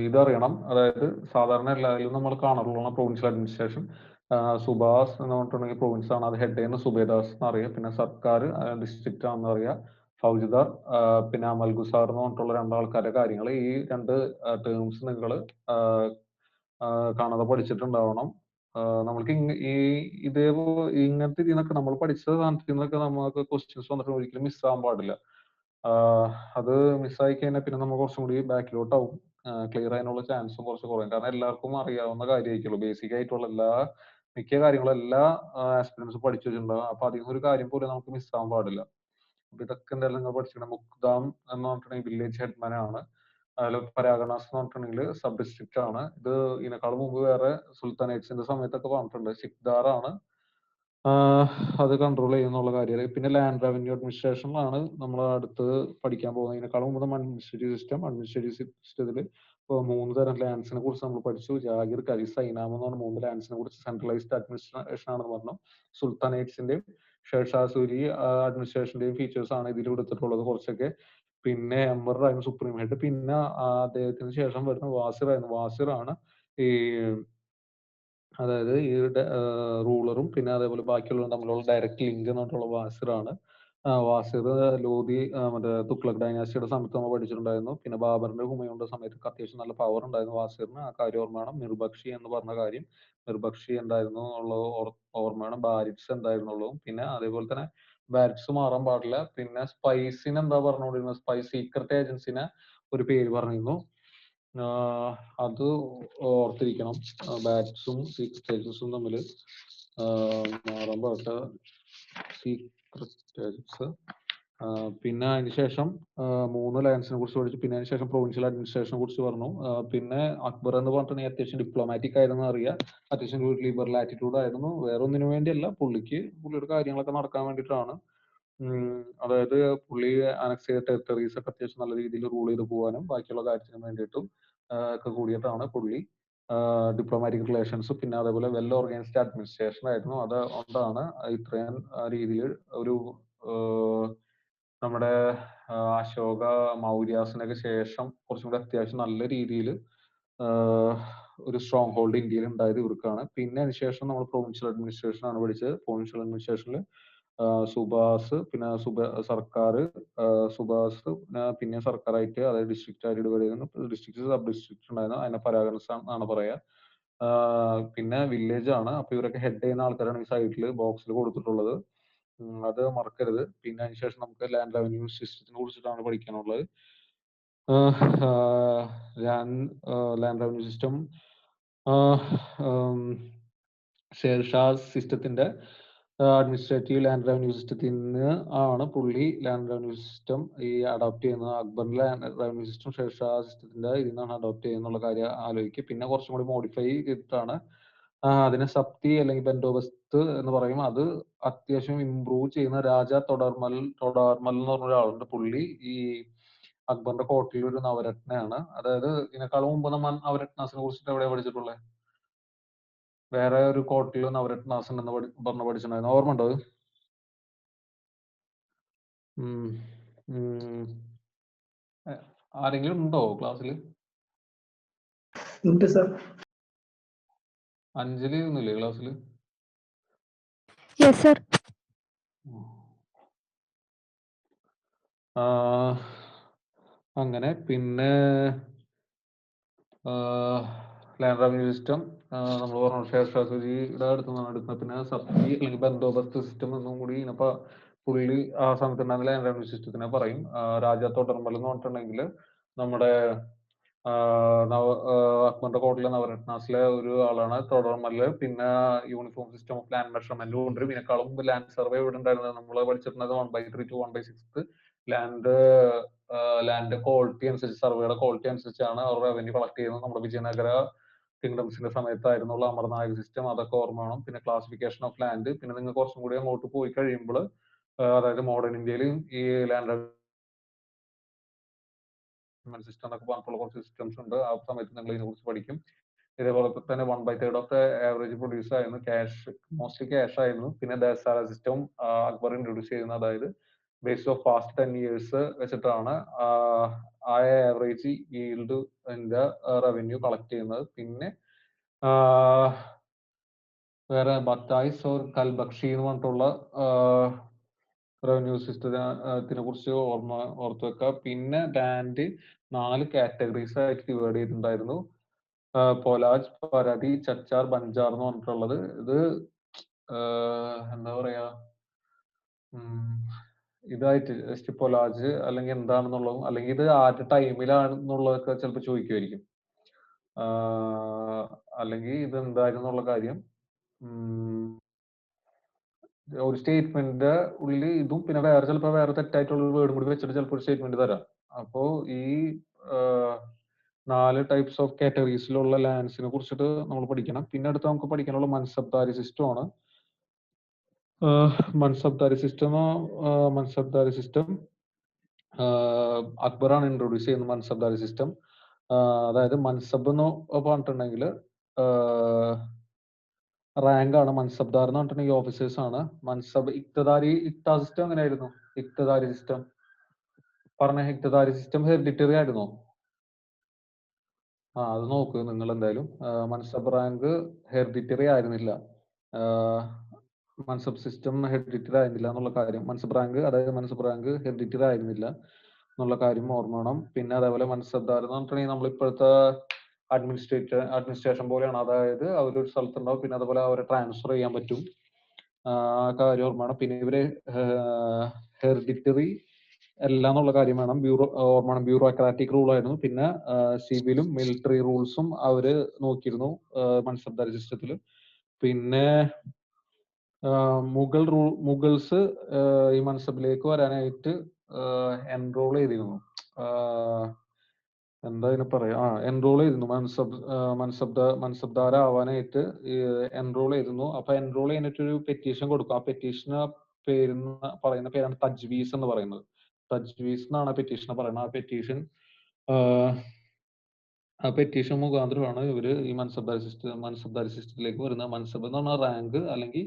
ഇതറിയണം. അതായത് സാധാരണ എല്ലാവരിലും നമ്മൾ കാണാറുള്ള പ്രൊവിൻഷ്യൽ അഡ്മിനിസ്ട്രേഷൻ സുബാസ് എന്ന് പറഞ്ഞിട്ടുണ്ടെങ്കിൽ പ്രൊവിൻസ് ആണ്, അത് ഹെഡ് ചെയ്യുന്ന സുബേദാസ് എന്നറിയാം. പിന്നെ സർക്കാർ ഡിസ്ട്രിക്റ്റ് ആണെന്ന് അറിയാം, ഫൗജിദാർ. പിന്നെ മൽഗുസാർ എന്ന് പറഞ്ഞിട്ടുള്ള രണ്ടാൾക്കാരുടെ കാര്യങ്ങൾ. ഈ രണ്ട് ടേംസ് നിങ്ങൾ കാണാതെ പഠിച്ചിട്ടുണ്ടാവണം. നമ്മൾക്ക് ഇങ്ങനത്തെ ഇതിനൊക്കെ നമ്മൾ പഠിച്ച സാധനത്തിൽ നിന്നൊക്കെ നമുക്ക് ക്വസ്റ്റ്യൻസ് വന്നിട്ട് ഒരിക്കലും മിസ്സാകാൻ പാടില്ല. അത് മിസ്സായി കഴിഞ്ഞാൽ പിന്നെ നമ്മൾ കുറച്ചും കൂടി ബാക്കിലോട്ട് ആവും. ക്ലിയർ ആകാനുള്ള ചാൻസും കുറച്ച് കുറയും. കാരണം എല്ലാവർക്കും അറിയാവുന്ന കാര്യമായിരിക്കുള്ളൂ. ബേസിക് ആയിട്ടുള്ള മിക്ക കാര്യങ്ങളും എല്ലാ ആസ്പിരൻസും പഠിച്ചു വെച്ചിട്ടുണ്ടാവും. അപ്പൊ അതിൽ ഒരു കാര്യം പോലും നമുക്ക് മിസ്സാകാൻ പാടില്ല. അപ്പൊ ഇതൊക്കെ എന്തായാലും നിങ്ങൾ പഠിച്ചിട്ടുണ്ട്. മുക്താം എന്ന് പറഞ്ഞിട്ടുണ്ടെങ്കിൽ വില്ലേജ് ഹെഡ്മാൻ ആണ്. അതിൽ പരാഗണാസ് എന്ന് പറഞ്ഞിട്ടുണ്ടെങ്കിൽ സബ് ഡിസ്ട്രിക്റ്റ് ആണ്. ഇത് ഇതിനേക്കാൾ മുമ്പ് വേറെ സുൽത്താനേറ്റ്സിന്റെ സമയത്തൊക്കെ പറഞ്ഞിട്ടുണ്ട്. സിക്ദാർ ആണ് അത് കൺട്രോൾ ചെയ്യുന്നുള്ള കാര്യം. പിന്നെ ലാൻഡ് റവന്യൂ അഡ്മിനിസ്ട്രേഷനിലാണ് നമ്മൾ അടുത്ത് പഠിക്കാൻ പോകുന്നത്. ഇതിനേക്കാളും മുമ്പ് നമ്മൾ അഡ്മിനിസ്ട്രേറ്റീവ് സിസ്റ്റത്തിൽ ഇപ്പോൾ 3 തരം ലാൻഡ്സിനെ കുറിച്ച് നമ്മൾ പഠിച്ചു. ജാഗിർ, കരി, സൈനാം എന്ന് പറഞ്ഞ 3 ലാൻഡ്സിനെ കുറിച്ച്. സെൻട്രലൈസ്ഡ് അഡ്മിനിസ്ട്രേഷൻ ആണെന്ന് പറഞ്ഞു. സുൽത്താനേറ്റ്സിന്റെയും ഷേർഷാ സൂരി അഡ്മിനിസ്ട്രേഷന്റെയും ഫീച്ചേഴ്സ് ആണ് ഇതിൽ എടുത്തിട്ടുള്ളത് കുറച്ചൊക്കെ. പിന്നെ എംബർ ആയിരുന്നു സുപ്രീം ഹെഡ്. പിന്നെ അദ്ദേഹത്തിന് ശേഷം വരുന്ന വാസിർ ആയിരുന്നു. വാസിർ ആണ് ഈ അതായത് ഈ റൂളറും പിന്നെ അതേപോലെ ബാക്കിയുള്ളവരും തമ്മിലുള്ള ഡയറക്റ്റ് ലിങ്ക് എന്ന് പറഞ്ഞിട്ടുള്ള വാസിറാണ്. വാസിർ ലോധി മറ്റേ തുഗ്ലക് ഡൈനാസ്റ്റിയുടെ സമയത്ത് നമ്മൾ പഠിച്ചിട്ടുണ്ടായിരുന്നു. പിന്നെ ബാബറിന്റെ ഹുമയൂണിന്റെ സമയത്ത് അത്യാവശ്യം നല്ല പവർ ഉണ്ടായിരുന്നു വാസിറിന്. ആ കാര്യം ഓർമ്മ വേണം. മിർബക്ഷി എന്ന് പറഞ്ഞ കാര്യം, മിർബക്ഷി എന്തായിരുന്നു എന്നുള്ളത് ഓർമ്മ വേണം. ബാരിറ്റ്സ് എന്തായിരുന്നുള്ളതും. പിന്നെ അതേപോലെ തന്നെ ബാരിറ്റ്സ് മാറാൻ പാടില്ല. പിന്നെ സ്പൈസിന് എന്താ പറഞ്ഞുകൊണ്ടിരുന്നത്? സീക്രട്ട് ഏജൻസിനെ ഒരു പേര് പറഞ്ഞിരുന്നു. അത് ഓർത്തിരിക്കണം. ബാറ്റ്സും സ്റ്റേജസും തമ്മിൽ മാറുമ്പോഴൊക്കെ സീക്രട്ട് സ്റ്റേജസ്. പിന്നെ അതിനുശേഷം 3 ലയൻസിനെ കുറിച്ച് പഠിച്ചു. പിന്നെ അതിനുശേഷം പ്രൊവിൻഷ്യൽ അഡ്മിനിസ്ട്രേഷനെ കുറിച്ച് പറഞ്ഞു. പിന്നെ അക്ബർ എന്ന് പറഞ്ഞിട്ടുണ്ടെങ്കിൽ അത്യാവശ്യം ഡിപ്ലോമാറ്റിക് ആയിരുന്നു അറിയാം. അത്യാവശ്യം ലിബറൽ ആറ്റിറ്റ്യൂഡ് ആയിരുന്നു. വേറെ ഒന്നിനു വേണ്ടിയല്ല, പുള്ളിയുടെ കാര്യങ്ങളൊക്കെ നടക്കാൻ വേണ്ടിയിട്ടാണ്. അതായത് പുള്ളി അനക്സ് ചെയ്ത ടെറിട്ടറീസ് ഒക്കെ അത്യാവശ്യം നല്ല രീതിയിൽ റൂൾ ചെയ്ത് പോകാനും ബാക്കിയുള്ള കാര്യത്തിനും വേണ്ടിയിട്ടും ഒക്കെ കൂടിയിട്ടാണ് പുള്ളി ഡിപ്ലോമാറ്റിക് റിലേഷൻസ്, പിന്നെ അതേപോലെ വെൽ ഓർഗനൈസ്ഡ് അഡ്മിനിസ്ട്രേഷൻ ആയിരുന്നു. അതുകൊണ്ടാണ് ഇത്രയും രീതിയിൽ ഒരു നമ്മുടെ അശോക മൗര്യാസിനൊക്കെ ശേഷം കുറച്ചും കൂടി അത്യാവശ്യം നല്ല രീതിയിൽ ഒരു സ്ട്രോങ് ഹോൾഡ് ഇന്ത്യയിൽ ഉണ്ടായത് ഇവർക്കാണ്. പിന്നെ അതിനുശേഷം നമ്മൾ പ്രൊവിൻഷ്യൽ അഡ്മിനിസ്ട്രേഷൻ ആണ് പഠിച്ചത്. പ്രൊവിൻഷ്യൽ അഡ്മിനിസ്ട്രേഷനിൽ സുബാസ്, പിന്നെ സർക്കാർ, സുബാസ്, പിന്നെ സർക്കാരായിട്ട്, അതായത് ഡിസ്ട്രിക്റ്റ് ആയിട്ട് ഡിവൈഡ് ചെയ്യുന്നു. ഡിസ്ട്രിക്ട് സബ് ഡിസ്ട്രിക്ട് ഉണ്ടായിരുന്നു. അതിനെ പരാഗണസ് എന്നാണ് പറയാ. പിന്നെ വില്ലേജ് ആണ്. അപ്പൊ ഇവരൊക്കെ ഹെഡ് ചെയ്യുന്ന ആൾക്കാരാണ് ഈ സൈഡിൽ ബോക്സിൽ കൊടുത്തിട്ടുള്ളത്. അത് മറക്കരുത്. പിന്നെ അതിനുശേഷം നമുക്ക് ലാൻഡ് റവന്യൂ സിസ്റ്റത്തിനെ കുറിച്ചിട്ടാണ് പഠിക്കാനുള്ളത്. ലാൻഡ് റവന്യൂ സിസ്റ്റം ഷേർഷാ സിസ്റ്റത്തിന്റെ അഡ്മിനിസ്ട്രേറ്റീവ് ലാൻഡ് റവന്യൂ സിസ്റ്റത്തിൽ നിന്ന് ആണ് പുള്ളി ലാൻഡ് റവന്യൂ സിസ്റ്റം അഡോപ്റ്റ് ചെയ്യുന്നത്. അക്ബറിന്റെ ലാൻഡ് റവന്യൂ സിസ്റ്റം ഷേർഷാ സിസ്റ്റത്തിന്റെ ഇതിൽ നിന്നാണ് അഡോപ്റ്റ് ചെയ്യുന്നുള്ള കാര്യം ആലോചിക്കുക. പിന്നെ കുറച്ചും കൂടി മോഡിഫൈ ചെയ്തിട്ടാണ് അതിനെ സപ്തി അല്ലെങ്കിൽ ബന്ദോബസ്ത് എന്ന് പറയും. അത് അത്യാവശ്യം ഇംപ്രൂവ് ചെയ്യുന്ന രാജ തൊഡർമൽ എന്ന് പറഞ്ഞ ഒരാളുണ്ട്. പുള്ളി ഈ അക്ബറിന്റെ കോട്ടയിൽ ഒരു നവരത്നയാണ്. അതായത് ഇതിനേക്കാളും മുമ്പ് നമ്മൾ നവരത്നാസിനെ കുറിച്ചിട്ട് എവിടെയാണ് പഠിച്ചിട്ടുള്ളത്? വേറെ ഒരു കോട്ടയിൽ നവരത്നാസ് എന്ന് പറഞ്ഞ് പഠിച്ചിട്ടുണ്ടായിരുന്നു. ഓർമ്മ ഉണ്ടോ? ആരെങ്കിലും ഉണ്ടോ ക്ലാസ്സിൽ? ഉണ്ട് സർ. അഞ്ജലി ഒന്നുമില്ലേ ക്ലാസ്സിൽ? Yes sir. അങ്ങനെ പിന്നെ ലാൻഡ് റവന്യൂ സിസ്റ്റം നമ്മൾ പറഞ്ഞു ഷേർഷാസുജിയുടെ അടുത്തുനിന്നാണ് എടുക്കുന്നത്. പിന്നെ സബ്സിഡി അല്ലെങ്കിൽ ബന്ദോബസ്ത് സിസ്റ്റം എന്നും കൂടി ഇനിയിപ്പോ പുള്ളി ആ സമയത്തുണ്ടാകുന്ന ലാൻഡ് റവന്യൂ സിസ്റ്റത്തിനെ പറയും. രാജ തൊഡർമൽ എന്ന് പറഞ്ഞിട്ടുണ്ടെങ്കിൽ നമ്മുടെ അക്ബറിന്റെ കോട്ടയിലെ നവരത്നാസിലെ ഒരു ആളാണ് തൊഡർമല്. പിന്നെ uniform system of land measurement കൊണ്ടുവരും. ഇതിനേക്കാളും മുമ്പ് ലാൻഡ് സർവേ ഇവിടെ ഉണ്ടായിരുന്നത് നമ്മൾ പഠിച്ചിട്ടുള്ളത് 1/3 to 1/6 ലാൻഡ് ക്വാളിറ്റി അനുസരിച്ച്, സർവേയുടെ ക്വാളിറ്റി അനുസരിച്ചാണ് അവർ റവന്യൂ കളക്ട് ചെയ്യുന്നത്. നമ്മുടെ വിജയനഗര കിങ്ഡംസിന്റെ സമയത്തായിരുന്നുള്ള അമർനായക സിസ്റ്റം, അതൊക്കെ ഓർമ്മ വേണം. പിന്നെ ക്ലാസിഫിക്കേഷൻ ഓഫ് ലാൻഡ്. പിന്നെ നിങ്ങൾ കുറച്ചും കൂടി അങ്ങോട്ട് പോയി കഴിയുമ്പോൾ അതായത് മോഡേൺ ഇന്ത്യയിൽ ഈ ലാൻഡ് സിസ്റ്റം എന്നൊക്കെ പറഞ്ഞിട്ടുള്ള കുറച്ച് സിസ്റ്റംസ് ഉണ്ട്. ആ സമയത്ത് നിങ്ങൾ ഇതിനെ കുറിച്ച് പഠിക്കും. ഇതേപോലെ തന്നെ 1/3 ഓഫ് ദ ആവറേജ് പ്രൊഡ്യൂസ് ആയിരുന്നു. മോസ്റ്റ്ലി ക്യാഷ് ആയിരുന്നു. പിന്നെ ദസാല സിസ്റ്റം അക്ബർ ഇൻട്രൊഡ്യൂസ് ചെയ്യുന്നത്, അതായത് ബേസ്ഡ് ഓഫ് പാസ്റ്റ് 10 years വെച്ചിട്ടാണ് ആ ആവറേജ് ഈൽഡിന്റെ റവന്യൂ കളക്ട് ചെയ്യുന്നത്. പിന്നെ വേറെ ബത്തായ്സ് ഓർ കൽബക്ഷി എന്ന് പറഞ്ഞിട്ടുള്ള റവന്യൂ സിസ്റ്റത്തിനെ കുറിച്ച് ഓർത്തു വെക്കുക. പിന്നെ ലാൻഡ് 4 കാറ്റഗറീസ് ആയിട്ട് ഡിവൈഡ് ചെയ്തിട്ടുണ്ടായിരുന്നു. പൊലാജ്, പരാതി, ചച്ചാർ, ബഞ്ചാർ എന്ന് പറഞ്ഞിട്ടുള്ളത്. ഇത് എന്താ പറയാ, ഇതായിട്ട് ജസ്റ്റ് പൊലാജ് അല്ലെങ്കിൽ എന്താണെന്നുള്ളതും, അല്ലെങ്കിൽ ഇത് ആദ്യ ടൈമിലാണെന്നുള്ളതൊക്കെ ചിലപ്പോൾ ചോദിക്കുമായിരിക്കും. അല്ലെങ്കിൽ ഇത് എന്തായിരുന്നുള്ള കാര്യം ഒരു സ്റ്റേറ്റ്മെന്റിന്റെ ഉള്ളിൽ ഇതും പിന്നെ വേറെ ചിലപ്പോൾ വേറെ തെറ്റായിട്ടുള്ള ഒരു വേർഡും കൂടി വെച്ചിട്ട് ചിലപ്പോൾ ഒരു സ്റ്റേറ്റ്മെന്റ് തരാം. അപ്പോൾ ഈ 4 ടൈപ്സ് ഓഫ് കാറ്റഗറീസിലുള്ള ലാൻഡ്സിനെ കുറിച്ചിട്ട് നമ്മൾ പഠിക്കണം. പിന്നെ അടുത്ത് നമുക്ക് പഠിക്കാനുള്ള മൻസബ്ദാരി സിസ്റ്റം ആണ്. മൻസബ്ദാരി സിസ്റ്റം അക്ബറാണ് ഇൻട്രൊഡ്യൂസ് ചെയ്യുന്നത്. മൻസബ്ദാരി സിസ്റ്റം അതായത് മൻസബ് എന്ന് പറഞ്ഞിട്ടുണ്ടെങ്കിൽ റാങ്ക് ആണ്. മൻസബ്ദാർ എന്ന് പറഞ്ഞിട്ടുണ്ടെങ്കിൽ ഓഫീസേഴ്സ് ആണ്. മൻസബ് ഇക്തദാരി സിസ്റ്റം എങ്ങനെയായിരുന്നു? ഇക്തദാരി സിസ്റ്റം ഹെറിഡിറ്ററി ആയിരുന്നോ? അത് നോക്ക് നിങ്ങൾ എന്തായാലും. മൻസബ് റാങ്ക് ഹെറിഡിറ്ററി ആയിരുന്നില്ല. മൻസബ് സിസ്റ്റം ഹെറിഡിറ്ററി ആയിരുന്നില്ല എന്നുള്ള കാര്യം, മൻസബ് റാങ്ക് ഹെറിഡിറ്ററി ആയിരുന്നില്ല എന്നുള്ള കാര്യം ഓർമ്മ വേണം. പിന്നെ അതേപോലെ മൻസബ്ദാർ എന്ന് പറഞ്ഞിട്ടുണ്ടെങ്കിൽ നമ്മൾ ഇപ്പോഴത്തെ അഡ്മിനിസ്ട്രേഷൻ പോലെയാണ്. അതായത് അവരൊരു സ്ഥലത്തുണ്ടാവും, പിന്നെ അതുപോലെ അവരെ ട്രാൻസ്ഫർ ചെയ്യാൻ പറ്റും. ആ കാര്യം ഓർമ്മ വേണം. പിന്നെ ഇവര് ഹെറിഡിറ്ററി എല്ലാം എന്നുള്ള കാര്യം വേണം. ഓർമ്മ ബ്യൂറോക്രാറ്റിക് റൂൾ ആയിരുന്നു. പിന്നെ സിവിലും മിലിറ്ററി റൂൾസും അവര് നോക്കിയിരുന്നു മൻസബ്ദാരി സിസ്റ്റത്തിൽ. പിന്നെ മുഗൾസ് ഈ മൻസബിലേക്ക് വരാനായിട്ട് എൻറോൾ ചെയ്തിരുന്നു. എന്താ ഇതിന് പറയാ, എൻറോൾ ചെയ്തിരുന്നു. മൻസബ്ദാര ആവാനായിട്ട് എൻറോൾ ചെയ്തിരുന്നു. അപ്പൊ എൻറോൾ ചെയ്യാനായിട്ടൊരു പെറ്റീഷൻ കൊടുക്കും. ആ പെറ്റീഷന് പറയുന്ന പേരാണ് തജ്വീസ് എന്ന് പറയുന്നത്. തജ്വീസ് എന്നാണ് ആ പെറ്റീഷനെ പറയുന്നത്. ആ പെറ്റീഷൻ മുഖാന്തരമാണ് ഇവര് ഈ മൻസബ്ദാരി സിസ്റ്റത്തിലേക്ക് വരുന്നത്. മൻസബ് എന്ന് പറഞ്ഞ റാങ്ക് അല്ലെങ്കിൽ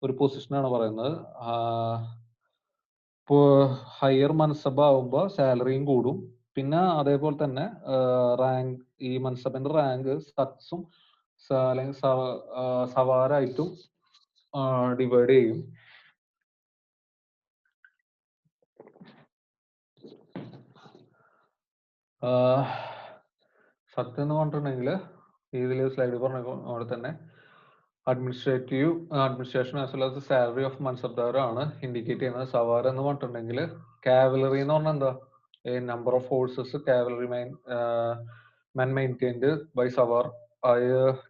ഒരു പൊസിഷനാണ് പറയുന്നത്. ഹയർ മൻസബ് ആവുമ്പോൾ സാലറിയും കൂടും. പിന്നെ അതേപോലെ തന്നെ റാങ്ക്, ഈ മൻസബിന്റെ റാങ്ക് സത്സും അല്ലെങ്കിൽ സവാരായിട്ടും ഡിവൈഡ് ചെയ്യും. സത്ത് എന്ന് പറഞ്ഞിട്ടുണ്ടെങ്കിൽ ഇതിൽ സ്ലൈഡ് പറഞ്ഞ പോലെ തന്നെ administration as well as salary of mansabdar ആണ് ഇൻഡിക്കേറ്റ് ചെയ്യുന്നത്. സവാർ എന്ന് പറഞ്ഞിട്ടുണ്ടെങ്കിൽ കാവലറി എന്ന് പറഞ്ഞാൽ എന്താ, number of forces cavalry men maintained by sawar.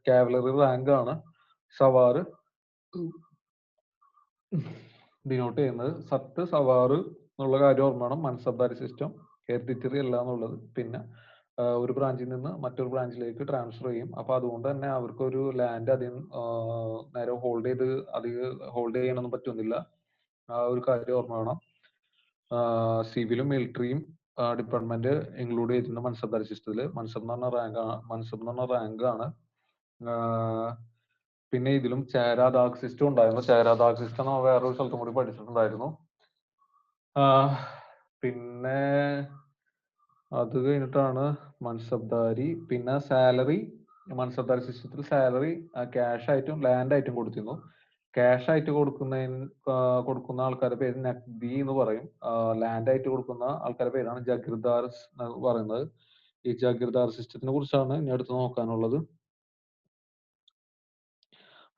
Cavalry rank ആണ് സവാർ ഡിനോട്ട് ചെയ്യുന്നത്. സത്ത് സവാർ എന്നുള്ള കാര്യം ഓർമ്മ വേണം. മൻസബ്ദാരി സിസ്റ്റം ഹെറിഡിറ്ററി അല്ല എന്നുള്ളത്. പിന്നെ ഒരു ബ്രാഞ്ചിൽ നിന്ന് മറ്റൊരു ബ്രാഞ്ചിലേക്ക് ട്രാൻസ്ഫർ ചെയ്യും. അപ്പൊ അതുകൊണ്ട് തന്നെ അവർക്കൊരു ലാൻഡ് അധികം നേരം ഹോൾഡ് ചെയ്യാനൊന്നും പറ്റുന്നില്ല. ആ ഒരു കാര്യം ഓർമ്മ വേണം. സിവിലും മിലിറ്ററിയും ഡിപ്പാർട്ട്മെന്റ് ഇൻക്ലൂഡ് ചെയ്തിട്ടുണ്ട് മൻസബ്ദാരി സിസ്റ്റത്തിൽ. മൻസബ് എന്ന് പറഞ്ഞ റാങ്ക് ആണ്. പിന്നെ ഇതിലും ചേരാദാഗ് സിസ്റ്റം ഉണ്ടായിരുന്നു. ചേരാദാഗ് സിസ്റ്റം വേറൊരു സ്ഥലത്തും കൂടി പഠിച്ചിട്ടുണ്ടായിരുന്നു. പിന്നെ അത് കഴിഞ്ഞിട്ടാണ് മൻസബ്ദാരി. പിന്നെ സാലറി, മൻസബ്ദാരി സിസ്റ്റത്തിൽ സാലറി ക്യാഷ് ആയിട്ടും ലാൻഡ് ആയിട്ടും കൊടുത്തിരുന്നു. ക്യാഷ് ആയിട്ട് കൊടുക്കുന്ന ആൾക്കാരുടെ പേര് നഖ്ബി എന്ന് പറയും. ലാൻഡ് ആയിട്ട് കൊടുക്കുന്ന ആൾക്കാരുടെ പേരാണ് ജഗിർദാർ എന്ന് പറയുന്നത്. ഈ ജഗിർദാർ സിസ്റ്റത്തിനെ കുറിച്ചാണ് ഇനി അടുത്ത് നോക്കാനുള്ളത്.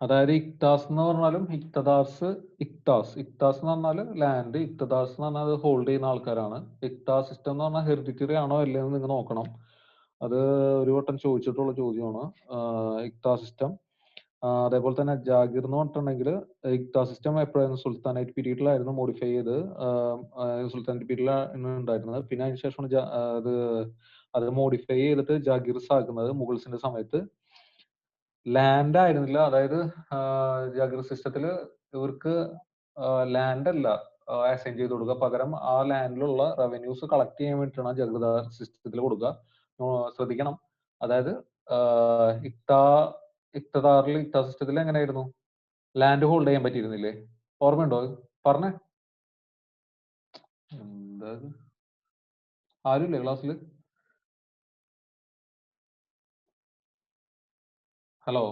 അതായത് ഇക്താസ് എന്ന് പറഞ്ഞാലും ഇക്താസ് എന്ന് പറഞ്ഞാൽ ലാൻഡ്, ഇക്താസ് എന്ന് പറഞ്ഞാൽ അത് ഹോൾഡ് ചെയ്യുന്ന ആൾക്കാരാണ്. ഇക്താസ് സിസ്റ്റം എന്ന് പറഞ്ഞാൽ ഹെറിഡിറ്ററി ആണോ അല്ലേന്ന് നിങ്ങൾ നോക്കണം. അത് ഒരു വട്ടം ചോദിച്ചിട്ടുള്ള ചോദ്യമാണ് ഇക്താസ് സിസ്റ്റം. അതേപോലെ തന്നെ ജാഗിർ എന്ന് പറഞ്ഞിട്ടുണ്ടെങ്കിൽ ഇക്താസ് സിസ്റ്റം എപ്പോഴായിരുന്നു സുൽത്താനേറ്റ് പീരീഡിലായിരുന്നു മോഡിഫൈ ചെയ്ത് സുൽത്താനേറ്റ് പീരീഡിലാണ് ഉണ്ടായിരുന്നത്. പിന്നെ അതിനുശേഷമാണ് അത് മോഡിഫൈ ചെയ്തിട്ട് ജാഗിർസ് ആക്കുന്നത് മുഗൾസിന്റെ സമയത്ത്. ലാൻഡ് ആയിരുന്നില്ല. അതായത് ജാഗിർ സിസ്റ്റത്തിൽ ഇവർക്ക് ലാൻഡ് അല്ല അസൈൻ ചെയ്ത് കൊടുക്കുക, പകരം ആ ലാൻഡിലുള്ള റവന്യൂസ് കളക്ട് ചെയ്യാൻ വേണ്ടിയിട്ടാണ് ജഗിർദാർ സിസ്റ്റത്തിൽ കൊടുക്കുക. ശ്രദ്ധിക്കണം. അതായത് ഇക്താ സിസ്റ്റത്തിൽ എങ്ങനെയായിരുന്നു, ലാൻഡ് ഹോൾഡ് ചെയ്യാൻ പറ്റിയിരുന്നില്ലേ? ഓർമ്മയുണ്ടോ? പറഞ്ഞേ, എന്താ ആരുമില്ലേ ക്ലാസ്സിൽ? ഹലോ,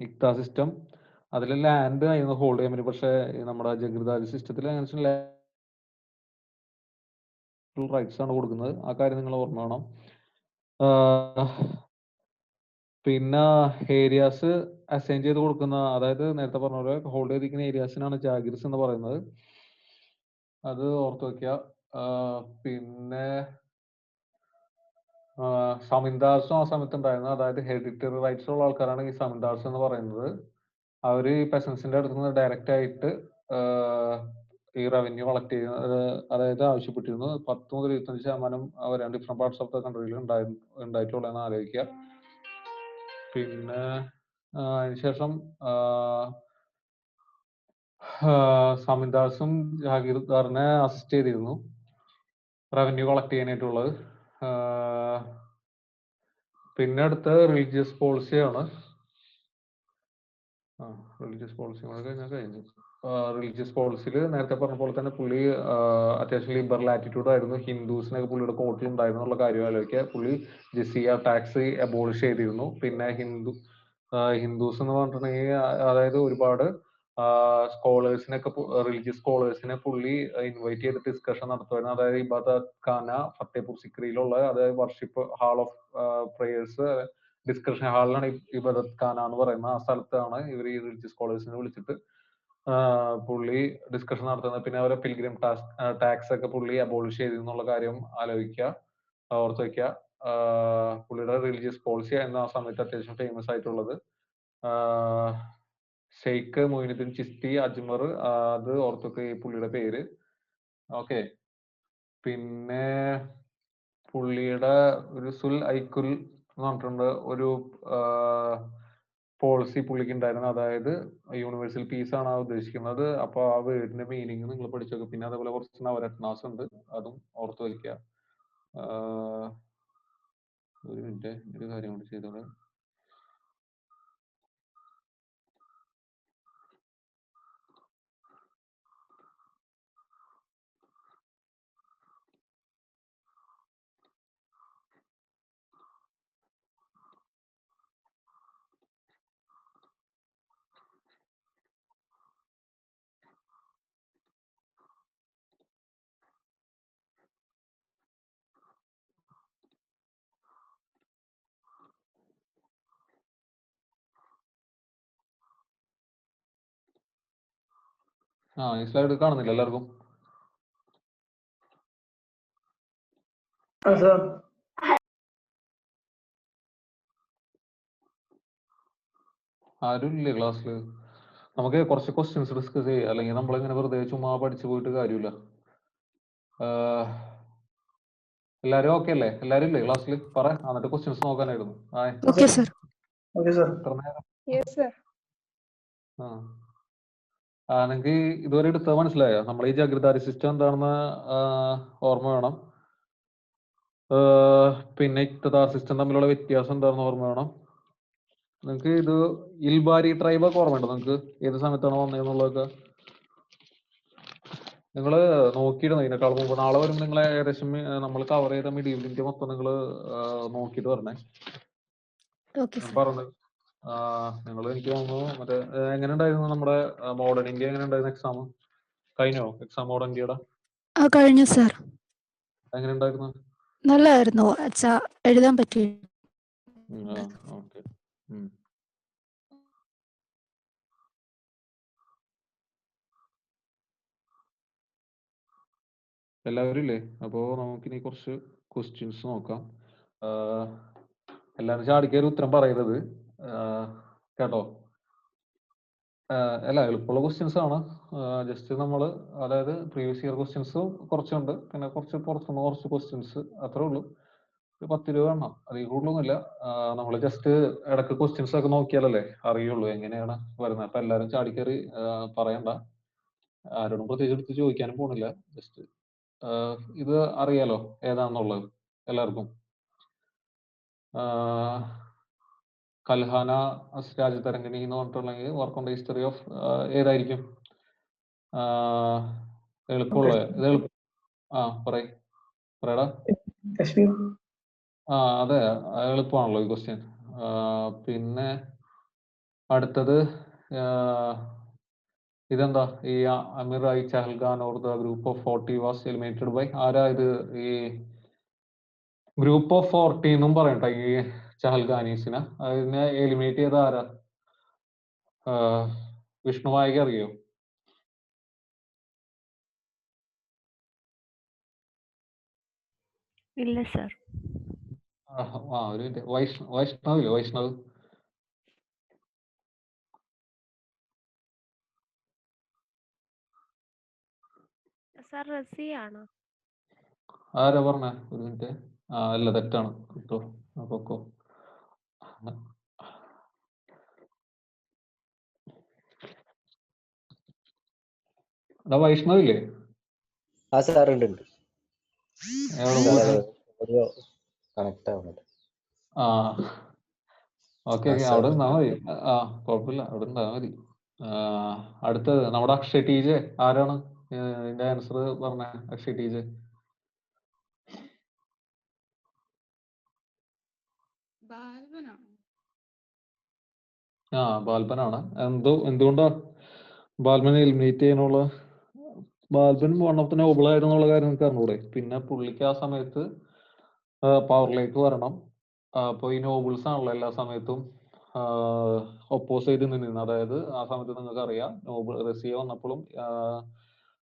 ഇക്താ സിസ്റ്റം അതിൽ ലാൻഡ് ആയിരുന്നു ഹോൾഡ് ചെയ്യാൻ പറ്റും. പക്ഷെ നമ്മുടെ ജഗിർദാരി സിസ്റ്റത്തിൽ റൈറ്റ്സ് ആണ് കൊടുക്കുന്നത്. ആ കാര്യം നിങ്ങൾ ഓർമ്മ വേണം. പിന്നെ ഏരിയാസ് അസൈൻ ചെയ്ത് കൊടുക്കുന്ന, അതായത് നേരത്തെ പറഞ്ഞ പോലെ ഹോൾഡ് ചെയ്തിരിക്കുന്ന ഏരിയാസിനാണ് ജാഗിർസ് എന്ന് പറയുന്നത്. അത് ഓർത്ത് വെക്കുക. പിന്നെ സമീന്ദാർസും ആ സമയത്ത് ഉണ്ടായിരുന്നു. അതായത് ഹെറിഡിറ്ററി റൈറ്റ്സ് ഉള്ള ആൾക്കാരാണ് ഈ സമീന്ദാർസ് എന്ന് പറയുന്നത്. അവര് ഈ പെസൻസിന്റെ അടുത്ത് നിന്ന് ഡയറക്റ്റ് ആയിട്ട് ഈ റവന്യൂ കളക്ട് ചെയ്യുന്നത്, അതായത് ആവശ്യപ്പെട്ടിരുന്നു. 10 മുതൽ 25% വരെ ഡിഫറെന്റ് പാർട്സ് ഓഫ് ദ കൺട്രിയിൽ ഉണ്ടായിട്ടുള്ളതെന്ന് ആലോചിക്കുക. പിന്നെ അതിനുശേഷം സമീന്ദാർസും ജാഗീർദാറിനെ അസിസ്റ്റ് ചെയ്തിരുന്നു റവന്യൂ കളക്ട് ചെയ്യാനായിട്ടുള്ളത്. പിന്നെ അടുത്ത റിലീജിയസ് പോളിസിയാണ്. റിലീജിയസ് പോളിസി കഴിഞ്ഞു. റിലീജിയസ് പോളിസിയിൽ നേരത്തെ പറഞ്ഞ പോലെ തന്നെ പുള്ളി അത്യാവശ്യം ലിബറൽ ആറ്റിറ്റ്യൂഡ് ആയിരുന്നു. ഹിന്ദുസിനൊക്കെ പുള്ളിയുടെ കോർട്ടിൽ ഉണ്ടായിരുന്നു എന്നുള്ള കാര്യം ആലോചിക്കുക. പുള്ളി ജിസിയ ടാക്സ് അബോളിഷ് ചെയ്തിരുന്നു. പിന്നെ ഹിന്ദുസ് എന്ന് പറഞ്ഞിട്ടുണ്ടെങ്കിൽ അതായത് ഒരുപാട് സ്കോളേഴ്സിനൊക്കെ റിലീജിയസ് സ്കോളേഴ്സിനെ പുള്ളി ഇൻവൈറ്റ് ചെയ്ത് ഡിസ്കഷൻ നടത്തുമായിരുന്നു. അതായത് ഇബാദത്ത് ഖാന ഫത്തേപൂർ സിക്രിയിലുള്ള അതായത് worship hall of prayers discussion ഹാളിലാണ് ഇബാദത്ത് ഖാന എന്ന് പറയുന്ന ആ സ്ഥലത്താണ് ഇവർ ഈ റിലീജിയസ് സ്കോളേഴ്സിനെ വിളിച്ചിട്ട് പുള്ളി ഡിസ്കഷൻ നടത്തുന്നത്. പിന്നെ അവരെ പിൽഗ്രിം ടാക്സ് ഒക്കെ പുള്ളി അബോളിഷ് ചെയ്തെന്നുള്ള കാര്യം ആലോചിക്കുക, ഓർത്ത് വയ്ക്കുക. പുള്ളിയുടെ റിലീജിയസ് പോളിസി ആയിരുന്നു ആ സമയത്ത് അത്യാവശ്യം ഫേമസ് ആയിട്ടുള്ളത്. ഷെയ്ഖ് മൊയിനുദ്ദീൻ ചിസ്തി അജ്മർ, അത് ഓർത്തൊക്കെ ഈ പുള്ളിയുടെ പേര്. ഓക്കെ. പിന്നെ പുള്ളിയുടെ ഒരു സുൽ ഐക്കുൽ എന്ന് പറഞ്ഞിട്ടുണ്ട് ഒരു പോളിസി പുള്ളിക്ക് ഉണ്ടായിരുന്നു. അതായത് യൂണിവേഴ്സൽ പീസ് ആണ് ആ ഉദ്ദേശിക്കുന്നത്. അപ്പൊ ആ വേർഡിന്റെ മീനിങ് നിങ്ങൾ പഠിച്ചോക്കെ. പിന്നെ അതേപോലെ കുറച്ച് നവരത്നാസ് ഉണ്ട്, അതും ഓർത്ത് വയ്ക്കുക. ഒരു മിനിറ്റ്, ഒരു കാര്യം കൂടി ചെയ്തോളെ. ഈ സ്ലൈഡ് കാണുന്നില്ല എല്ലാവർക്കും? ആരും ഇല്ലേ ക്ലാസ്സിൽ? നമുക്ക് കുറച്ച് ക്വസ്റ്റ്യൻസ് ഡിസ്കസ് ചെയ്യാം, അല്ലെങ്കിൽ നമ്മളിങ്ങനെ വെറുതെ ചുമ്മാ പഠിച്ചു പോയിട്ട് കാര്യമില്ല. എല്ലാരും ഓക്കെ അല്ലേ? എല്ലാരും ഇല്ലേ ക്ലാസ്സിൽ? പറ, എന്നിട്ട് ക്വസ്റ്റ്യൻസ് നോക്കാനായിരുന്നു. Okay sir. നിങ്ങൾക്ക് ഇതുവരെ എടുത്തത് മനസ്സിലായോ? നമ്മൾ ഈ ജാഗ്രതാരി സിസ്റ്റം എന്താണെന്ന് ഓർമ്മ വേണം. പിന്നെ ഇക്തദാർ സിസ്റ്റം തമ്മിലുള്ള വ്യത്യാസം എന്താണെന്ന് ഓർമ്മ വേണം. നിങ്ങൾക്ക് ഇത് ഇൽബാരി ട്രൈബൊക്കെ ഓർമ്മയുണ്ടോ? നിങ്ങൾക്ക് ഏത് സമയത്താണ് വന്നതെന്നുള്ളതൊക്കെ നിങ്ങൾ നോക്കിയിരുന്നു ഇതിനേക്കാൾ മുമ്പ്. നാളെ വരുമ്പോൾ നിങ്ങൾ ഏകദേശം നമ്മൾ കവർ ചെയ്ത മിഡീവൽ ഇന്ത്യ മൊത്തം നിങ്ങൾ നോക്കിയിട്ട് വരണേ. പറഞ്ഞത് നിങ്ങൾ എനിക്ക് തോന്നുന്നു മറ്റേ എങ്ങനെ ഉണ്ടായിരുന്നു നമ്മുടെ മോഡേൺ ഇന്ത്യ? എങ്ങനെ ഉണ്ടായിരുന്നു എക്സാം? കഴിഞ്ഞോ എക്സാം മോഡേൺ ഇന്ത്യയുടെ? കഴിഞ്ഞു സർ. എങ്ങനെ ഉണ്ടായിരുന്നു? നല്ലതായിരുന്നു അച്ഛാ, എഴുതാൻ പറ്റി. ഓക്കെ. എല്ലാവരും ഇല്ലേ? അപ്പോൾ നമുക്കിനി കുറച്ച് ക്വസ്റ്റ്യൻസ് നോക്കാം. എല്ലാവരും ചാടിക്കയറി ഉത്തരം പറയുന്നത് കേട്ടോ. അല്ല, എളുപ്പമുള്ള ക്വസ്റ്റ്യൻസ് ആണ്. ജസ്റ്റ് നമ്മൾ അതായത് പ്രീവിയസ് ഇയർ ക്വസ്റ്റ്യൻസ് കുറച്ചുണ്ട്, പിന്നെ കുറച്ച് പുറത്തുനിന്ന് കുറച്ച് ക്വസ്റ്റ്യൻസ്, അത്രേ ഉള്ളൂ. 10 രൂപ എണ്ണം, അതിൽ കൂടുതലൊന്നുമില്ല. നമ്മൾ ജസ്റ്റ് ഇടയ്ക്ക് ക്വസ്റ്റ്യൻസ് ഒക്കെ നോക്കിയാലല്ലേ അറിയുള്ളൂ എങ്ങനെയാണ് വരുന്നത്. അപ്പൊ എല്ലാവരും ചാടിക്കയറി പറയണ്ട, ആരോടും പ്രത്യേകിച്ച് എടുത്ത് ചോദിക്കാനും പോണില്ല. ജസ്റ്റ് ഇത് അറിയാലോ ഏതാണെന്നുള്ളത് എല്ലാവർക്കും. കൽഹാന രാജതരംഗിണി എന്ന് പറഞ്ഞിട്ടുണ്ടെങ്കിൽ work on the history of ഏതായിരിക്കും എളുപ്പമുള്ളത്? ഇത് പറയടാ. അതെ, എളുപ്പമാണല്ലോ ഈ ക്വസ്റ്റ്യൻ. പിന്നെ അടുത്തത് ഇതെന്താ? ഈ Amir i Chahalgan or the group of 40 was eliminated by ആരാ? ഇത് ഈ ഗ്രൂപ്പ് ഓഫ് 40 എന്നും പറയട്ടെ ഈ ചഹൽഗാനീസിനെ. അതിനെ എലിമിനേറ്റ് ചെയ്ത ആരാ? വിഷ്ണു വായിക അറിയോ? ഇല്ല സർ. ഒരു മിനിറ്റ്. വൈഷ്ണവില്ലേ? വൈഷ്ണവ് സർ റസിയാണോ? ആരാ പറഞ്ഞ? ഒരു മിനിറ്റ്. അല്ല, തെറ്റാണ് കേട്ടോ. അപ്പൊക്കോ വൈഷ്ണവില്ലേ? ഓക്കെ, അവിടെ നിന്നാ മതി. കുഴപ്പമില്ല, അവിടെ നിന്നാ മതി. അടുത്തത് നമ്മുടെ അക്ഷയ് ടീജെ ആരാണ്? ഇതിന്റെ ആൻസർ പറഞ്ഞ അക്ഷയ് ടീജെ. ബാൽബനാണ്. എന്തുകൊണ്ടാ? ബാൽബനെ എലിമിനേറ്റ് ചെയ്യാനുള്ള Balban one of the noble ആയിരുന്നുള്ള കാര്യം നിങ്ങൾക്ക് അറിഞ്ഞൂടെ. പിന്നെ പുള്ളിക്ക് ആ സമയത്ത് പവറിലേക്ക് വരണം. അപ്പൊ ഈ നോബിൾസ് ആണല്ലോ എല്ലാ സമയത്തും ഒപ്പോസ് ചെയ്ത് നിന്നിരുന്നത്. അതായത് ആ സമയത്ത് നിങ്ങൾക്ക് അറിയാം റസിയ വന്നപ്പോഴും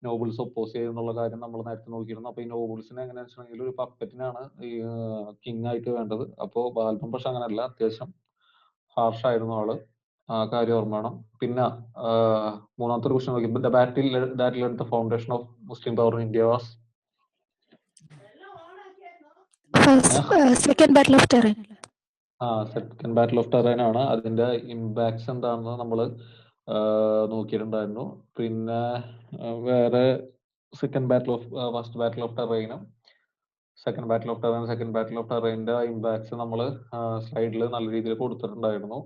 നോബിൾസ് ഒപ്പോസ് ചെയ്യുന്നുള്ള കാര്യം നമ്മൾ നേരത്തെ നോക്കിയിരുന്നു. അപ്പൊ ഈ നോബിൾസിനെ എങ്ങനെയാണെന്ന് വെച്ചിട്ടുണ്ടെങ്കിൽ ഒരു പപ്പറ്റിനാണ് ഈ കിങ് ആയിട്ട് വേണ്ടത്. അപ്പോൾ ബാൽബൻ പക്ഷെ അങ്ങനെയല്ല, അത്യാവശ്യം ഹാർഷ് ആയിരുന്നു ആള്. ആ കാര്യം ഓർമ്മ വേണം. പിന്നെ മൂന്നാമത്തെ ഒരു ക്വസ്റ്റ്യൻ നോക്കി, the battle that led the foundation of Muslim power in India was second battle of Tarain. Second battle of Tarain ആണ്. അതിന്റെ ഇമ്പാക്ട്സ് എന്താണെന്ന് നമ്മൾ നോക്കിയിട്ടുണ്ടായിരുന്നു. പിന്നെ വേറെ ഫസ്റ്റ് ബാറ്റിൽ ഓഫ് ടെറൈനും സെക്കൻഡ് ബാറ്റിൽ ഓഫ് ടെറൈൻ്റെ ഇമ്പാക്ട്സ് നമ്മൾ സ്ലൈഡിൽ നല്ല രീതിയിൽ കൊടുത്തിട്ടുണ്ടായിരുന്നു.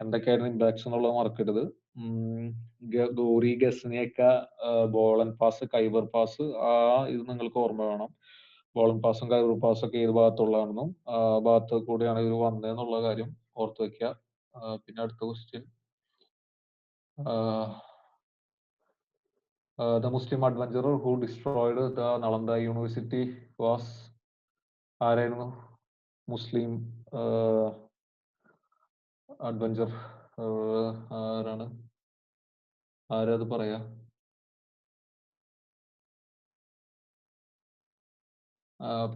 എന്തൊക്കെയായിരുന്നു ഇമ്പാക്ട്സ് എന്നുള്ളത് മറക്കരുത്. ഗോറി ഗസ്നിയൊക്കെ ബോളൻ പാസ്, കൈബർ പാസ്, ഇത് നിങ്ങൾക്ക് ഓർമ്മ വേണം. ബോളൻ പാസും കൈബർ പാസും ഒക്കെ ഏത് ഭാഗത്തുള്ളതാണെന്നും ഭാഗത്ത് കൂടെയാണ് ഇത് വന്നതെന്നുള്ള കാര്യം ഓർത്ത് വെക്കുക. പിന്നെ അടുത്ത question, the Muslim adventurer who destroyed the Nalanda University was ആരായിരുന്നു? മുസ്ലിം അഡ്വഞ്ചർ ആരാണ്? ആരത് പറയാ?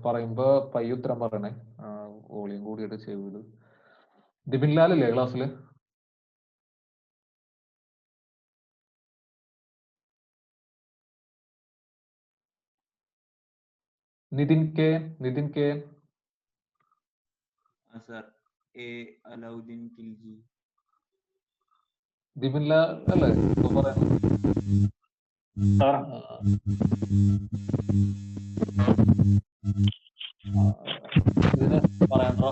പറയുമ്പോ പയ്യുത്തരം പറയണേ, വോളിയം കൂടിയിട്ട് ചെയ്ത്. ദിബിൻ ലാൽ അല്ലേ ക്ലാസ്സില്? Nithin K sir Alauddin Khilji. ദിബിൻ ലാൽ അല്ലേ പറയുന്നത്? ഇതിന് പറയണ്ടോ?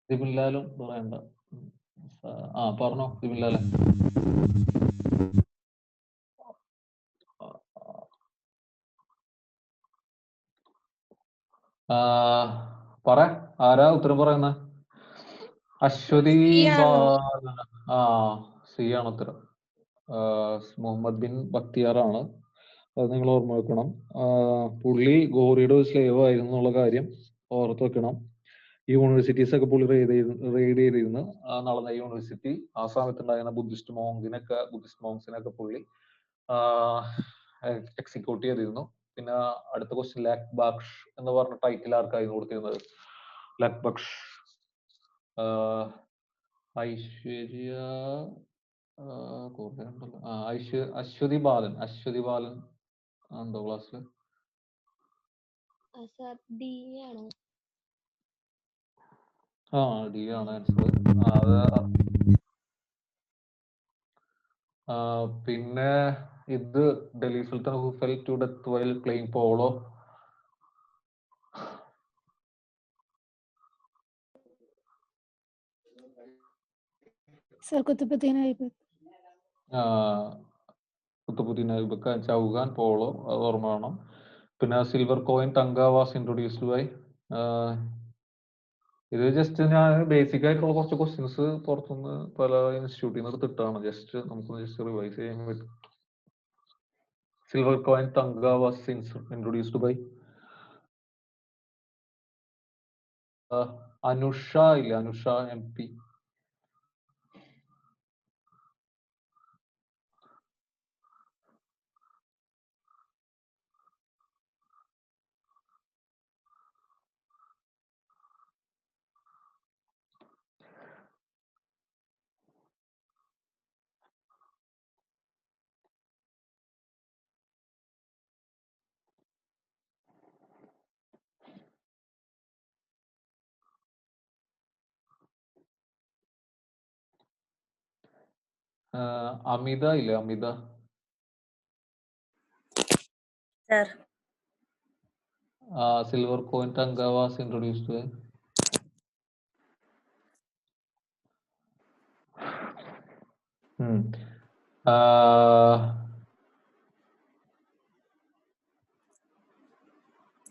ദിബിൻ ലാലും പറയണ്ട. പറഞ്ഞോ ദിബിൻ ലാലെ. പറ, ആരാ ഉത്തരം പറയുന്ന? അശ്വതി ബാലൻ. സി ആണ് ഉത്തരം. മുഹമ്മദ് ബിൻ ബക്തിയാറാണ്. അത് നിങ്ങൾ ഓർമ്മ വെക്കണം. പുള്ളി ഗോറിയുടെ ഒരു സ്ലേവ് ആയിരുന്നു എന്നുള്ള കാര്യം ഓർത്ത് വെക്കണം. ഈ യൂണിവേഴ്സിറ്റീസ് ഒക്കെ പുള്ളി റെയ്ഡ് ചെയ്തിരുന്നു. നളന്ദ യൂണിവേഴ്സിറ്റി ആ സമയത്ത് ഉണ്ടായിരുന്ന ബുദ്ധിസ്റ്റ് മോങ്സിനൊക്കെ പുള്ളി എക്സിക്യൂട്ട് ചെയ്തിരുന്നു. പിന്നെ അടുത്ത ക്വസ്റ്റ്യൻ, ലാക് ബക്ഷ് എന്ന് പറഞ്ഞ ടൈറ്റിൽ ആർക്കായിരുന്നു കൊടുത്തിരുന്നത്? ലാക് ബക്ഷ് ഐശ്വര്യ അശ്വതി ബാലൻ ഉണ്ടോ ക്ലാസ്സിൽ? ഡി ആണ് ആൻസർ. പിന്നെ ഇത് Delhi sultan who fell to death while playing polo? Sir Qutbuddin Aibak. Qutbuddin Aibak, Chauhan, polo, അത് ഓർമ്മ വേണം. പിന്നെ silver coin tanka was introduced by. ഇത് ജസ്റ്റ് ഞാൻ ബേസിക് ആയിട്ടുള്ള കുറച്ച് ക്വസ്റ്റ്യൻസ് പുറത്തുനിന്ന് പല ഇൻസ്റ്റിറ്റ്യൂട്ടിൽ നിന്ന് എടുത്തിട്ടാണ്. ജസ്റ്റ് നമുക്കൊന്ന് ജസ്റ്റ് റിവൈസ് ചെയ്യാൻ പറ്റും. Silver coin tanka was introduced by Anusha ഇല്ല, അനുഷ MP. അമിത ഇല്ലേ, അമിത? Silver coin tanka was introduced by.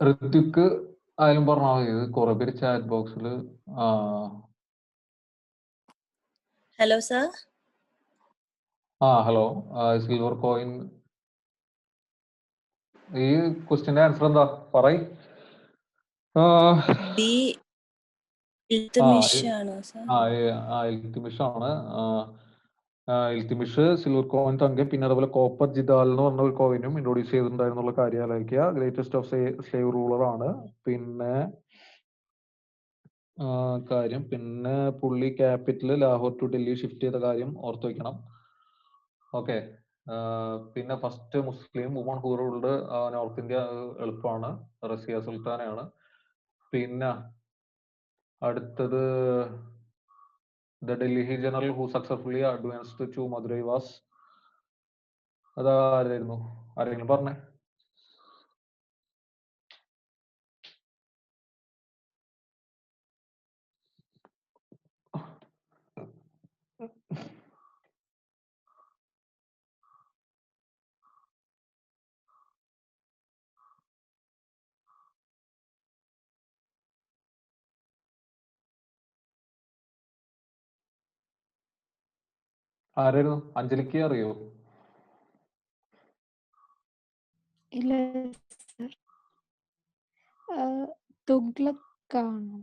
Hrithik ആയാലും പറഞ്ഞാൽ മതി. ഇത് കുറെ പേര് ചാറ്റ് ബോക്സിൽ Hello, sir. Hello. Silver coin, ഈ ക്വസ്റ്റ്യന്റെ ആൻസർ എന്താ പറയ്. B. Iltmish ആണോ sir? ഇൽത്തുമിഷ് ആണ്. ഇൽത്തുമിഷ് സിൽവർ കോയിൻ തങ്കം, പിന്നെ അതുപോലെ കോപ്പർ ജിദാൽ എന്ന് പറഞ്ഞ ഒരു കോയിനും ഇൻട്രൊഡ്യൂസ് ചെയ്തിട്ടുണ്ടായിരുന്നുള്ള കാര്യം ആലോചിക്കുക. ഗ്രേറ്റസ്റ്റ് ഓഫ് സ്ലേവ് റൂളർ ആണ്. പിന്നെ കാര്യം, പിന്നെ പുള്ളി capital Lahore to Delhi shift ചെയ്ത കാര്യം ഓർത്ത് വെക്കണം. ഓക്കെ. പിന്നെ first Muslim woman who ruled north India എളുപ്പമാണ്, റസിയ സുൽത്താനയാണ്. പിന്നെ അടുത്തത് the Delhi general who successfully advanced to Madurai was, അത് ആരായിരുന്നു? ആരെങ്കിലും പറഞ്ഞേ? ആരായിരുന്നു? അഞ്ജലിക്ക് അറിയോ? ഇല്ല സർ. തുഗ്ലക് ആണോ?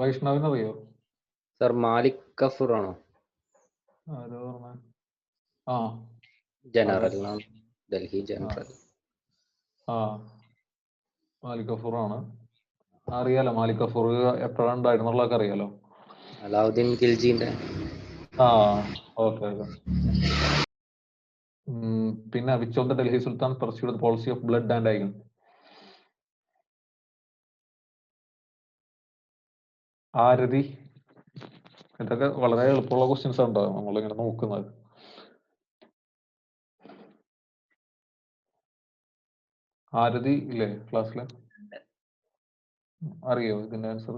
വൈഷ്ണവിന് അറിയോ? സർ മാലിക് കഫൂർ ആണോ? ആരോ പറഞ്ഞേ? General, Delhi general. മാലിക് കഫൂർ ആണ്. അറിയാലോ മാലിക് കഫൂർ എപ്പോഴാണ് ഉണ്ടായിരുന്നുള്ളതൊക്കെ അറിയാലോ. അലാവുദ്ദീൻ ഖിൽജിന്റെ. ഓക്കെ. പിന്നെ which of the Delhi sultan pursued policy of blood and iron? Aarathi. ഇതൊക്കെ വളരെ എളുപ്പമുള്ള ക്വസ്റ്റ്യൻസ് ഉണ്ടോ നമ്മളിങ്ങനെ നോക്കുന്നത്. ആരതി ഇല്ലേ ക്ലാസ്സില്? അറിയോ ഇതിന്റെ ആൻസർ?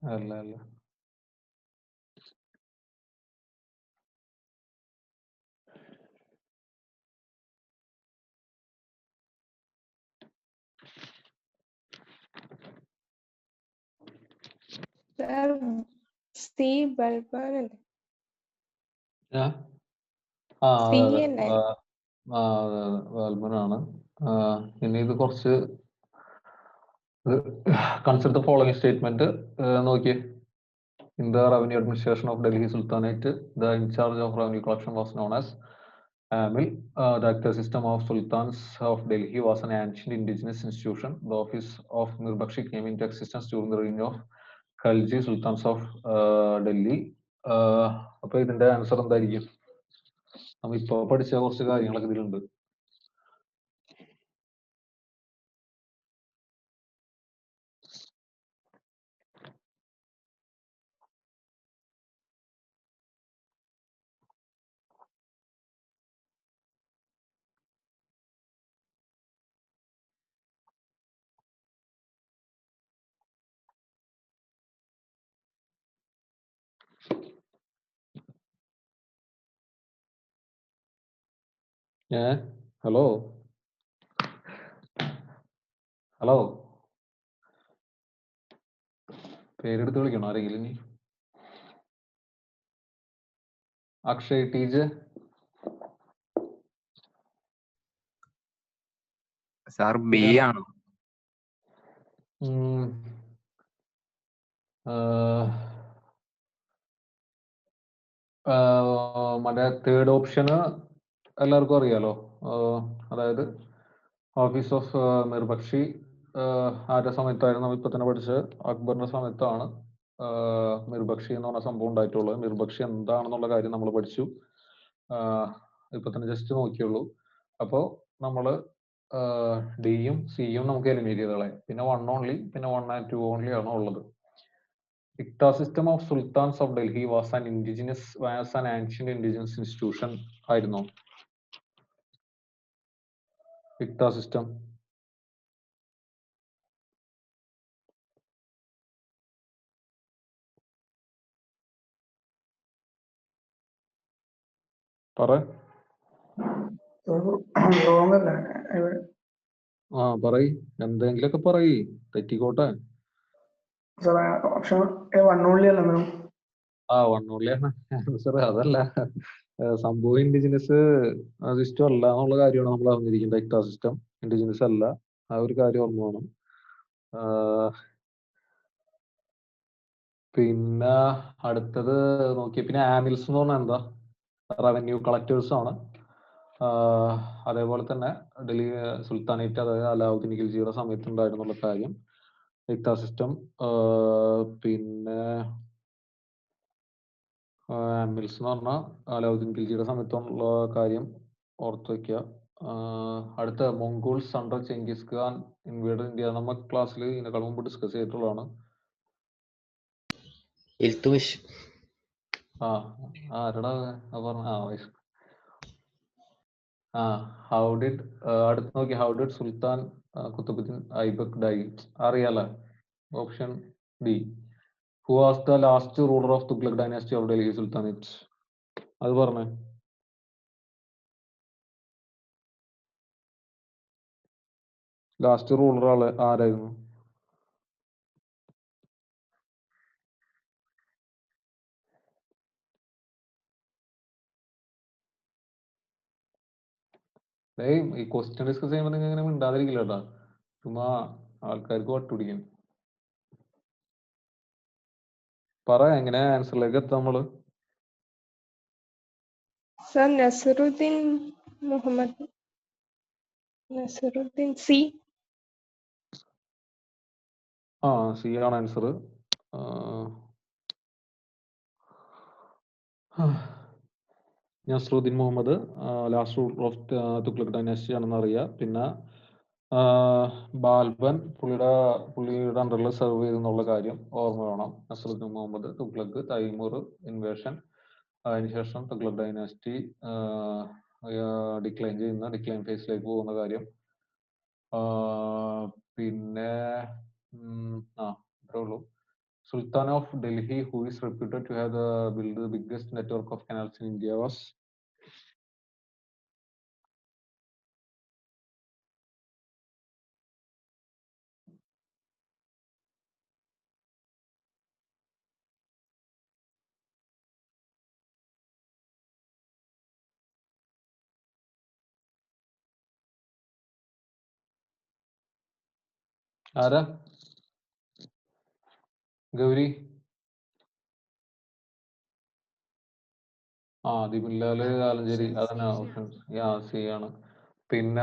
അല്ല. സി ബൽബാൻ അല്ലേ? അതെ അല്ലേ? വാൽമനാണ്. പിന്നെ ഇത് കുറച്ച് കൺസിഡർ ദ ഫോളോയിങ് സ്റ്റേറ്റ്മെന്റ് നോക്കിയേ. In the revenue administration of Delhi Sultanate, the in charge of revenue collection was known as Amil. The active system of Sultans of Delhi was an ancient indigenous institution. The office of Mirbakshi came into existence during the reign of Khalji Sultans of Delhi. അപ്പൊ ഇതിന്റെ answer എന്തായിരിക്കും? നമ്മൾ ഇപ്പൊ പഠിച്ച കുറച്ച് കാര്യങ്ങളൊക്കെ ഇതിലുണ്ട്. Hello പേരെടുത്ത് വിളിക്കണോ ആരെങ്കിലും? ഇനി അക്ഷയ് ടീജ്. സാർ ബി ആണോ? മറ്റേ തേർഡ് ഓപ്ഷന് എല്ലാവർക്കും അറിയാലോ. അതായത് ഓഫീസ് ഓഫ് മിർബക്ഷി ആരുടെ സമയത്തായിരുന്നു? ഇപ്പൊ തന്നെ പഠിച്ച് അക്ബറിന്റെ സമയത്താണ് മിർബക്ഷി എന്ന് പറഞ്ഞ സംഭവം ഉണ്ടായിട്ടുള്ളത്. മിർബക്ഷി എന്താണെന്നുള്ള കാര്യം നമ്മൾ പഠിച്ചു. ഇപ്പൊ തന്നെ ജസ്റ്റ് നോക്കിയുള്ളൂ. അപ്പോ നമ്മള് ഡിയും സിയും നമുക്ക് എലിമിനേറ്റ് ചെയ്ത് കളയാം. പിന്നെ 1 ഓൺലി, പിന്നെ 1 and 2 ഓൺലി ആണ് ഉള്ളത്. Ikta system of Sultans of Delhi was an ancient indigenous institution ആയിരുന്നു. Ikta system. പറ. റോങ് അല്ല. ആ പറയ്, എന്തെങ്കിലുമൊക്കെ പറയ്, തെറ്റിക്കോട്ടെ. സാറേ ഓപ്ഷൻ വൺ ഓൺലി അല്ല മാം. ആ വണ്ണുള്ളിയാണ് ആൻസർ. അതല്ല, സംഭവം ഇൻഡിജിനസ് സിസ്റ്റം അല്ല എന്നുള്ള കാര്യമാണ് നമ്മൾ അറിഞ്ഞിരിക്കേണ്ട. ഇക്താ സിസ്റ്റം ഇൻഡിജിനസ് അല്ല, ആ ഒരു കാര്യം ഓർമ്മ വേണം. പിന്നെ അടുത്തത് നോക്കിയ പിന്നെ ആമിൽസ് എന്ന് പറഞ്ഞാൽ എന്താ? റവന്യൂ കളക്ടേഴ്സ് ആണ്. അതേപോലെ തന്നെ ഡൽഹി സുൽത്താനേറ്റ്, അതായത് അലാവുദ്ദീൻ ഖിൽജിയുടെ സമയത്ത് ഉണ്ടായിരുന്നുള്ള കാര്യം ഇക്താ സിസ്റ്റം. പിന്നെ ആമിൽസ് എന്ന് പറഞ്ഞാൽ അലാവുദ്ദീൻ ഖിൽജിയുടെ സമയത്തുള്ള കാര്യം ഓർത്ത് വെക്കുക. അടുത്ത Mongols under Genghis Khan invade India. നമ്മൾ ക്ലാസ്സിൽ ഇതിനേക്കാൾ മുമ്പ് ഡിസ്കസ് ചെയ്തിട്ടുള്ളതാണ്. ഇൽത്തുമിഷ്. ആരടാ പറഞ്ഞ? ഹൗ ഡിഡ് അടുത്ത് നോക്കി, how did sultan Qutbuddin Aibak die? അറിയാലോ, option D. Who was the last ruler of Tughlaq dynasty of Delhi sultanate? അത് പറഞ്ഞേ. ലാസ്റ്റ് റൂളർ ആരായിരുന്നു? ഈ ക്വസ്റ്റ്യൻ ഡിസ്കസ് ചെയ്യുമ്പോൾ നിങ്ങൾ ഇങ്ങനെ മിണ്ടാതിരിക്കില്ല കേട്ടാ, ചുമ്മാ ആൾക്കാർക്ക് വട്ടുപിടിക്കും. പറ, എങ്ങനെ ആൻസറിലേക്ക് എത്താം നമ്മള്? Sir Nasiruddin Muhammad, Nasiruddin C. C ആണ് answer. Nasiruddin Muhammad last ruler of Tughlaq dynasty ആണെന്ന് അറിയാം. പിന്നെ ബാൽബൻ പുള്ളിയുടെ അണ്ടറിൽ സെർവ് ചെയ്തെന്നുള്ള കാര്യം ഓർമ്മ വേണം. നസറുദ്ദീൻ മുഹമ്മദ്, തുഗ്ലക്, തൈമൂർ ഇൻവേഷൻ, അതിനുശേഷം തുഗ്ലക് ഡൈനാസ്റ്റി ഡിക്ലൈൻ ഫേസിലേക്ക് പോകുന്ന കാര്യം. പിന്നെ അത്രേ ഉള്ളൂ. Sultan of Delhi, who is reputed to have built the biggest network of canals in India, was? ആരാ? ഗൗരി? ദിബുല്ലാല് ആലഞ്ചേരി. അതന്നെ ഓപ്ഷൻ സി ആണ്. പിന്നെ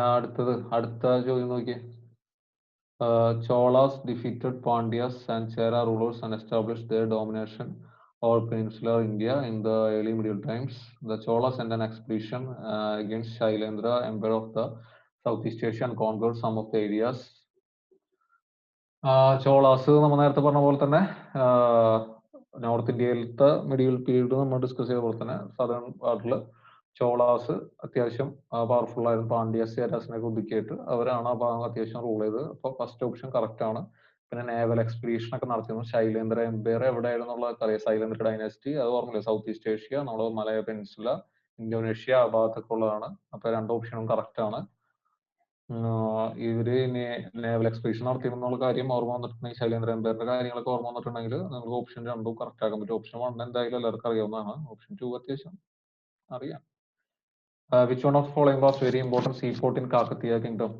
അടുത്ത ചോദ്യം നോക്കിയേ. Cholas defeated Pandyas and Chera rulers and established their domination over peninsular India in the early medieval times. The Cholas sent an expedition against Shailendra, emperor of the Southeast Asia, and conquered some of the areas. Cholas നമ്മൾ നേരത്തെ പറഞ്ഞ പോലെ തന്നെ north ഇന്ത്യയിലത്തെ medieval period നമ്മൾ discuss ചെയ്ത പോലെ തന്നെ southern പാർട്ടിൽ ചോളാസ് അത്യാവശ്യം പവർഫുൾ ആയിരുന്നു. പാണ്ഡ്യാസ് ചേരാസിനൊക്കെ ഒതുക്കിയിട്ട് അവരാണ് ആ ഭാഗം അത്യാവശ്യം റൂൾ ചെയ്തത്. അപ്പോൾ ഫസ്റ്റ് ഓപ്ഷൻ കറക്റ്റ് ആണ്. പിന്നെ നേവൽ എക്സ്പീഡിഷൻ ഒക്കെ നടത്തിയിരുന്നു. ശൈലേന്ദ്ര എംപയർ എവിടെയായിരുന്നുള്ള അറിയാം. ശൈലേന്ദ്ര ഡൈനാസ്റ്റി, അത് ഓർമ്മയില്ല. സൗത്ത് ഈസ്റ്റ് ഏഷ്യ, നമ്മുടെ മലയ പെനിൻസുല, ഇന്തോനേഷ്യ, ആ ഭാഗത്തൊക്കെ ഉള്ളതാണ്. അപ്പൊ രണ്ട് ഓപ്ഷനും കറക്റ്റ് ആണ്. ഇവര് നേവൽ എക്സ്പീഡിഷൻ നടത്തിയിരുന്നുള്ള കാര്യം ഓർമ്മ വന്നിട്ടുണ്ടെങ്കിൽ, ശൈലേന്ദ്ര എംപയറിന്റെ കാര്യങ്ങളൊക്കെ ഓർമ്മ വന്നിട്ടുണ്ടെങ്കിൽ നമുക്ക് ഓപ്ഷൻ രണ്ടും കറക്റ്റ് ആക്കാൻ പറ്റും. ഓപ്ഷൻ 1 എന്തായാലും എല്ലാവർക്കും അറിയാവുന്നതാണ്. ഓപ്ഷൻ 2 അത്യാവശ്യം അറിയാം. Which one of the following was very important seaport in Kakatiya Kingdom?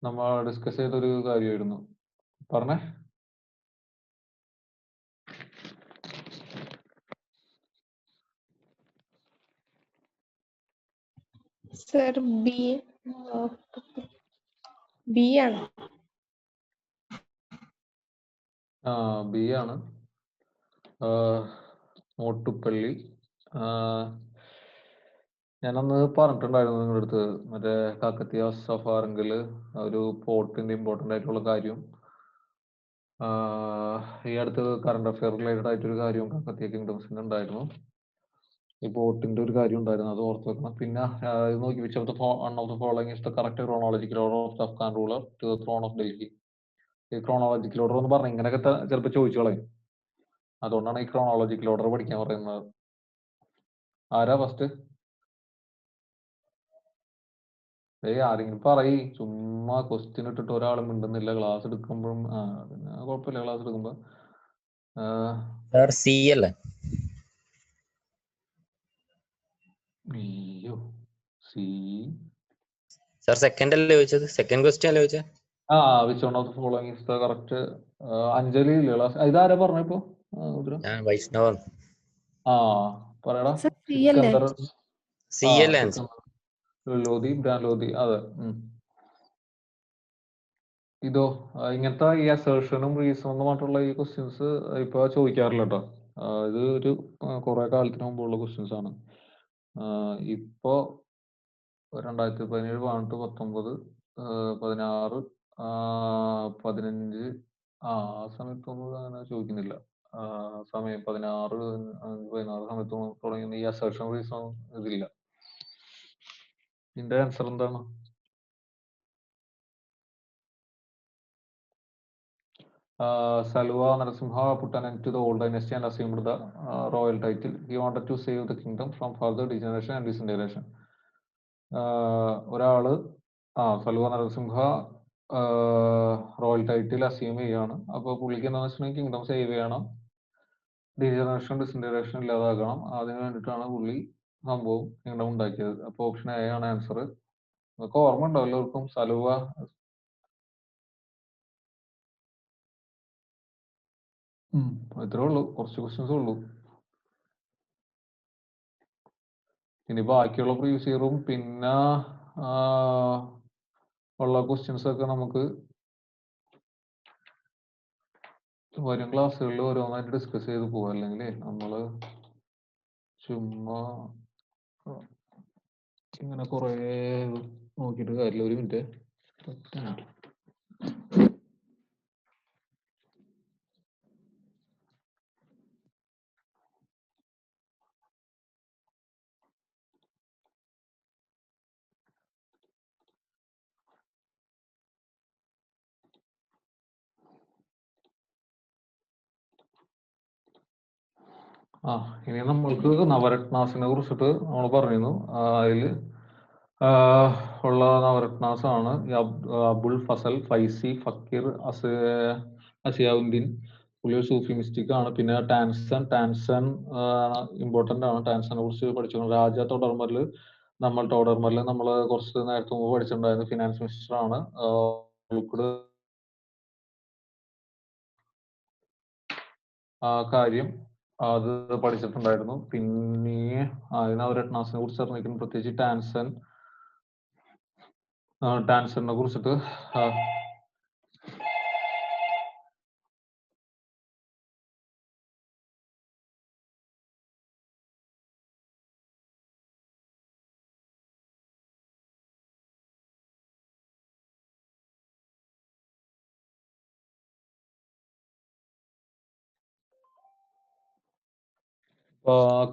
നമ്മൾ ഡിസ്കസ് ചെയ്തൊരു കാര്യമായിരുന്നു. പറഞ്ഞേ. സർ ബി ആണ്. ബി ആണ്. മോട്ടുപ്പള്ളി. ഞാനന്ന് പറഞ്ഞിട്ടുണ്ടായിരുന്നു നിങ്ങളുടെ അടുത്ത്, മറ്റേ കാക്കത്തിയ സഫാറെങ്കിൽ ഒരു പോർട്ടിന്റെ ഇമ്പോർട്ടൻ്റ് ആയിട്ടുള്ള കാര്യം. ഈ അടുത്ത് കറണ്ട് അഫെയർ റിലേറ്റഡ് ആയിട്ടൊരു കാര്യവും കാക്കത്തിയ കിങ്ഡംസിന് ഉണ്ടായിരുന്നു. ഈ പോർട്ടിന്റെ ഒരു കാര്യം ഉണ്ടായിരുന്നു, അത് ഓർത്ത് വെക്കണം. പിന്നെ ഇത് നോക്കി, which of the one of the following is the correct chronological order of the Afghan ruler to the throne of Delhi? ഈ ക്രോണോളജിക്കൽ ഓർഡർ എന്ന് പറഞ്ഞാൽ ഇങ്ങനെയൊക്കെ ചിലപ്പോൾ ചോദിച്ചോളെ, അതുകൊണ്ടാണ് ഈ ക്രോണോളജിക്കൽ ഓർഡർ പഠിക്കാൻ പറയുന്നത്. ആരാ ഫസ്റ്റ്? ആരെങ്കിലും പറയ്, ചുമ്മാ ക്വസ്റ്റ്യൻ ഇട്ടിട്ട് ഒരാൾ മിണ്ടുന്നില്ല. ക്ലാസ് എടുക്കുമ്പോഴും പിന്നെ കുഴപ്പമില്ല. ക്ലാസ് എടുക്കുമ്പോ സാർ സി അല്ലേ? അയ്യോ സി സാർ സെക്കൻഡ് അല്ലേ ചോദിച്ചത്? സെക്കൻഡ് ക്വസ്റ്റ്യൻ അല്ലേ ചോദിച്ചത്? Which one of the following is the correct? Anjali ഇല്ലേ ക്ലാസ്? ഇതാരാ പറഞ്ഞപ്പോ? ഞാൻ വൈഷ്ണവൻ. പറയടാ. Sir, C അല്ലേ? സിക്കന്ദർ. സി അല്ലേ ആൻസർ? ലോധി, ബ്രാൻ ലോധി. അതെ. ഇതോ ഇങ്ങനത്തെ ഈ അസേർഷനും റീസണും മാത്രമുള്ള ഈ ക്വസ്റ്റ്യൻസ് ഇപ്പൊ ചോദിക്കാറില്ല കേട്ടോ. ഇത് ഒരു കുറെ കാലത്തിന് മുമ്പുള്ള ക്വസ്റ്റ്യൻസ് ആണ്. ഇപ്പോ 2017, 18, 19, 16, 15 ആ സമയത്തൊന്നും അങ്ങനെ ചോദിക്കുന്നില്ല. സമയം 16, 16 സമയത്തൊന്നും തുടങ്ങുന്ന ഈ അസേർഷൻ റീസൺ ഇതില്ല. ഇതിന്റെ ആൻസർ എന്താണ്? Salwa Narasimha put an end to the old dynasty and assumed the royal title. He wanted to save the kingdom from further degeneration and disintegration. ഒരാള് Salwa Narasimha royal title assume ചെയ്യാണ്. അപ്പൊ പുള്ളിക്ക് എന്താണെന്ന് വെച്ചിട്ടുണ്ടെങ്കിൽ kingdom save ചെയ്യണം, degeneration disintegration ഇല്ലാതാക്കണം. അതിന് വേണ്ടിയിട്ടാണ് പുള്ളി സംഭവം കിങ്ഡം ഉണ്ടാക്കിയത്. അപ്പൊ ഓപ്ഷൻ എ ആണ് ആൻസർ. അതൊക്കെ ഓർമ്മ ഉണ്ടോ എല്ലാവർക്കും? സലുവ ഇത്രേ ഉള്ളൂ, കുറച്ച് ക്വസ്റ്റ്യൻസ് ഉള്ളൂ. ഇനി ബാക്കിയുള്ള പ്രീവിയസ് ഇയറും പിന്നെ ഉള്ള ക്വസ്റ്റ്യൻസ് ഒക്കെ നമുക്ക് വരും ക്ലാസ്സുകളിൽ ഓരോന്നായിട്ട് ഡിസ്കസ് ചെയ്ത് പോവാം. അല്ലെങ്കിൽ നമ്മള് ചുമ്മാ ഇങ്ങനെ കുറേ നോക്കിയിട്ട് കാര്യമില്ല. ഒരു മിനിറ്റ്. ഇനി നമ്മൾക്ക് നവരത്നാസിനെ കുറിച്ചിട്ട് നമ്മൾ പറഞ്ഞിരുന്നു. അതിൽ ഉള്ള നവരത്നാസ് ആണ് അബുൽ ഫസൽ, ഫൈസി, ഫക്കീർ, അസിയാവുദ്ദീൻ. പുള്ളി ഒരു സൂഫി മിസ്റ്റിക് ആണ്. പിന്നെ ടാൻസൺ ഇമ്പോർട്ടന്റ് ആണ്. ടാൻസനെ കുറിച്ച് പഠിച്ചു. രാജ ടോഡർമറിൽ നമ്മൾ കുറച്ച് നേരത്തെ മുമ്പ് പഠിച്ചിട്ടുണ്ടായിരുന്നു. ഫിനാൻസ് മിനിസ്റ്റർ ആണ്. കാര്യം അത് പഠിച്ചിട്ടുണ്ടായിരുന്നു. പിന്നെ നവരത്നാസിനെ കുറിച്ച് അറിഞ്ഞിരിക്കുന്നു. പ്രത്യേകിച്ച് ടാൻസണിനെ കുറിച്ചിട്ട്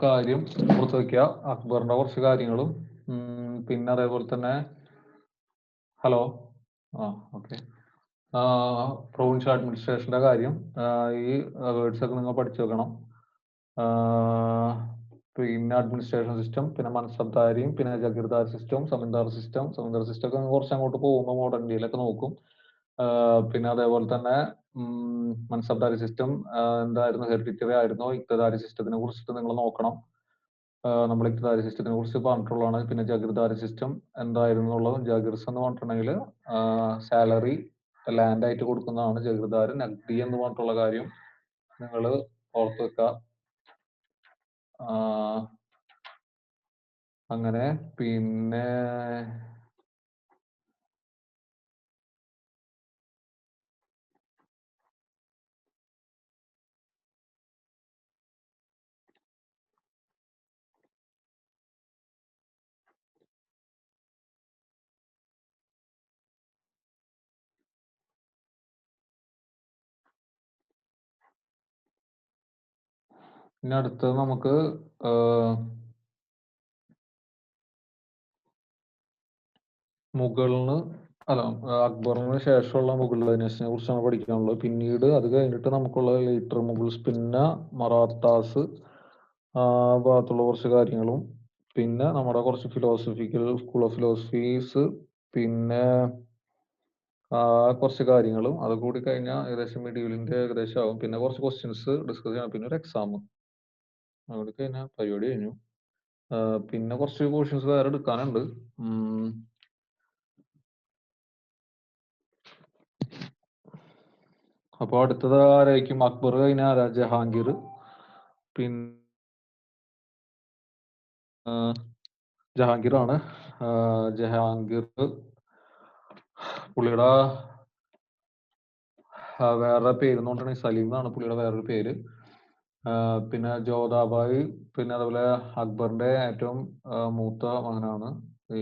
കാര്യം ഓർത്ത് വെക്കുക. അക്ബറിന്റെ കുറച്ച് കാര്യങ്ങളും പിന്നെ അതേപോലെ തന്നെ ഓക്കെ പ്രൊവിൻഷ്യൽ അഡ്മിനിസ്ട്രേഷന്റെ കാര്യം. ഈ വേർഡ്സ് ഒക്കെ നിങ്ങൾ പഠിച്ചു വെക്കണം. പിന്നെ അഡ്മിനിസ്ട്രേഷൻ സിസ്റ്റം, പിന്നെ മൻസബ്ദാരിയും, പിന്നെ ജഗീർദാർ സിസ്റ്റം, സമീന്ദാർ സിസ്റ്റം ഒക്കെ കുറച്ച് അങ്ങോട്ട് പോകുമ്പോൾ മോഡേൺ ഇന്ത്യയിലൊക്കെ നോക്കും. പിന്നെ അതേപോലെ തന്നെ മൻസബ്ദാരി സിസ്റ്റം എന്തായിരുന്നു, ഹെറിഡിറ്ററി ആയിരുന്നോ? ഇക്തദാരി സിസ്റ്റത്തിനെ കുറിച്ചിട്ട് നിങ്ങൾ നോക്കണം. നമ്മൾ ഇക്തദാരി സിസ്റ്റത്തിനെ കുറിച്ച് പറഞ്ഞിട്ടുള്ളതാണ്. പിന്നെ ജഗീർദാരി സിസ്റ്റം എന്തായിരുന്നു എന്നുള്ളത്. ജഗീർസ് എന്ന് പറഞ്ഞിട്ടുണ്ടെങ്കിൽ സാലറി ലാൻഡ് ആയിട്ട് കൊടുക്കുന്നതാണ് ജഗീർദാർ. നഗ്ദി എന്ന് പറഞ്ഞിട്ടുള്ള കാര്യം നിങ്ങൾ ഓർത്ത് വെക്കുക. അങ്ങനെ പിന്നെ ഇനി അടുത്തത് നമുക്ക് അക്ബറിന് ശേഷമുള്ള മുഗൾ ഡൈനാസ്റ്റിനെ കുറിച്ചാണ് പഠിക്കാനുള്ളത്. പിന്നീട് അത് കഴിഞ്ഞിട്ട് നമുക്കുള്ള ലേറ്റർ മുഗൾസ്, പിന്നെ മറാത്താസ് ഭാഗത്തുള്ള കുറച്ച് കാര്യങ്ങളും, പിന്നെ നമ്മുടെ കുറച്ച് ഫിലോസഫിക്കൽ സ്കൂൾ ഓഫ് ഫിലോസഫീസ് പിന്നെ കുറച്ച് കാര്യങ്ങളും അത് കൂടി കഴിഞ്ഞാൽ ഏകദേശം മെഡ്യൂളിന്റെ ഏകദേശം ആവും. പിന്നെ കുറച്ച് ക്വസ്റ്റ്യൻസ് ഡിസ്കസ് ചെയ്യണം, പിന്നെ ഒരു എക്സാം അതുകൂടി കഴിഞ്ഞാൽ പരിപാടി കഴിഞ്ഞു. പിന്നെ കുറച്ച് പോർഷൻസ് വേറെ എടുക്കാനുണ്ട്. അപ്പോൾ അടുത്തത് ആരായിരിക്കും? അക്ബർ കഴിഞ്ഞാൽ ആരാ? ജഹാംഗീർ. പിന്നെ ജഹാംഗീർ ആണ്. ജഹാംഗീർ പുള്ളിയുടെ വേറെ പേരെന്നുകൊണ്ടാണ് സലീം എന്നാണ് പുള്ളിയുടെ വേറൊരു പേര്. പിന്നെ ജോധാബായി, പിന്നെ അതുപോലെ അക്ബറിന്റെ ഏറ്റവും മൂത്ത മകനാണ് ഈ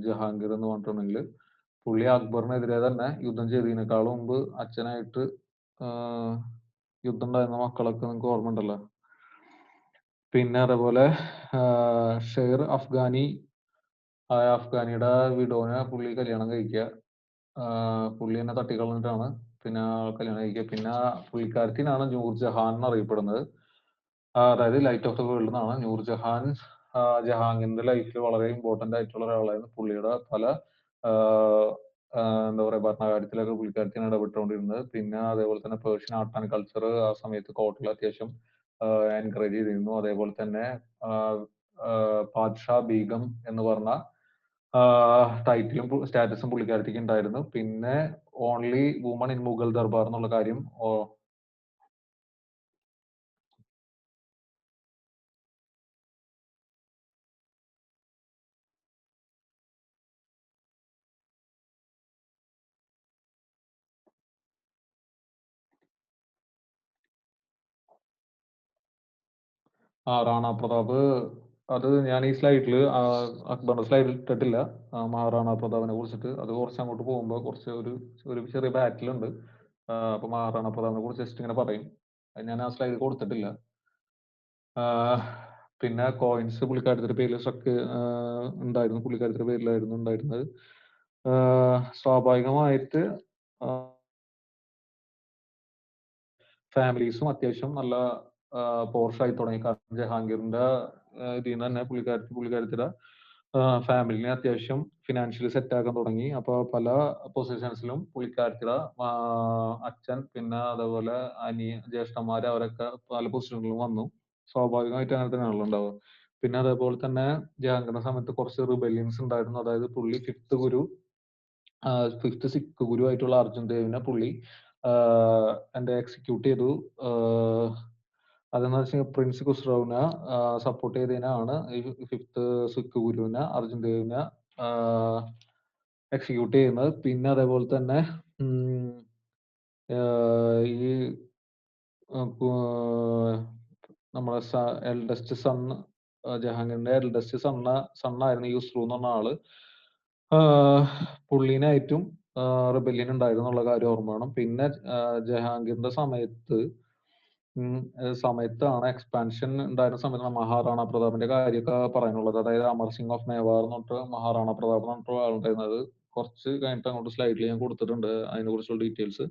ജഹാംഗീർ എന്ന് പറഞ്ഞിട്ടുണ്ടെങ്കിൽ. പുള്ളി അക്ബറിനെതിരെ തന്നെ യുദ്ധം ചെയ്തതിനേക്കാളും മുമ്പ് അച്ഛനായിട്ട് യുദ്ധം ഉണ്ടായിരുന്ന മക്കളൊക്കെ നിങ്ങൾക്ക് ഓർമ്മ ഉണ്ടല്ലോ. പിന്നെ അതേപോലെ ഷെയർ അഫ്ഗാനിയുടെ വിഡോനെ പുള്ളി കല്യാണം കഴിക്കുക. പുള്ളി എന്നെ തട്ടിക്കളഞ്ഞിട്ടാണ് പിന്നെ കല്യാണം കഴിക്കുക. പിന്നെ പുള്ളിക്കാരത്തിനാണ് നൂർജഹാൻ എന്നറിയപ്പെടുന്നത്. അതായത് ലൈറ്റ് ഓഫ് ദ വേൾഡ് എന്നാണ്. നൂർജഹാൻ ജഹാംഗീറിന്റെ ലൈഫിൽ വളരെ ഇമ്പോർട്ടന്റ് ആയിട്ടുള്ള ഒരാളായിരുന്നു. പുള്ളിയുടെ പല എന്താ പറയാ ഭരണകാര്യത്തിലൊക്കെ പുള്ളിക്കാരത്തിയാണ് ഇടപെട്ടുകൊണ്ടിരുന്നത്. പിന്നെ അതേപോലെ തന്നെ പേർഷ്യൻ ആർട്ട് ആൻഡ് കൾച്ചർ ആ സമയത്ത് കോർട്ടിൽ അത്യാവശ്യം എൻകറേജ് ചെയ്തിരുന്നു. അതേപോലെ തന്നെ പാദ്ഷാ ബീഗം എന്ന് പറഞ്ഞ ടൈറ്റിലും സ്റ്റാറ്റസും പുള്ളിക്കാരത്തിക്ക് ഉണ്ടായിരുന്നു. പിന്നെ only woman in Mughal darbar എന്നുള്ള കാര്യം റാണ പ്രതാപ്, അത് ഞാൻ ഈ സ്ലൈഡിൽ അക്ബറിന്റെ സ്ലൈഡിൽ ഇട്ടിട്ടില്ല. മഹാറാണ പ്രതാപിനെ കുറിച്ചിട്ട് അത് കുറച്ച് അങ്ങോട്ട് പോകുമ്പോൾ കുറച്ച് ഒരു ചെറിയ ബാറ്റിൽ ഉണ്ട്. അപ്പൊ മഹാറാണ പ്രതാപിനെ കുറിച്ച് ജസ്റ്റ് ഇങ്ങനെ പറയും. ഞാൻ ആ സ്ലൈഡ് കൊടുത്തിട്ടില്ല. പിന്നെ കോയിൻസ് പുള്ളിക്കാരത്തിന്റെ പേരിൽ ഉണ്ടായിരുന്നു. പുള്ളിക്കാരത്തിന്റെ പേരിലായിരുന്നു ഉണ്ടായിരുന്നത്. സ്വാഭാവികമായിട്ട് ഫാമിലീസും അത്യാവശ്യം നല്ല പോർഷായി തുടങ്ങി. കാരണം ജഹാംഗീറിന്റെ ഇതിൽ നിന്ന് തന്നെ പുള്ളിക്കാരത്തിയുടെ ഫാമിലിനെ അത്യാവശ്യം ഫിനാൻഷ്യലി സെറ്റ് ആക്കാൻ തുടങ്ങി. അപ്പൊ പല പൊസിഷൻസിലും പുള്ളിക്കാരത്തിയുടെ അച്ഛൻ, പിന്നെ അതേപോലെ ജ്യേഷ്ഠന്മാര് അവരൊക്കെ പല പൊസിഷനിലും വന്നു. സ്വാഭാവികമായിട്ട് അങ്ങനെ തന്നെയാണല്ലോ ഉണ്ടാവുക. പിന്നെ അതേപോലെ തന്നെ ജഹാംഗീറിന്റെ സമയത്ത് കുറച്ച് റിബല്യൻസ് ഉണ്ടായിരുന്നു. അതായത് പുള്ളി ഫിഫ്ത്ത് സിഖ് ഗുരു ആയിട്ടുള്ള അർജുൻ ദേവിനെ പുള്ളി എക്സിക്യൂട്ട് ചെയ്തു. അതെന്ന് വെച്ചാൽ പ്രിൻസ് ഖുസ്റോവിനെ സപ്പോർട്ട് ചെയ്തതിനാണ് ഈ ഫിഫ്ത്ത് സിഖ് ഗുരുവിനെ അർജുൻ ദേവിനെ എക്സിക്യൂട്ട് ചെയ്യുന്നത്. പിന്നെ അതേപോലെ തന്നെ ഈ നമ്മുടെ എൽഡസ്റ്റ് സൺ, ജഹാംഗീറിന്റെ എൽഡസ്റ്റ് സണ്ണായിരുന്നു യുസ്രു എന്ന് പറഞ്ഞ ആള്. പുള്ളീനായിട്ടും റിബല്യൻ ഉണ്ടായിരുന്നു എന്നുള്ള കാര്യം ഓർമ്മ വേണം. പിന്നെ ജഹാംഗീറിന്റെ സമയത്താണ് എക്സ്പാൻഷൻ ഉണ്ടായിരുന്ന സമയത്താണ് മഹാറാണ പ്രതാപിന്റെ കാര്യമൊക്കെ പറയാനുള്ളത്. അതായത് അമർ സിംഗ് ഓഫ് മേവാർ എന്ന് പറഞ്ഞിട്ട് മഹാറാണ പ്രതാപ് എന്ന് പറഞ്ഞിട്ടുള്ള ആളുണ്ടായിരുന്നത്. കുറച്ച് കഴിഞ്ഞിട്ട് അങ്ങോട്ട് സ്ലൈഡിൽ ഞാൻ കൊടുത്തിട്ടുണ്ട് അതിനെ കുറിച്ചുള്ള ഡീറ്റെയിൽസ്.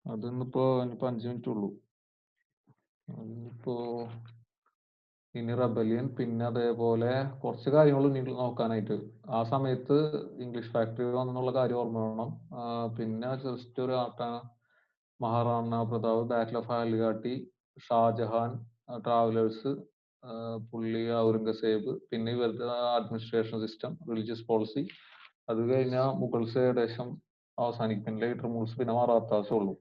ഇനിയിപ്പോ 5 മിനിറ്റ് ഉള്ളൂ. ഇനി റെബലിയൻ, പിന്നെ അതേപോലെ കുറച്ച് കാര്യങ്ങൾ ഇനി നോക്കാനായിട്ട്. ആ സമയത്ത് ഇംഗ്ലീഷ് ഫാക്ടറി വന്നുള്ള കാര്യം ഓർമ്മ വേണം. പിന്നെ ജസ്റ്റ് ഒരു Maharana Pratap, battle of Haldighati, Shahjahan, travellers, പുള്ളി ഔറംഗസേബ്, പിന്നെ ഇവരുടെ അഡ്മിനിസ്ട്രേഷൻ സിസ്റ്റം, റിലീജിയസ് പോളിസി. അത് കഴിഞ്ഞാൽ മുഗൾസ് ഏകദേശം അവസാനിക്കും. ലേറ്റർ മുഗൾസ് പിന്നെ മറാത്താസ് ഉള്ളൂ.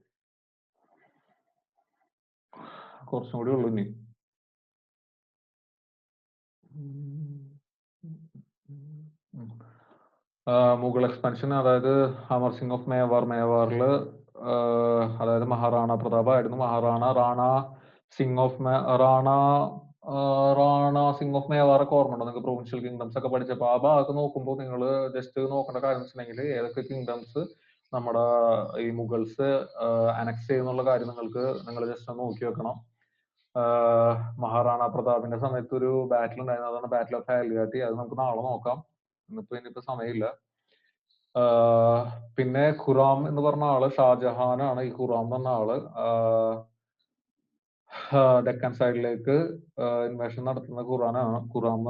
കുറച്ചും കൂടി ഉള്ളു ഇനി. മുഗൾ എക്സ്പാൻഷൻ, അതായത് അമർ സിംഗ് ഓഫ് മേവാറിൽ അതായത് മഹാറാണ പ്രതാപ് ആയിരുന്നു. റാണ സിംഗ് ഓഫ് മേവാർ ഒക്കെ ഓർമ്മയുണ്ടോ നിങ്ങൾക്ക്? പ്രൊവിൻഷ്യൽ കിങ്ഡംസ് ഒക്കെ പഠിച്ചപ്പോൾ ആ ഭാഗത്ത് നോക്കുമ്പോൾ നിങ്ങൾ ജസ്റ്റ് നോക്കേണ്ട കാര്യം വെച്ചിട്ടുണ്ടെങ്കിൽ ഏതൊക്കെ കിങ്ഡംസ് നമ്മുടെ ഈ മുഗൾസ് അനക്സ് ചെയ്യുന്നുള്ള കാര്യം നിങ്ങൾ ജസ്റ്റ് നോക്കി വെക്കണം. മഹാറാണ പ്രതാപിന്റെ സമയത്ത് ഒരു ബാറ്റിൽ ഉണ്ടായിരുന്നു. അതാണ് ബാറ്റിൽ ഓഫ് ആലിഘാട്ടി. അത് നമുക്ക് നാളെ നോക്കാം. ഇനിയിപ്പോ സമയമില്ല. പിന്നെ ഖുറാം എന്ന് പറഞ്ഞ ആള് ഷാജഹാനാണ്. ഈ ഖുറാം എന്ന് പറഞ്ഞ ആള് ഡെക്കാൻ സൈഡിലേക്ക് ഇൻവേഷൻ നടത്തുന്ന ഖുറാൻ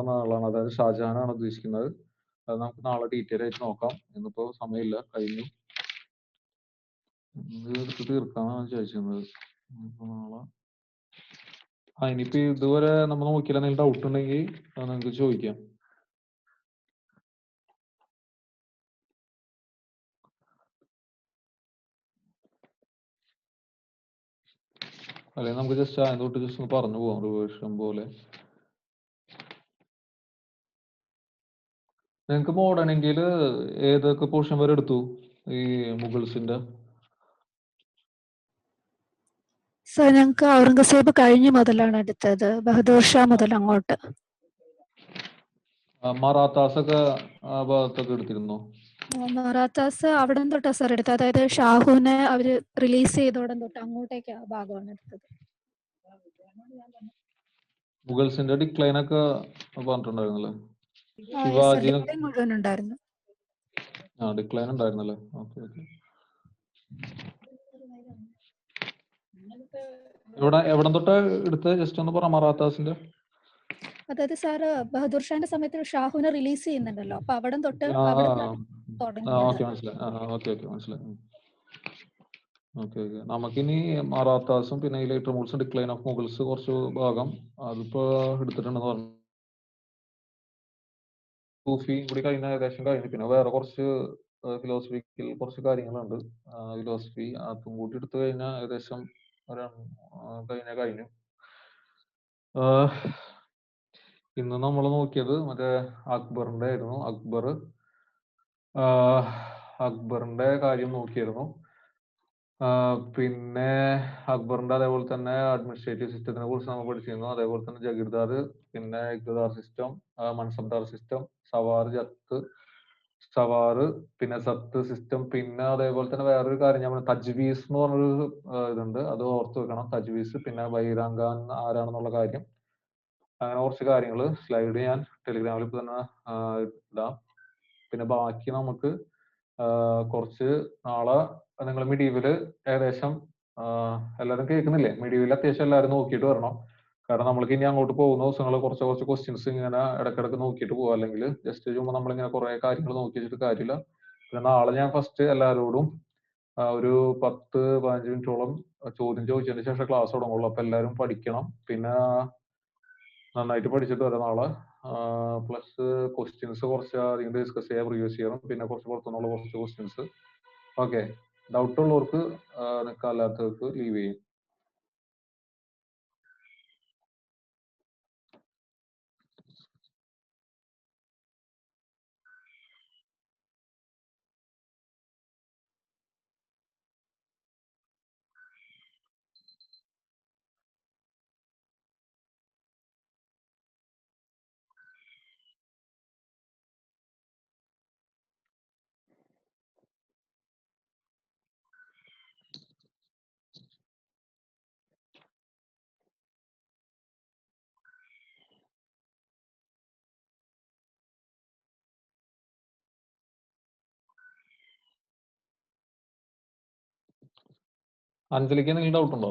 എന്ന ആളാണ്, അതായത് ഷാജഹാനാണ് ഉദ്ദേശിക്കുന്നത്. അത് നമുക്ക് നാളെ ഡീറ്റെയിൽ ആയിട്ട് നോക്കാം. ഇന്നിപ്പോ സമയമില്ല, കഴിഞ്ഞു. ഇത് എടുത്ത് തീർക്കാന്നാണ് ചോദിച്ചിരുന്നത്. നാളെ ഇനിയിപ്പോ ഇതുവരെ നമ്മൾ നോക്കിയാൽ എന്തെങ്കിലും ഡൗട്ട് ഉണ്ടെങ്കിൽ നിങ്ങൾക്ക് ചോദിക്കാം. അല്ലെങ്കിൽ നമുക്ക് ജസ്റ്റ് അതിന് തൊട്ട് ജസ്റ്റ് ഒന്ന് പറഞ്ഞു പോകാം റിവേഴ്ഷൻ പോലെ. നിങ്ങൾക്ക് മോഡേണെങ്കിൽ ഏതൊക്കെ പോർഷൻ വരെ എടുത്തു ഈ മുഗൾസിന്റെ? സർ ഞങ്ങൾക്ക് ഔറംഗസേബ് കഴിഞ്ഞ മുതലാണ് എടുത്തത്, ബഹദൂർ ഷാ മുതൽ അങ്ങോട്ട്. മറാത്താസ് ഒക്കെ ആ ഭാഗത്തൊക്കെ എടുത്തിരുന്നോ? മറാത്താസ് അവിടെ തൊട്ടാ സാർ എടുത്തത്, അതായത് ഷാഹുവിനെ അവര് റിലീസ് ചെയ്തോടം തൊട്ട് അങ്ങോട്ടേക്ക് ആ ഭാഗമാണ് എടുത്തത്. മുഗൾസിന്റെ ഡിക്ലൈൻ ഒക്കെ പറഞ്ഞിട്ടുണ്ടായിരുന്നല്ലേ? ശിവാജിനെ മുഴുവൻ ഉണ്ടായിരുന്നു. ഡിക്ലൈൻ ഉണ്ടായിരുന്നല്ലേ? Okay okay. എവിടെ തൊട്ടാ എടുത്തത് ജസ്റ്റ് ഒന്ന് പറ മറാത്താസിന്റെ. അതായത് സാറ് ബഹദൂർ ഷാന്റെ സമയത്ത് ഷാഹുവിനെ റിലീസ് ചെയ്യുന്നുണ്ടല്ലോ, അപ്പൊ അവിടെ തൊട്ട് അവിടെ തുടങ്ങിയത്. ഓക്കെ മനസ്സിലായി. ഓക്കെ ഓക്കെ മനസ്സിലായി. Okay okay. നമുക്കിനി മറാത്താസും പിന്നെ ഈ ലേറ്റർ മൂൾസും ഡിക്ലൈൻ ഓഫ് മുഗൾസ് കുറച്ച് ഭാഗം അതിപ്പോ എടുത്തിട്ടുണ്ടെന്ന് പറഞ്ഞു. സൂഫി കൂടി കഴിഞ്ഞ ഏകദേശം കഴിഞ്ഞു. പിന്നെ വേറെ കുറച്ച് ഫിലോസഫിക്കൽ കുറച്ച് കാര്യങ്ങളുണ്ട്. ഫിലോസഫി അതും കൂടി എടുത്തു കഴിഞ്ഞാൽ ഏകദേശം കഴിഞ്ഞു. ഇന്ന് നമ്മൾ നോക്കിയത് മറ്റേ അക്ബറിന്റെ ആയിരുന്നു. അക്ബറിന്റെ കാര്യം നോക്കിയിരുന്നു. പിന്നെ അക്ബറിന്റെ അതേപോലെ തന്നെ അഡ്മിനിസ്ട്രേറ്റീവ് സിസ്റ്റത്തിനെ കുറിച്ച് നമ്മൾ പഠിച്ചിരുന്നു. അതേപോലെ തന്നെ ജഗീർദാർ, പിന്നെ ഇഖ്തിദാർ സിസ്റ്റം, മൻസബ്ദാർ സിസ്റ്റം, സവാർ, പിന്നെ സത്ത് സിസ്റ്റം. പിന്നെ അതേപോലെ തന്നെ വേറൊരു കാര്യം ഞാൻ തജ്വീസ് എന്ന് പറഞ്ഞൊരു ഇതുണ്ട്, അത് ഓർത്ത് വെക്കണം. തജ്വീസ്, പിന്നെ ബൈരാങ്കാൻ ആരാണെന്നുള്ള കാര്യം, അങ്ങനെ കുറച്ച് കാര്യങ്ങൾ സ്ലൈഡ് ഞാൻ ടെലിഗ്രാമിൽ ഇപ്പൊ തന്നെ ഇടാം. പിന്നെ ബാക്കി നമുക്ക് കുറച്ച് നാളെ നിങ്ങൾ മിഡീവല് ഏകദേശം എല്ലാവരും കേൾക്കുന്നില്ലേ? മിഡീവൽ അത്യാവശ്യം എല്ലാവരും നോക്കിയിട്ട് വരണം. കാരണം നമ്മൾക്ക് ഇനി അങ്ങോട്ട് പോകുന്ന ദിവസങ്ങൾ കുറച്ച് ക്വസ്റ്റ്യൻസ് ഇങ്ങനെ ഇടക്കിടക്ക് നോക്കിയിട്ട് പോകും. അല്ലെങ്കിൽ ജസ്റ്റ് ചുമ്മാ നമ്മളിങ്ങനെ കുറെ കാര്യങ്ങൾ നോക്കി വെച്ചിട്ട് കാര്യമില്ല. പിന്നെ നാളെ ഞാൻ ഫസ്റ്റ് എല്ലാവരോടും ഒരു 10-15 മിനിറ്റോളം ചോദ്യം ചോദിച്ചതിന് ശേഷം ക്ലാസ് തുടങ്ങുള്ളൂ. അപ്പൊ എല്ലാവരും പഠിക്കണം. പിന്നെ നന്നായിട്ട് പഠിച്ചിട്ട് വരാം നാളെ. പ്ലസ് ക്വസ്റ്റ്യൻസ് കുറച്ച് അധികം ഡിസ്കസ് ചെയ്യാൻ പ്രീവിയസ് ചെയ്യണം. പിന്നെ കുറച്ച് പുറത്തുനിന്നുള്ള കുറച്ച് ക്വസ്റ്റ്യൻസ്. ഓക്കെ, ഡൗട്ട് ഉള്ളവർക്ക് നിൽക്കാം, അല്ലാത്തവർക്ക് ലീവ് ചെയ്യും. അഞ്ജലിക്ക് എന്തെങ്കിലും ഡൗട്ട് ഉണ്ടോ?